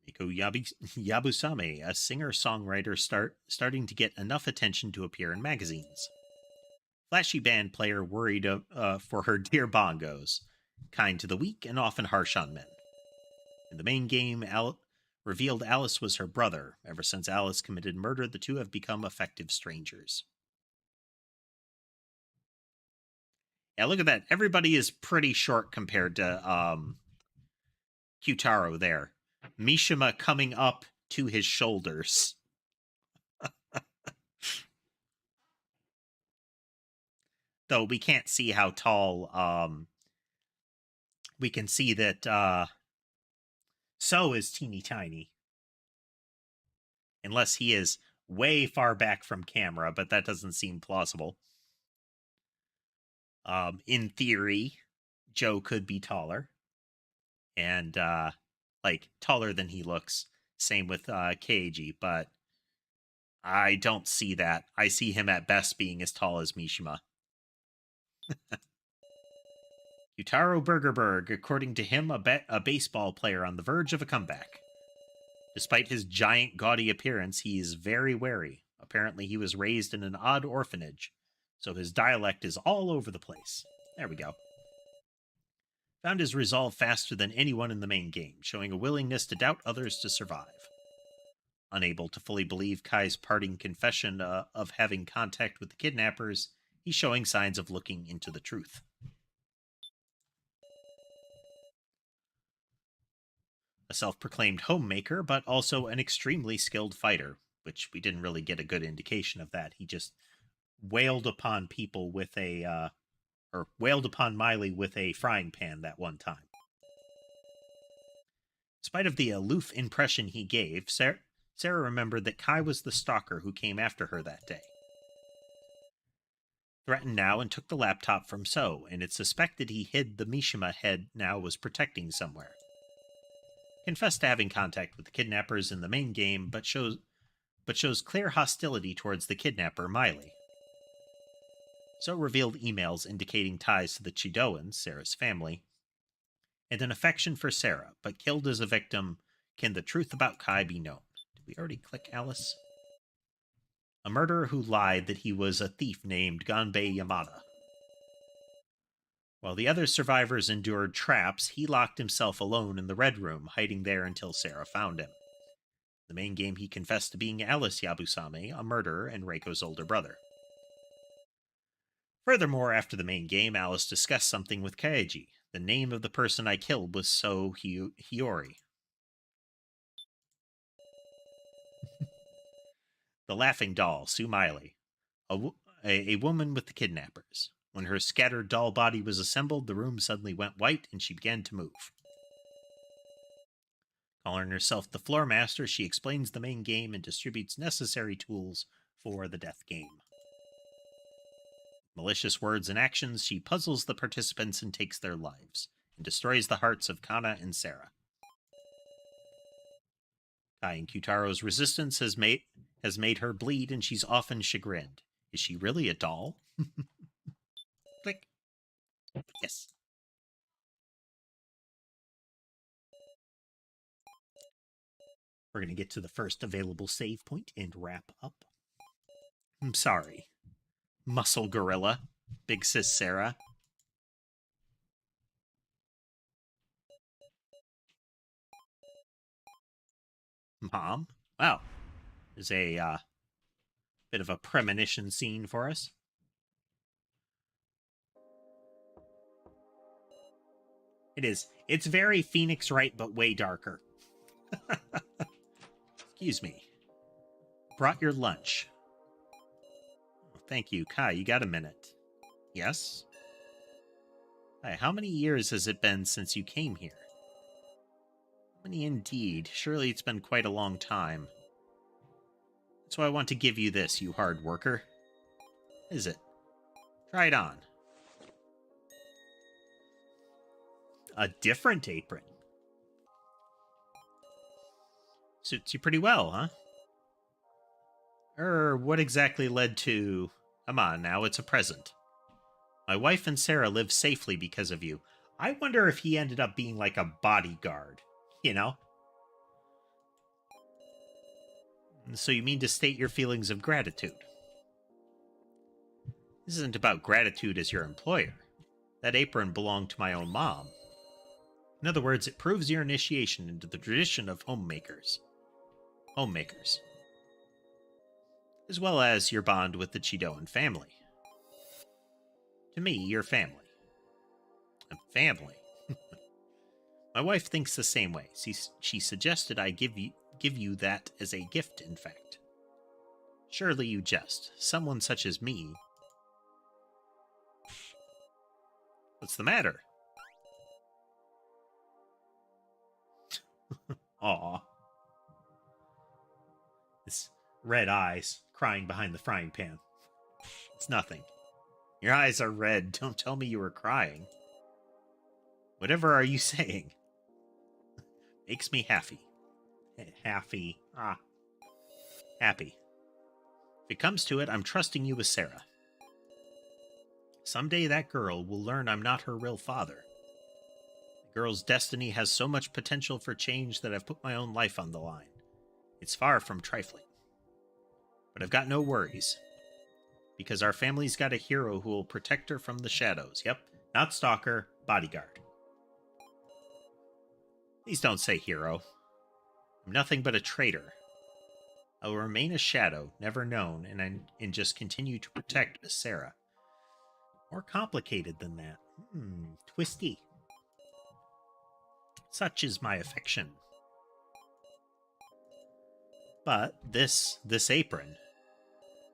Miko Yabusame, a singer-songwriter starting to get enough attention to appear in magazines. Flashy band player worried for her dear bongos. Kind to the weak and often harsh on men. In the main game, revealed Alice was her brother. Ever since Alice committed murder, the two have become effective strangers. Yeah, look at that. Everybody is pretty short compared to Kyutaro there. Mishima coming up to his shoulders. Though we can't see how tall. We can see that So is teeny tiny. Unless he is way far back from camera, but that doesn't seem plausible. In theory, Joe could be taller. And like taller than he looks. Same with Keiji, but I don't see that. I see him at best being as tall as Mishima. Yutaro Burgerberg, according to him, a baseball player on the verge of a comeback. Despite his giant, gaudy appearance, he is very wary. Apparently, he was raised in an odd orphanage, so his dialect is all over the place. There we go. Found his resolve faster than anyone in the main game, showing a willingness to doubt others to survive. Unable to fully believe Kai's parting confession of having contact with the kidnappers, he's showing signs of looking into the truth. A self-proclaimed homemaker, but also an extremely skilled fighter, which we didn't really get a good indication of that. He just wailed upon people with wailed upon Miley with a frying pan that one time. In spite of the aloof impression he gave, Sarah remembered that Kai was the stalker who came after her that day. Threatened now and took the laptop from So, and it's suspected he hid the Mishima head now was protecting somewhere. Confessed to having contact with the kidnappers in the main game, but shows clear hostility towards the kidnapper, Miley. So revealed emails indicating ties to the Chidoans, Sarah's family, and an affection for Sarah, but killed as a victim. Can the truth about Kai be known? Did we already click Alice? A murderer who lied that he was a thief named Ganbei Yamada. While the other survivors endured traps, he locked himself alone in the Red Room, hiding there until Sarah found him. In the main game, he confessed to being Alice Yabusame, a murderer and Reiko's older brother. Furthermore, after the main game, Alice discussed something with Kaiji. The name of the person I killed was So Hiyori. The laughing doll, Sue Miley. A woman with the kidnappers. When her scattered doll body was assembled, the room suddenly went white and she began to move. Calling herself the Floor Master, she explains the main game and distributes necessary tools for the death game. Malicious words and actions, she puzzles the participants and takes their lives, and destroys the hearts of Kana and Sarah. Kai and Kyutaro's resistance has made her bleed, and she's often chagrined. Is she really a doll? Click. Yes. We're going to get to the first available save point and wrap up. I'm sorry. Muscle Gorilla. Big Sis Sarah. Mom. Wow. There's a bit of a premonition scene for us. It is. It's very Phoenix Wright, but way darker. Excuse me. Brought your lunch. Oh, thank you. Kai, you got a minute. Yes? Hi, how many years has it been since you came here? How many indeed? Surely it's been quite a long time. That's why I want to give you this, you hard worker. Is it? Try it on. A different apron. Suits you pretty well, huh? What exactly led to... Come on now, it's a present. My wife and Sarah live safely because of you. I wonder if he ended up being like a bodyguard, you know? So you mean to state your feelings of gratitude? This isn't about gratitude as your employer. That apron belonged to my own mom. In other words, it proves your initiation into the tradition of homemakers. Homemakers. As well as your bond with the Chidoan family. To me, you're family. I'm family. My wife thinks the same way. She suggested I give you that as a gift, in fact. Surely you jest. Someone such as me... What's the matter? Aw. This red eyes crying behind the frying pan. It's nothing. Your eyes are red. Don't tell me you were crying. Whatever are you saying? Makes me happy. Happy. Happy. If it comes to it, I'm trusting you with Sarah. Someday that girl will learn I'm not her real father. The girl's destiny has so much potential for change that I've put my own life on the line. It's far from trifling. But I've got no worries. Because our family's got a hero who will protect her from the shadows. Yep, not stalker, bodyguard. Please don't say hero. I'm nothing but a traitor. I will remain a shadow, never known, and just continue to protect Miss Sarah. More complicated than that. Twisty. Such is my affection. But this apron,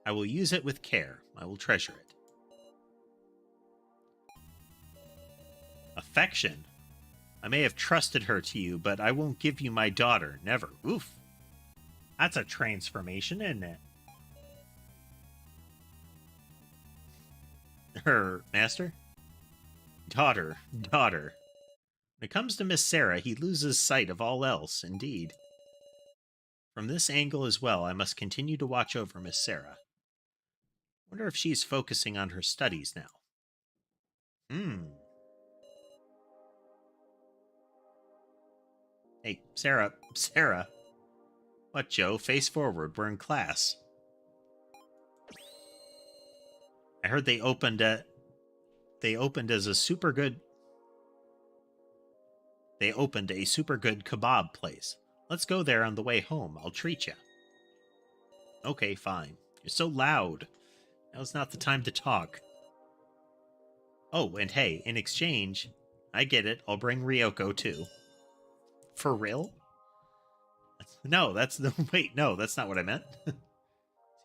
I will use it with care. I will treasure it. Affection? I may have trusted her to you, but I won't give you my daughter. Never. Oof. That's a transformation, isn't it? Her master? Daughter. When it comes to Miss Sarah, he loses sight of all else, indeed. From this angle as well, I must continue to watch over Miss Sarah. Wonder if she's focusing on her studies now. Hey, Sarah. What, Joe? Face forward. We're in class. I heard they opened as a super good... They opened a super good kebab place. Let's go there on the way home. I'll treat you. Okay, fine. You're so loud. Now's not the time to talk. Oh, and hey, in exchange, I get it. I'll bring Ryoko too. For real? No, that's the... Wait, no, that's not what I meant.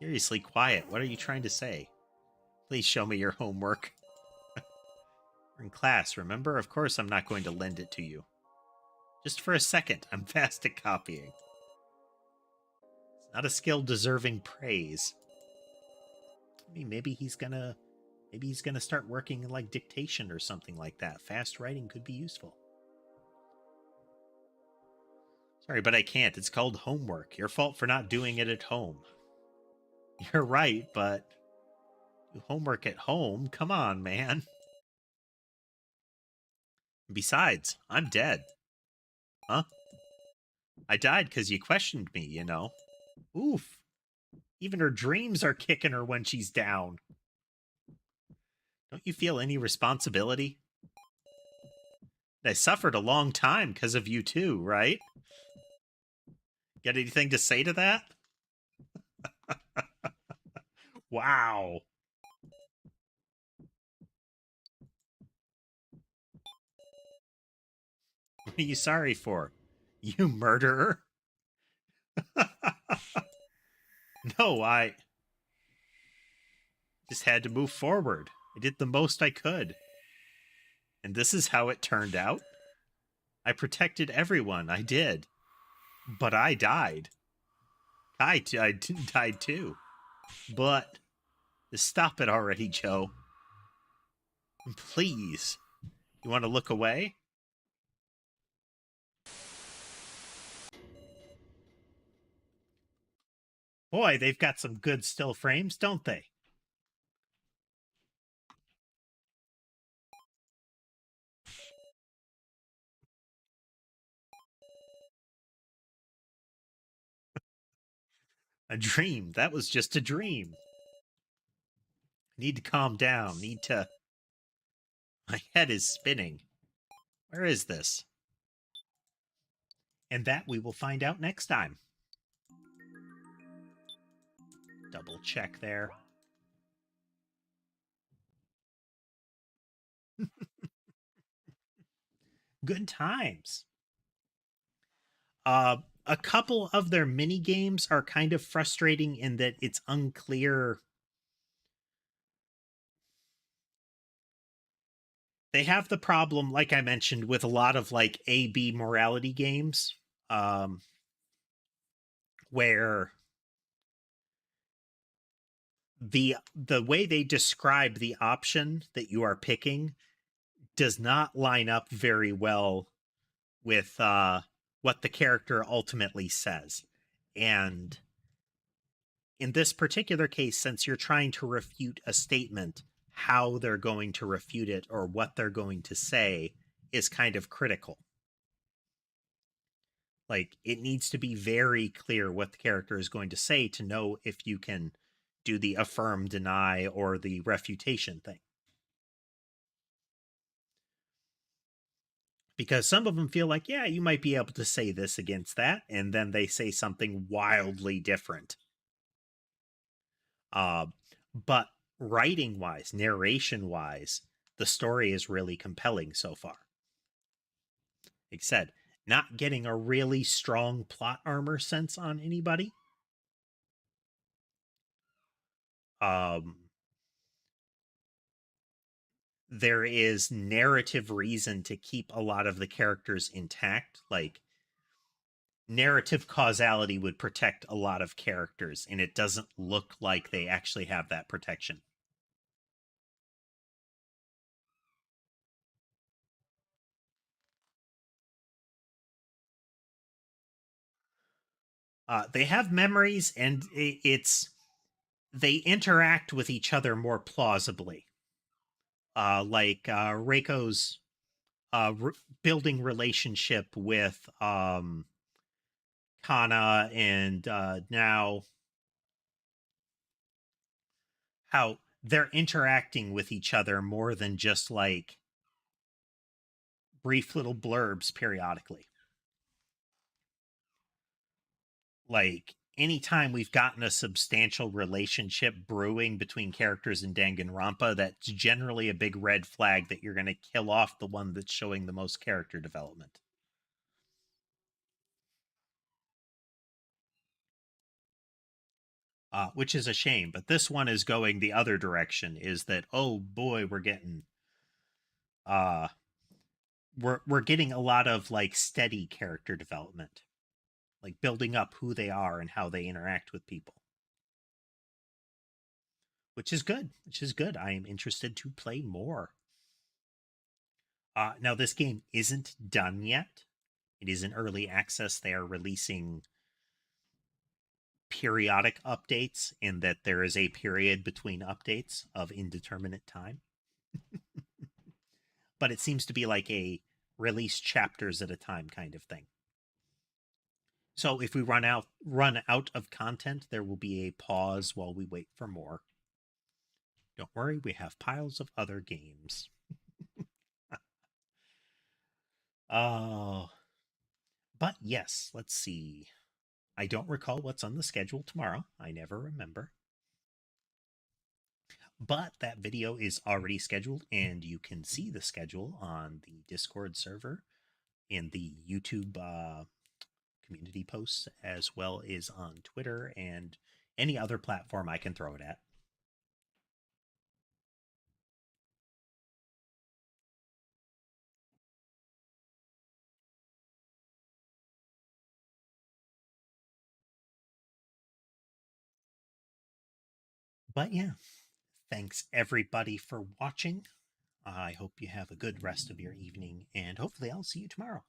Seriously, quiet. What are you trying to say? Please show me your homework. We're in class, remember? Of course I'm not going to lend it to you. Just for a second, I'm fast at copying. It's not a skill deserving praise. I mean, maybe he's gonna start working in, like, dictation or something like that. Fast writing could be useful. Sorry, but I can't. It's called homework. Your fault for not doing it at home. You're right, but... do homework at home? Come on, man. Besides, I'm dead. Huh? I died because you questioned me, you know. Oof. Even her dreams are kicking her when she's down. Don't you feel any responsibility? I suffered a long time because of you too, right? Got anything to say to that? Wow. What are you sorry for? You murderer? No, I just had to move forward. I did the most I could. And this is how it turned out? I protected everyone, I did. But I died. I died too. But... stop it already, Joe. Please. You want to look away? Boy, they've got some good still frames, don't they? A dream. That was just a dream. Need to calm down. Need to. My head is spinning. Where is this? And that we will find out next time. Double check there. Good times. A couple of their mini games are kind of frustrating in that it's unclear. They have the problem, like I mentioned, with a lot of like A/B morality games, where the way they describe the option that you are picking does not line up very well with what the character ultimately says. And in this particular case, since you're trying to refute a statement, how they're going to refute it or what they're going to say is kind of critical. Like, it needs to be very clear what the character is going to say to know if you can do the affirm, deny, or the refutation thing. Because some of them feel like, yeah, you might be able to say this against that, and then they say something wildly different. But writing wise, narration wise, the story is really compelling so far. Like I said, not getting a really strong plot armor sense on anybody. There is narrative reason to keep a lot of the characters intact. Like, narrative causality would protect a lot of characters, and it doesn't look like they actually have that protection. They have memories, and it's they interact with each other more plausibly. Like Reiko's building relationship with Kana, and now how they're interacting with each other more than just like brief little blurbs periodically. Like, anytime we've gotten a substantial relationship brewing between characters in Danganronpa, that's generally a big red flag that you're going to kill off the one that's showing the most character development. Which is a shame, but this one is going the other direction. Is that, oh boy, uh we're getting a lot of like steady character development, like building up who they are and how they interact with people, which is good. Which is good. I am interested to play more. Now, this game isn't done yet. It is in early access. They are releasing periodic updates, in that there is a period between updates of indeterminate time. But it seems to be like a release chapters at a time kind of thing. So if we run out of content, there will be a pause while we wait for more. Don't worry, we have piles of other games. Oh, but yes, let's see. I don't recall what's on the schedule tomorrow. I never remember. But that video is already scheduled, and you can see the schedule on the Discord server, in the YouTube community posts, as well as on Twitter and any other platform I can throw it at. But yeah, thanks everybody for watching. I hope you have a good rest of your evening, and hopefully I'll see you tomorrow.